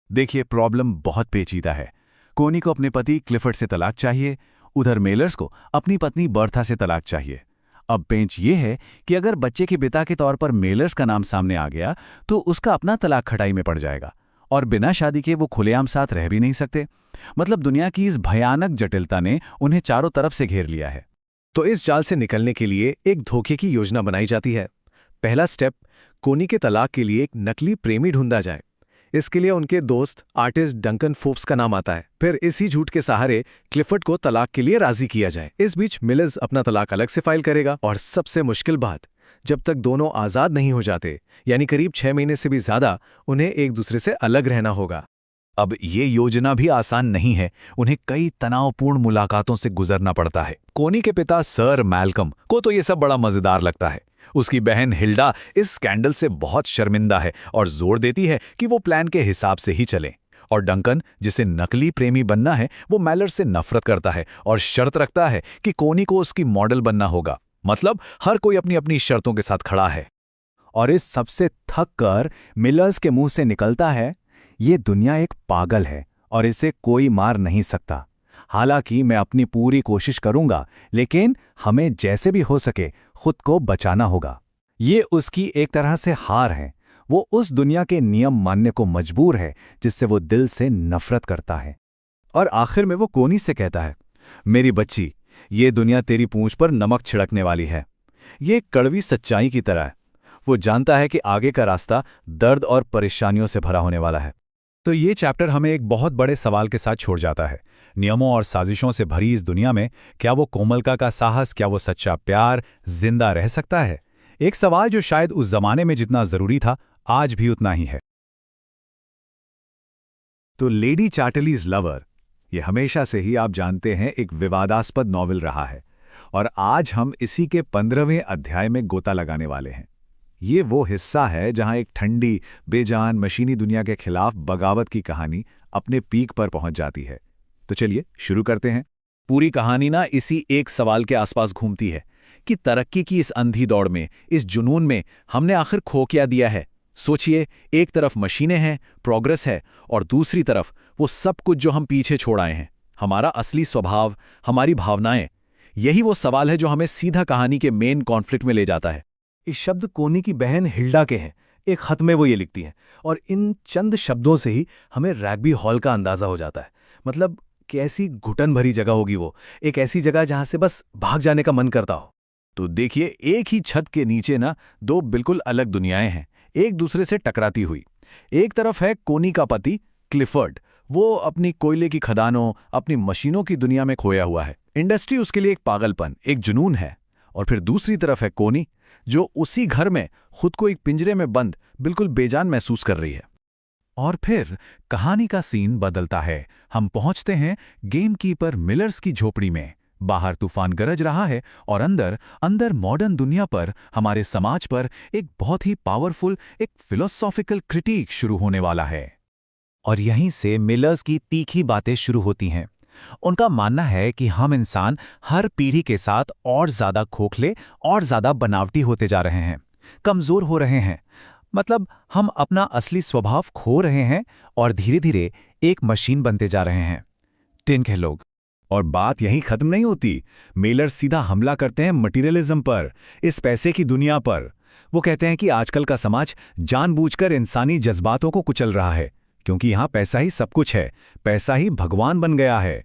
देखिए, प्रॉब्लम बहुत पेचीदा है। कोनी को अपने पति क्लिफर्ड से तलाक चाहिए, उधर मेलर्स को अपनी पत्नी बर्था से तलाक चाहिए। अब पेंच ये है कि अगर बच्चे के पिता के तौर पर मेलर्स का नाम सामने आ गया तो उसका अपना तलाक खटाई में पड़ जाएगा, और बिना शादी के वो खुलेआम साथ रह भी नहीं सकते। मतलब दुनिया की इस भयानक जटिलता ने उन्हें चारों तरफ से घेर लिया है। तो इस जाल से निकलने के लिए एक धोखे की योजना बनाई जाती है। पहला स्टेप, कोनी के तलाक के लिए एक नकली प्रेमी ढूंढा जाए। इसके लिए उनके दोस्त आर्टिस्ट डंकन फोर्ब्स का नाम आता है। फिर इसी झूठ के सहारे क्लिफर्ड को तलाक के लिए राजी किया जाए। इस बीच मिलर्स अपना तलाक अलग से फाइल करेगा, और सबसे मुश्किल बात, जब तक दोनों आजाद नहीं हो जाते, यानी करीब 6 महीने से भी ज्यादा, उन्हें एक दूसरे से अलग रहना होगा। अब ये योजना भी आसान नहीं है। उन्हें कई तनावपूर्ण मुलाकातों से गुजरना पड़ता है। कोनी के पिता सर मैल्कम को तो ये सब बड़ा मजेदार लगता है। उसकी बहन हिल्डा इस स्कैंडल से बहुत शर्मिंदा है और जोर देती है कि वो प्लान के हिसाब से ही चलें। और डंकन, जिसे नकली प्रेमी बनना है, वो मेलर्स से नफरत करता है और शर्त रखता है कि कोनी को उसकी मॉडल बनना होगा। मतलब हर कोई अपनी अपनी शर्तों के साथ खड़ा है। और इस सबसे थक कर मिलर्स के मुंह से निकलता है, ये दुनिया एक पागल है और इसे कोई मार नहीं सकता। हालांकि मैं अपनी पूरी कोशिश करूंगा, लेकिन हमें जैसे भी हो सके खुद को बचाना होगा। ये उसकी एक तरह से हार है। वो उस दुनिया के नियम मानने को मजबूर है जिससे वो दिल से नफरत करता है। और आखिर में वो कोनी से कहता है, मेरी बच्ची, ये दुनिया तेरी पूंछ पर नमक छिड़कने वाली है। ये एक कड़वी सच्चाई की तरह है। वो जानता है कि आगे का रास्ता दर्द और परेशानियों से भरा होने वाला है। तो ये चैप्टर हमें एक बहुत बड़े सवाल के साथ छोड़ जाता है। नियमों और साजिशों से भरी इस दुनिया में क्या वो कोमलता का साहस, क्या वो सच्चा प्यार जिंदा रह सकता है? एक सवाल जो शायद उस जमाने में जितना जरूरी था, आज भी उतना ही है। तो लेडी चैटलीज लवर, ये हमेशा से ही आप जानते हैं एक विवादास्पद नॉवेल रहा है, और आज हम इसी के 15वें अध्याय में गोता लगाने वाले हैं। ये वो हिस्सा है जहां एक ठंडी, बेजान, मशीनी दुनिया के खिलाफ बगावत की कहानी अपने पीक पर पहुंच जाती है। तो चलिए शुरू करते हैं। पूरी कहानी ना इसी एक सवाल के आसपास घूमती है कि तरक्की की इस अंधी दौड़ में, इस जुनून में हमने आखिर खो क्या दिया है। सोचिए, एक तरफ मशीनें हैं, प्रोग्रेस है, और दूसरी तरफ वो सब कुछ जो हम पीछे छोड़ आए हैं, हमारा असली स्वभाव, हमारी भावनाएं। यही वो सवाल है जो हमें सीधा कहानी के मेन कॉन्फ्लिक्ट में ले जाता है। इस शब्द कोनी की बहन हिल्डा के हैं। एक खत में वो ये लिखती हैं, और इन चंद शब्दों से ही हमें रग्बी हॉल का अंदाजा हो जाता है। मतलब कैसी घुटन भरी जगह होगी वो, एक ऐसी जगह जहां से बस भाग जाने का मन करता हो। तो देखिए, एक ही छत के नीचे ना दो बिल्कुल अलग दुनियाएं हैं, एक दूसरे से टकराती हुई। एक तरफ है कोनी का पति क्लिफर्ड, वो अपनी कोयले की खदानों, अपनी मशीनों की दुनिया में खोया हुआ है। इंडस्ट्री उसके लिए एक पागलपन, एक जुनून है। और फिर दूसरी तरफ है कोनी, जो उसी घर में खुद को एक पिंजरे में बंद, बिल्कुल बेजान महसूस कर रही है। और फिर कहानी का सीन बदलता है। हम पहुंचते हैं गेमकीपर मिलर्स की झोपड़ी में, बाहर तूफान गरज रहा है और अंदर अंदर मॉडर्न दुनिया पर, हमारे समाज पर एक बहुत ही पावरफुल, एक फिलोसॉफिकल क्रिटिक शुरू होने वाला है। और यहीं से मिलर्स की तीखी बातें शुरू होती हैं। उनका मानना है कि हम इंसान हर पीढ़ी के साथ और ज़्यादा खोखले और ज़्यादा बनावटी होते जा रहे हैं, कमज़ोर हो रहे हैं। मतलब हम अपना असली स्वभाव खो रहे हैं और धीरे धीरे एक मशीन बनते जा रहे हैं। टिंक है लोग। और बात यहीं खत्म नहीं होती। मेलर सीधा हमला करते हैं मटीरियलिज्म पर, इस पैसे की दुनिया पर। वो कहते हैं कि आजकल का समाज जानबूझकर इंसानी जज्बातों को कुचल रहा है, क्योंकि यहाँ पैसा ही सब कुछ है, पैसा ही भगवान बन गया है।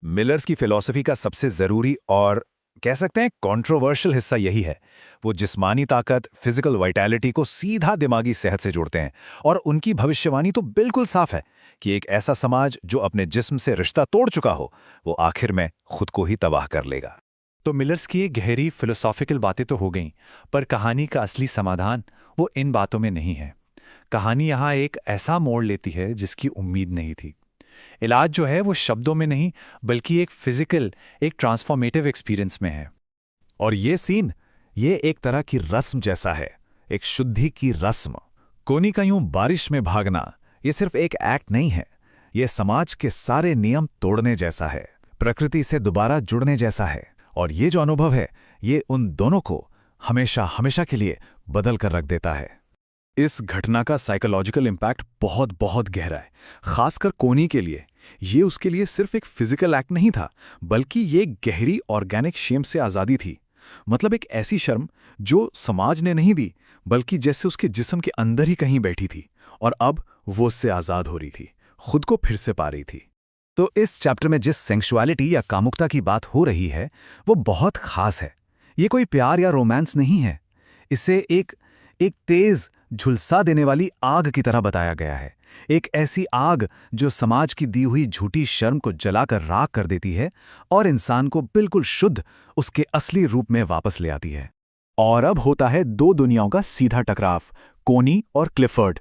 मिलर्स की फिलॉसफी का सबसे जरूरी और कह सकते हैं कंट्रोवर्शियल हिस्सा यही है। वो जिस्मानी ताकत, फिजिकल वाइटैलिटी को सीधा दिमागी सेहत से जोड़ते हैं, और उनकी भविष्यवाणी तो बिल्कुल साफ है कि एक ऐसा समाज जो अपने जिस्म से रिश्ता तोड़ चुका हो, वो आखिर में खुद को ही तबाह कर लेगा। तो मिलर्स की ये गहरी फिलोसॉफिकल बातें तो हो गईं, पर कहानी का असली समाधान वो इन बातों में नहीं है। कहानी यहाँ एक ऐसा मोड़ लेती है जिसकी उम्मीद नहीं थी। इलाज जो है वो शब्दों में नहीं, बल्कि एक फिजिकल, एक ट्रांसफॉर्मेटिव एक्सपीरियंस में है। और ये सीन, ये एक तरह की रस्म जैसा है, एक शुद्धि की रस्म। कोनी का यूं बारिश में भागना, ये सिर्फ एक एक्ट नहीं है, ये समाज के सारे नियम तोड़ने जैसा है, प्रकृति से दोबारा जुड़ने जैसा है। और ये जो अनुभव है, ये उन दोनों को हमेशा हमेशा के लिए बदल कर रख देता है। इस घटना का साइकोलॉजिकल इम्पैक्ट बहुत बहुत गहरा है, खासकर कोनी के लिए। ये उसके लिए सिर्फ एक फिजिकल एक्ट नहीं था, बल्कि ये गहरी ऑर्गेनिक शेम से आज़ादी थी। मतलब एक ऐसी शर्म जो समाज ने नहीं दी, बल्कि जैसे उसके जिस्म के अंदर ही कहीं बैठी थी, और अब वो उससे आज़ाद हो रही थी, खुद को फिर से पा रही थी। तो इस चैप्टर में जिस सेंक्सुअलिटी या कामुकता की बात हो रही है, वो बहुत खास है। ये कोई प्यार या रोमांस नहीं है, इसे एक तेज झुलसा देने वाली आग की तरह बताया गया है। एक ऐसी आग जो समाज की दी हुई झूठी शर्म को जलाकर राख कर देती है और इंसान को बिल्कुल शुद्ध, उसके असली रूप में वापस ले आती है। और अब होता है दो दुनियाओं का सीधा टकराव, कोनी और क्लिफर्ड।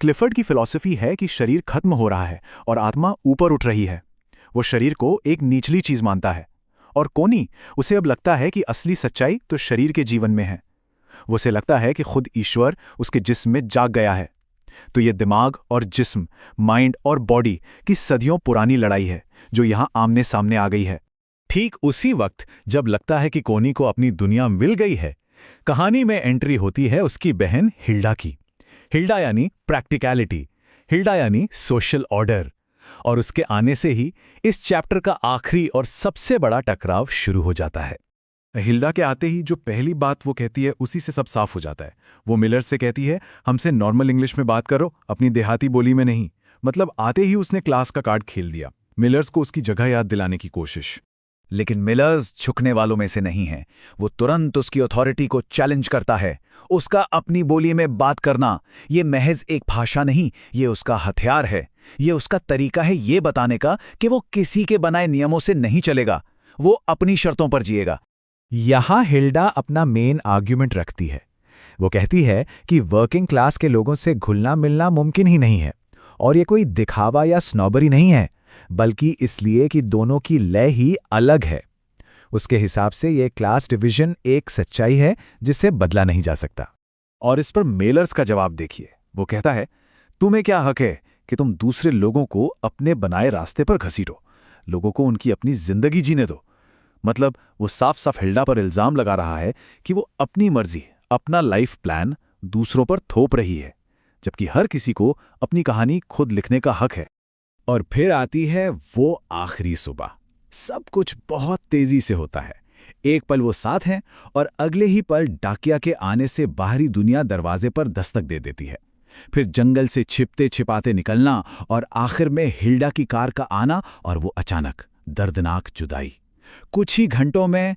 क्लिफर्ड की फिलॉसफी है कि शरीर खत्म हो रहा है और आत्मा ऊपर उठ रही है। वो शरीर को एक निचली चीज मानता है, और कोनी, उसे अब लगता है कि असली सच्चाई तो शरीर के जीवन में है। वो उसे लगता है कि खुद ईश्वर उसके जिस्म में जाग गया है। तो ये दिमाग और जिस्म, माइंड और बॉडी की सदियों पुरानी लड़ाई है जो यहां आमने सामने आ गई है। ठीक उसी वक्त जब लगता है कि कोनी को अपनी दुनिया मिल गई है, कहानी में एंट्री होती है उसकी बहन हिल्डा की। हिल्डा यानी प्रैक्टिकलिटी, हिल्डा यानी सोशल ऑर्डर। और उसके आने से ही इस चैप्टर का आखिरी और सबसे बड़ा टकराव शुरू हो जाता है। हिल्डा के आते ही जो पहली बात वो कहती है, उसी से सब साफ हो जाता है। वो मिलर से कहती है, हमसे नॉर्मल इंग्लिश में बात करो, अपनी देहाती बोली में नहीं। मतलब आते ही उसने क्लास का कार्ड खेल दिया, मिलर्स को उसकी जगह याद दिलाने की कोशिश। लेकिन मिलर्स झुकने वालों में से नहीं है। वो तुरंत उसकी अथॉरिटी को चैलेंज करता है। उसका अपनी बोली में बात करना, ये महज एक भाषा नहीं, ये उसका हथियार है। ये उसका तरीका है ये बताने का कि वो किसी के बनाए नियमों से नहीं चलेगा, वो अपनी शर्तों पर जिएगा। यहां हिल्डा अपना मेन आर्ग्यूमेंट रखती है। वो कहती है कि वर्किंग क्लास के लोगों से घुलना मिलना मुमकिन ही नहीं है, और ये कोई दिखावा या स्नॉबरी नहीं है, बल्कि इसलिए कि दोनों की लय ही अलग है। उसके हिसाब से ये क्लास डिवीजन एक सच्चाई है जिसे बदला नहीं जा सकता। और इस पर मेलर्स का जवाब देखिए। वो कहता है, तुम्हें क्या हक है कि तुम दूसरे लोगों को अपने बनाए रास्ते पर घसीटो, लोगों को उनकी अपनी जिंदगी जीने दो। मतलब वो साफ साफ हिल्डा पर इल्जाम लगा रहा है कि वो अपनी मर्जी, अपना लाइफ प्लान दूसरों पर थोप रही है, जबकि हर किसी को अपनी कहानी खुद लिखने का हक है। और फिर आती है वो आखिरी सुबह। सब कुछ बहुत तेजी से होता है। एक पल वो साथ हैं और अगले ही पल डाकिया के आने से बाहरी दुनिया दरवाजे पर दस्तक दे देती है। फिर जंगल से छिपते छिपाते निकलना, और आखिर में हिल्डा की कार का आना, और वो अचानक दर्दनाक जुदाई। कुछ ही घंटों में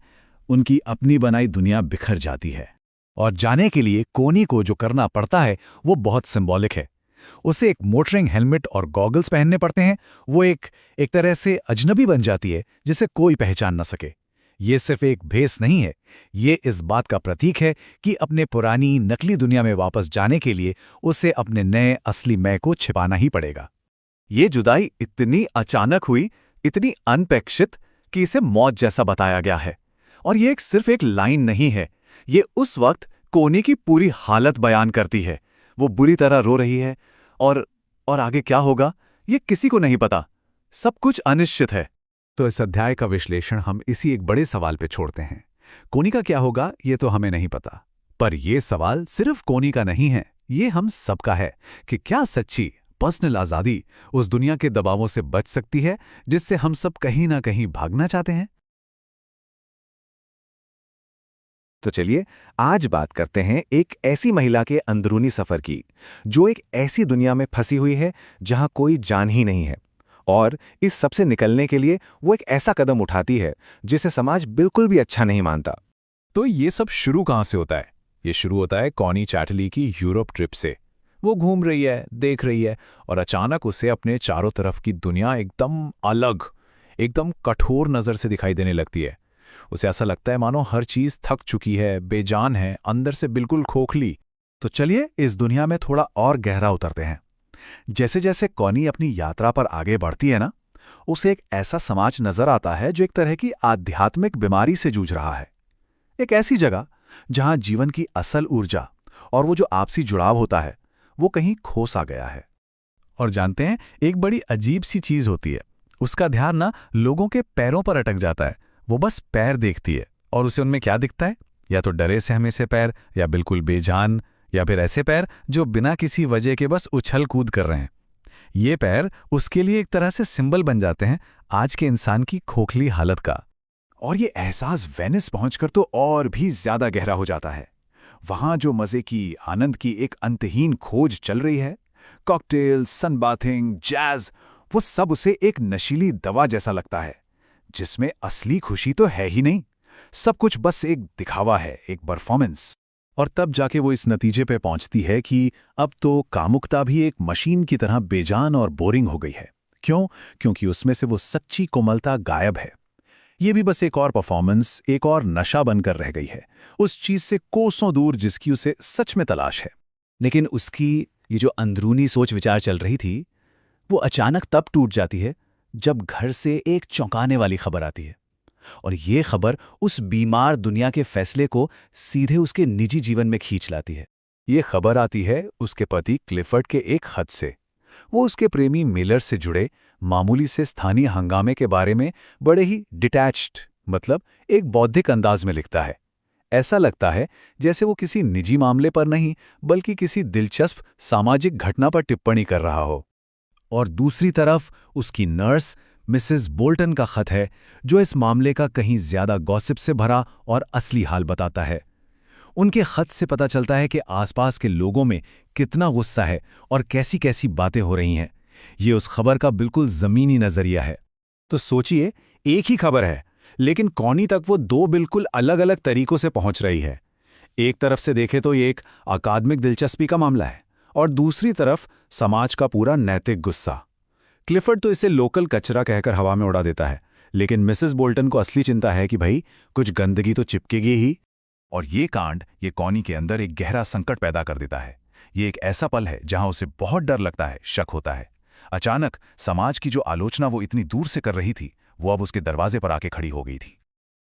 उनकी अपनी बनाई दुनिया बिखर जाती है। और जाने के लिए कोनी को जो करना पड़ता है वो बहुत सिंबॉलिक है। उसे एक मोटरिंग हेलमेट और गॉगल्स पहनने पड़ते हैं। वो एक तरह से अजनबी बन जाती है जिसे कोई पहचान न सके। ये सिर्फ एक भेस नहीं है, ये इस बात का प्रतीक है कि अपने पुरानी नकली दुनिया में वापस जाने के लिए उसे अपने नए असली मैं को छिपाना ही पड़ेगा। ये जुदाई इतनी अचानक हुई, इतनी अनपेक्षित, कि इसे मौत जैसा बताया गया है। और ये सिर्फ एक लाइन नहीं है, ये उस वक्त कोनी की पूरी हालत बयान करती है। वो बुरी तरह रो रही है और आगे क्या होगा ये किसी को नहीं पता। सब कुछ अनिश्चित है। तो इस अध्याय का विश्लेषण हम इसी एक बड़े सवाल पे छोड़ते हैं। कोनी का क्या होगा ये तो हमें नहीं पता, पर यह सवाल सिर्फ कोनी का नहीं है, ये हम सबका है कि क्या सच्ची पर्सनल आज़ादी उस दुनिया के दबावों से बच सकती है जिससे हम सब कहीं ना कहीं भागना चाहते हैं। तो चलिए आज बात करते हैं एक ऐसी महिला के अंदरूनी सफर की, जो एक ऐसी दुनिया में फंसी हुई है जहां कोई जान ही नहीं है, और इस सब से निकलने के लिए वो एक ऐसा कदम उठाती है जिसे समाज बिल्कुल भी अच्छा नहीं मानता। तो ये सब शुरू कहां से होता है? ये शुरू होता है कॉनी चैटली की यूरोप ट्रिप से। वो घूम रही है, देख रही है, और अचानक उसे अपने चारों तरफ की दुनिया एकदम अलग, एकदम कठोर नज़र से दिखाई देने लगती है। उसे ऐसा लगता है मानो हर चीज़ थक चुकी है, बेजान है, अंदर से बिल्कुल खोखली। तो चलिए इस दुनिया में थोड़ा और गहरा उतरते हैं। जैसे जैसे कॉनी अपनी यात्रा पर आगे बढ़ती है ना, उसे एक ऐसा समाज नजर आता है जो एक तरह की आध्यात्मिक बीमारी से जूझ रहा है। एक ऐसी जगह जहां जीवन की असल ऊर्जा और वो जो आपसी जुड़ाव होता है वो कहीं खो सा गया है। और जानते हैं, एक बड़ी अजीब सी चीज होती है, उसका ध्यान ना लोगों के पैरों पर अटक जाता है। वो बस पैर देखती है और उसे उनमें क्या दिखता है? या तो डरे सहमे से पैर, या बिल्कुल बेजान, या फिर ऐसे पैर जो बिना किसी वजह के बस उछल कूद कर रहे हैं। ये पैर उसके लिए एक तरह से सिंबल बन जाते हैं आज के इंसान की खोखली हालत का। और ये एहसास वेनिस पहुंचकर तो और भी ज्यादा गहरा हो जाता है। वहां जो मजे की, आनंद की एक अंतहीन खोज चल रही है, कॉकटेल, सनबाथिंग, जैज, वो सब उसे एक नशीली दवा जैसा लगता है जिसमें असली खुशी तो है ही नहीं। सब कुछ बस एक दिखावा है, एक परफॉर्मेंस। और तब जाके वो इस नतीजे पे पहुंचती है कि अब तो कामुकता भी एक मशीन की तरह बेजान और बोरिंग हो गई है। क्यों? क्योंकि उसमें से वो सच्ची कोमलता गायब है। ये भी बस एक और परफॉर्मेंस, एक और नशा बनकर रह गई है, उस चीज से कोसों दूर जिसकी उसे सच में तलाश है। लेकिन उसकी ये जो अंदरूनी सोच विचार चल रही थी, वो अचानक तब टूट जाती है जब घर से एक चौंकाने वाली खबर आती है। और ये खबर उस बीमार दुनिया के फैसले को सीधे उसके निजी जीवन में खींच लाती है। ये खबर आती है उसके पति क्लिफर्ड के एक खत से। वो उसके प्रेमी मिलर से जुड़े मामूली से स्थानीय हंगामे के बारे में बड़े ही डिटैच्ड, मतलब एक बौद्धिक अंदाज में लिखता है। ऐसा लगता है जैसे वो किसी निजी मामले पर नहीं, बल्कि किसी दिलचस्प सामाजिक घटना पर टिप्पणी कर रहा हो। और दूसरी तरफ उसकी नर्स मिसेस बोल्टन का खत है, जो इस मामले का कहीं ज्यादा गॉसिप से भरा और असली हाल बताता है। उनके खत से पता चलता है कि आसपास के लोगों में कितना गुस्सा है और कैसी कैसी बातें हो रही हैं। ये उस खबर का बिल्कुल जमीनी नजरिया है। तो सोचिए, एक ही खबर है, लेकिन कॉनी तक वो दो बिल्कुल अलग अलग तरीकों से पहुंच रही है। एक तरफ से देखे तो ये एक अकादमिक दिलचस्पी का मामला है, और दूसरी तरफ समाज का पूरा नैतिक गुस्सा। क्लिफर्ड तो इसे लोकल कचरा कहकर हवा में उड़ा देता है, लेकिन मिसेस बोल्टन को असली चिंता है कि भाई कुछ गंदगी तो चिपकेगी ही। और ये कांड ये कॉनी के अंदर एक गहरा संकट पैदा कर देता है। ये एक ऐसा पल है जहां उसे बहुत डर लगता है, शक होता है। अचानक समाज की जो आलोचना वो इतनी दूर से कर रही थी, वो अब उसके दरवाजे पर आके खड़ी हो गई थी।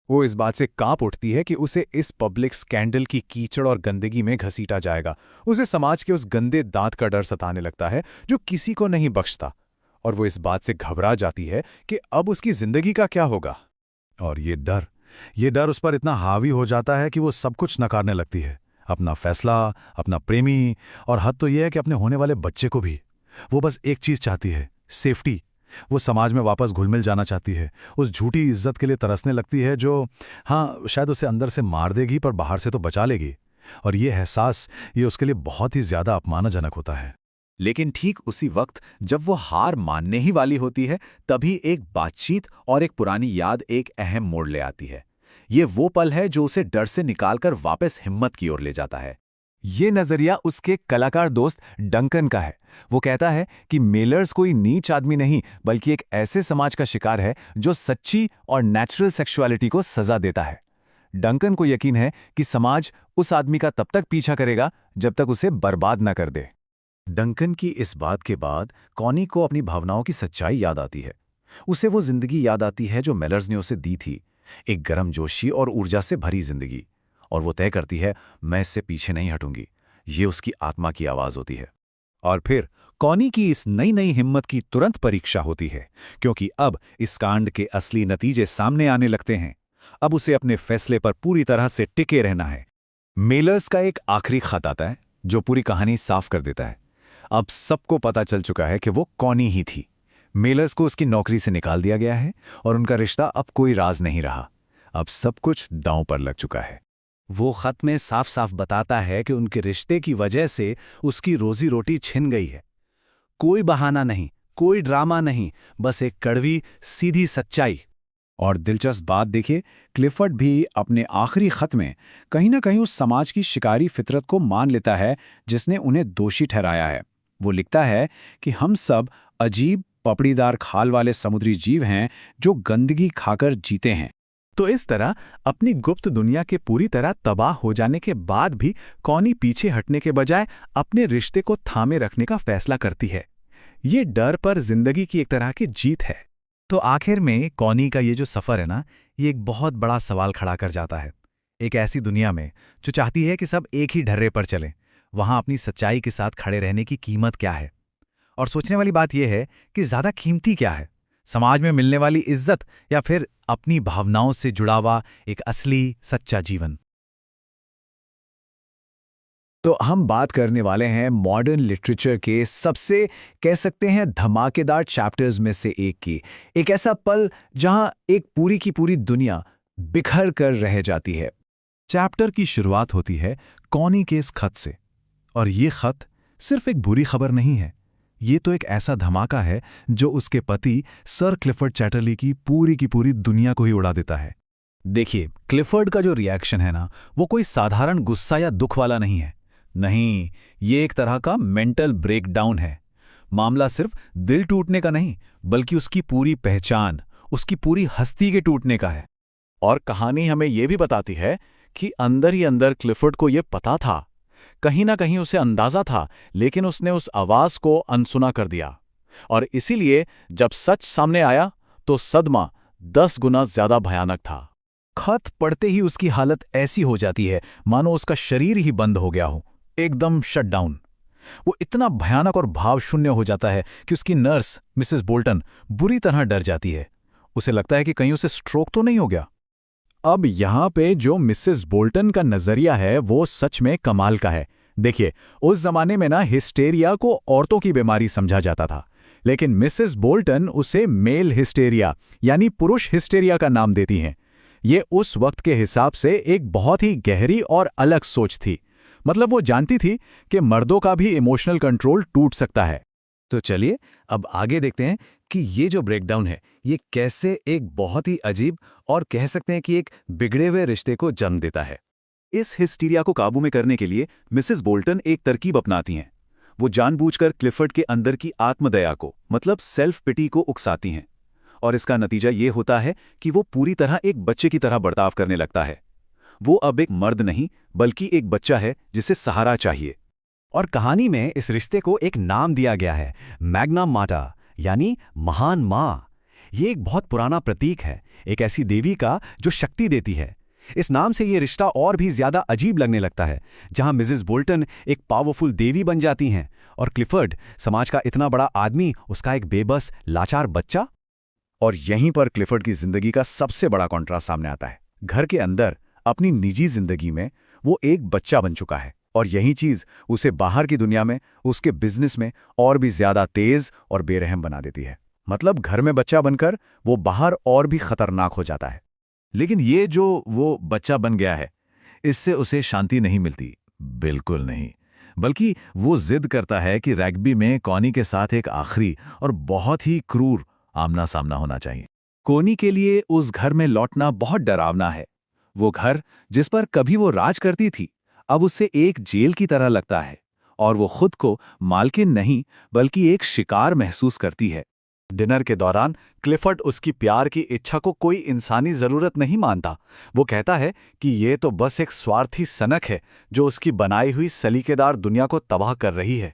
वो इस बात से कांप उठती है कि उसे इस पब्लिक स्कैंडल की कीचड़ और गंदगी में घसीटा जाएगा। उसे समाज के उस गंदे दांत का डर सताने लगता है जो किसी को नहीं बख्शता। और वो इस बात से घबरा जाती है कि अब उसकी जिंदगी का क्या होगा। और ये डर उस पर इतना हावी हो जाता है कि वो सब कुछ नकारने लगती है, अपना फैसला, अपना प्रेमी, और हद तो ये है कि अपने होने वाले बच्चे को भी। वो बस एक चीज चाहती है, सेफ्टी। वो समाज में वापस घुल मिल जाना चाहती है, उस झूठी इज्जत के लिए तरसने लगती है जो शायद उसे अंदर से मार देगी पर बाहर से तो बचा लेगी। और ये एहसास ये उसके लिए बहुत ही ज्यादा अपमानजनक होता है। लेकिन ठीक उसी वक्त जब वो हार मानने ही वाली होती है, तभी एक बातचीत और एक पुरानी याद एक अहम मोड़ ले आती है। ये वो पल है जो उसे डर से निकालकर वापस हिम्मत की ओर ले जाता है। ये नजरिया उसके कलाकार दोस्त डंकन का है। वो कहता है कि मेलर्स कोई नीच आदमी नहीं, बल्कि एक ऐसे समाज का शिकार है जो सच्ची और नेचुरल सेक्सुअलिटी को सजा देता है। डंकन को यकीन है कि समाज उस आदमी का तब तक पीछा करेगा जब तक उसे बर्बाद न कर दे। डंकन की इस बात के बाद कॉनी को अपनी भावनाओं की सच्चाई याद आती है। उसे वो जिंदगी याद आती है जो मेलर्स ने उसे दी थी, एक गर्मजोशी और ऊर्जा से भरी जिंदगी। और वो तय करती है, मैं इससे पीछे नहीं हटूंगी। ये उसकी आत्मा की आवाज होती है। और फिर कॉनी की इस नई नई हिम्मत की तुरंत परीक्षा होती है, क्योंकि अब इस कांड के असली नतीजे सामने आने लगते हैं। अब उसे अपने फैसले पर पूरी तरह से टिके रहना है। मेलर्स का एक आखिरी खत आता है जो पूरी कहानी साफ कर देता है। अब सबको पता चल चुका है कि वो कॉनी ही थी। मेलर्स को उसकी नौकरी से निकाल दिया गया है और उनका रिश्ता अब कोई राज नहीं रहा। अब सब कुछ दांव पर लग चुका है। वो खत में साफ साफ बताता है कि उनके रिश्ते की वजह से उसकी रोजी रोटी छिन गई है। कोई बहाना नहीं, कोई ड्रामा नहीं, बस एक कड़वी सीधी सच्चाई। और दिलचस्प बात देखिए, क्लिफर्ड भी अपने आखिरी खत में कहीं ना कहीं उस समाज की शिकारी फितरत को मान लेता है जिसने उन्हें दोषी ठहराया है। वो लिखता है कि हम सब अजीब पपड़ीदार खाल वाले समुद्री जीव हैं जो गंदगी खाकर जीते हैं। तो इस तरह अपनी गुप्त दुनिया के पूरी तरह तबाह हो जाने के बाद भी कॉनी पीछे हटने के बजाय अपने रिश्ते को थामे रखने का फैसला करती है। ये डर पर जिंदगी की एक तरह की जीत है। तो आखिर में कॉनी का ये जो सफ़र है ना, ये एक बहुत बड़ा सवाल खड़ा कर जाता है। एक ऐसी दुनिया में जो चाहती है कि सब एक ही ढर्रे पर चलें, वहाँ अपनी सच्चाई के साथ खड़े रहने की कीमत क्या है? और सोचने वाली बात यह है कि ज़्यादा कीमती क्या है, समाज में मिलने वाली इज्जत या फिर अपनी भावनाओं से जुड़ा हुआ एक असली सच्चा जीवन। तो हम बात करने वाले हैं मॉडर्न लिटरेचर के सबसे, कह सकते हैं, धमाकेदार चैप्टर्स में से एक की। एक ऐसा पल जहां एक पूरी की पूरी दुनिया बिखर कर रह जाती है। चैप्टर की शुरुआत होती है कॉनी के इस खत से। और ये खत सिर्फ एक बुरी खबर नहीं है, ये तो एक ऐसा धमाका है जो उसके पति सर क्लिफर्ड चैटरली की पूरी दुनिया को ही उड़ा देता है। देखिए, क्लिफर्ड का जो रिएक्शन है ना, वो कोई साधारण गुस्सा या दुख वाला नहीं है। नहीं, ये एक तरह का मेंटल ब्रेकडाउन है। मामला सिर्फ दिल टूटने का नहीं, बल्कि उसकी पूरी पहचान, उसकी पूरी हस्ती के टूटने का है। और कहानी हमें यह भी बताती है कि अंदर ही अंदर क्लिफर्ड को यह पता था, कहीं ना कहीं उसे अंदाजा था, लेकिन उसने उस आवाज को अनसुना कर दिया। और इसीलिए जब सच सामने आया तो सदमा 10 गुना ज्यादा भयानक था। खत पढ़ते ही उसकी हालत ऐसी हो जाती है मानो उसका शरीर ही बंद हो गया हो, एकदम शटडाउन। वो इतना भयानक और भावशून्य हो जाता है कि उसकी नर्स मिसेस बोल्टन बुरी तरह डर जाती है। उसे लगता है कि कहीं उसे स्ट्रोक तो नहीं हो गया। अब यहाँ पे जो मिसेस बोल्टन का नजरिया है वो सच में कमाल का है। देखिए, उस जमाने में ना हिस्टेरिया को औरतों की बीमारी समझा जाता था, लेकिन मिसेस बोल्टन उसे मेल हिस्टेरिया यानी पुरुष हिस्टेरिया का नाम देती हैं। ये उस वक्त के हिसाब से एक बहुत ही गहरी और अलग सोच थी। मतलब वो जानती थी कि मर्दों का भी इमोशनल कंट्रोल टूट सकता है। तो चलिए अब आगे देखते हैं कि ये जो ब्रेकडाउन है ये कैसे एक बहुत ही अजीब और कह सकते हैं कि एक बिगड़े हुए रिश्ते को जन्म देता है। इस हिस्टीरिया को काबू में करने के लिए मिसेस बोल्टन एक तरकीब अपनाती हैं। वो जानबूझकर क्लिफर्ड के अंदर की आत्मदया को, मतलब सेल्फ पिटी को उकसाती हैं। और इसका नतीजा ये होता है कि वो पूरी तरह एक बच्चे की तरह बर्ताव करने लगता है। वो अब एक मर्द नहीं बल्कि एक बच्चा है जिसे सहारा चाहिए। और कहानी में इस रिश्ते को एक नाम दिया गया है, मैग्ना माटा, यानी महान माँ। ये एक बहुत पुराना प्रतीक है, एक ऐसी देवी का जो शक्ति देती है। इस नाम से ये रिश्ता और भी ज्यादा अजीब लगने लगता है, जहां मिसेस बोल्टन एक पावरफुल देवी बन जाती हैं और क्लिफर्ड समाज का इतना बड़ा आदमी, उसका एक बेबस लाचार बच्चा। और यहीं पर क्लिफर्ड की जिंदगी का सबसे बड़ा कॉन्ट्रास्ट सामने आता है। घर के अंदर अपनी निजी जिंदगी में वो एक बच्चा बन चुका है, और यही चीज उसे बाहर की दुनिया में, उसके बिजनेस में और भी ज्यादा तेज और बेरहम बना देती है। मतलब घर में बच्चा बनकर वो बाहर और भी खतरनाक हो जाता है। लेकिन ये जो वो बच्चा बन गया है, इससे उसे शांति नहीं मिलती, बिल्कुल नहीं। बल्कि वो जिद करता है कि रग्बी में कॉनी के साथ एक आखिरी और बहुत ही क्रूर आमना सामना होना चाहिए। कॉनी के लिए उस घर में लौटना बहुत डरावना है। वो घर जिस पर कभी वो राज करती थी, अब उसे एक जेल की तरह लगता है, और वो खुद को मालकिन नहीं बल्कि एक शिकार महसूस करती है। डिनर के दौरान क्लिफर्ड उसकी प्यार की इच्छा को कोई इंसानी जरूरत नहीं मानता। वो कहता है कि ये तो बस एक स्वार्थी सनक है जो उसकी बनाई हुई सलीकेदार दुनिया को तबाह कर रही है।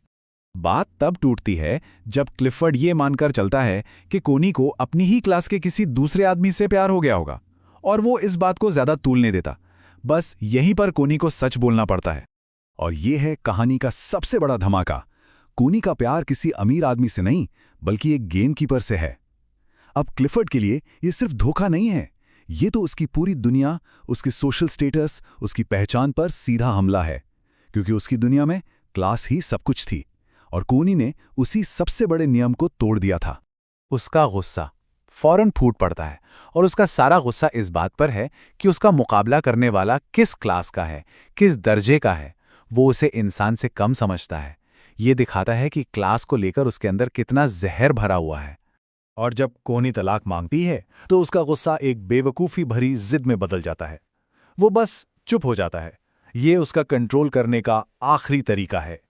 बात तब टूटती है जब क्लिफर्ड ये मानकर चलता है कि कोनी को अपनी ही क्लास के किसी दूसरे आदमी से प्यार हो गया होगा, और वो इस बात को ज्यादा तूल नहीं देता। बस यहीं पर कोनी को सच बोलना पड़ता है। और ये है कहानी का सबसे बड़ा धमाका। कोनी का प्यार किसी अमीर आदमी से नहीं, बल्कि एक गेमकीपर से है। अब क्लिफर्ड के लिए ये सिर्फ धोखा नहीं है, ये तो उसकी पूरी दुनिया, उसके सोशल स्टेटस, उसकी पहचान पर सीधा हमला है, क्योंकि उसकी दुनिया में क्लास ही सब कुछ थी और कोनी ने उसी सबसे बड़े नियम को तोड़ दिया था। उसका गुस्सा फौरन फूट पड़ता है, और उसका सारा गुस्सा इस बात पर है कि उसका मुकाबला करने वाला किस क्लास का है, किस दर्जे का है। वो उसे इंसान से कम समझता है। ये दिखाता है कि क्लास को लेकर उसके अंदर कितना जहर भरा हुआ है। और जब कोनी तलाक मांगती है तो उसका गुस्सा एक बेवकूफ़ी भरी जिद में बदल जाता है। वो बस चुप हो जाता है। ये उसका कंट्रोल करने का आखिरी तरीका है।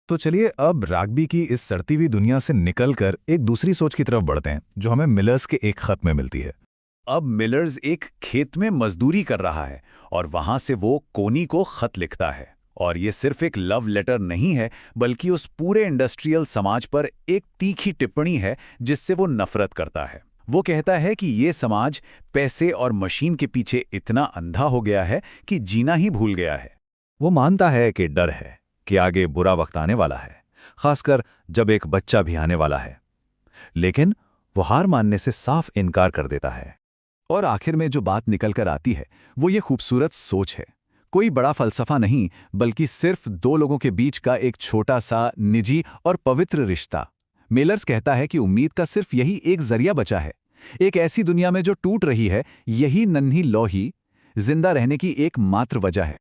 तो चलिए अब राग्बी की इस सड़ती हुई दुनिया से निकलकर एक दूसरी सोच की तरफ बढ़ते हैं, जो हमें मिलर्स के एक खत में मिलती है। अब मिलर्स एक खेत में मजदूरी कर रहा है और वहां से वो कोनी को खत लिखता है। और ये सिर्फ एक लव लेटर नहीं है, बल्कि उस पूरे इंडस्ट्रियल समाज पर एक तीखी टिप्पणी है जिससे वो नफरत करता है। वो कहता है कि ये समाज पैसे और मशीन के पीछे इतना अंधा हो गया है कि जीना ही भूल गया है। वो मानता है कि डर है कि आगे बुरा वक्त आने वाला है, खासकर जब एक बच्चा भी आने वाला है। लेकिन वो हार मानने से साफ इनकार कर देता है। और आखिर में जो बात निकल कर आती है वो ये खूबसूरत सोच है। कोई बड़ा फलसफा नहीं, बल्कि सिर्फ दो लोगों के बीच का एक छोटा सा निजी और पवित्र रिश्ता। मिलर्स कहता है कि उम्मीद का सिर्फ यही एक जरिया बचा है। एक ऐसी दुनिया में जो टूट रही है, यही नन्ही लौ ही जिंदा रहने की एकमात्र वजह है।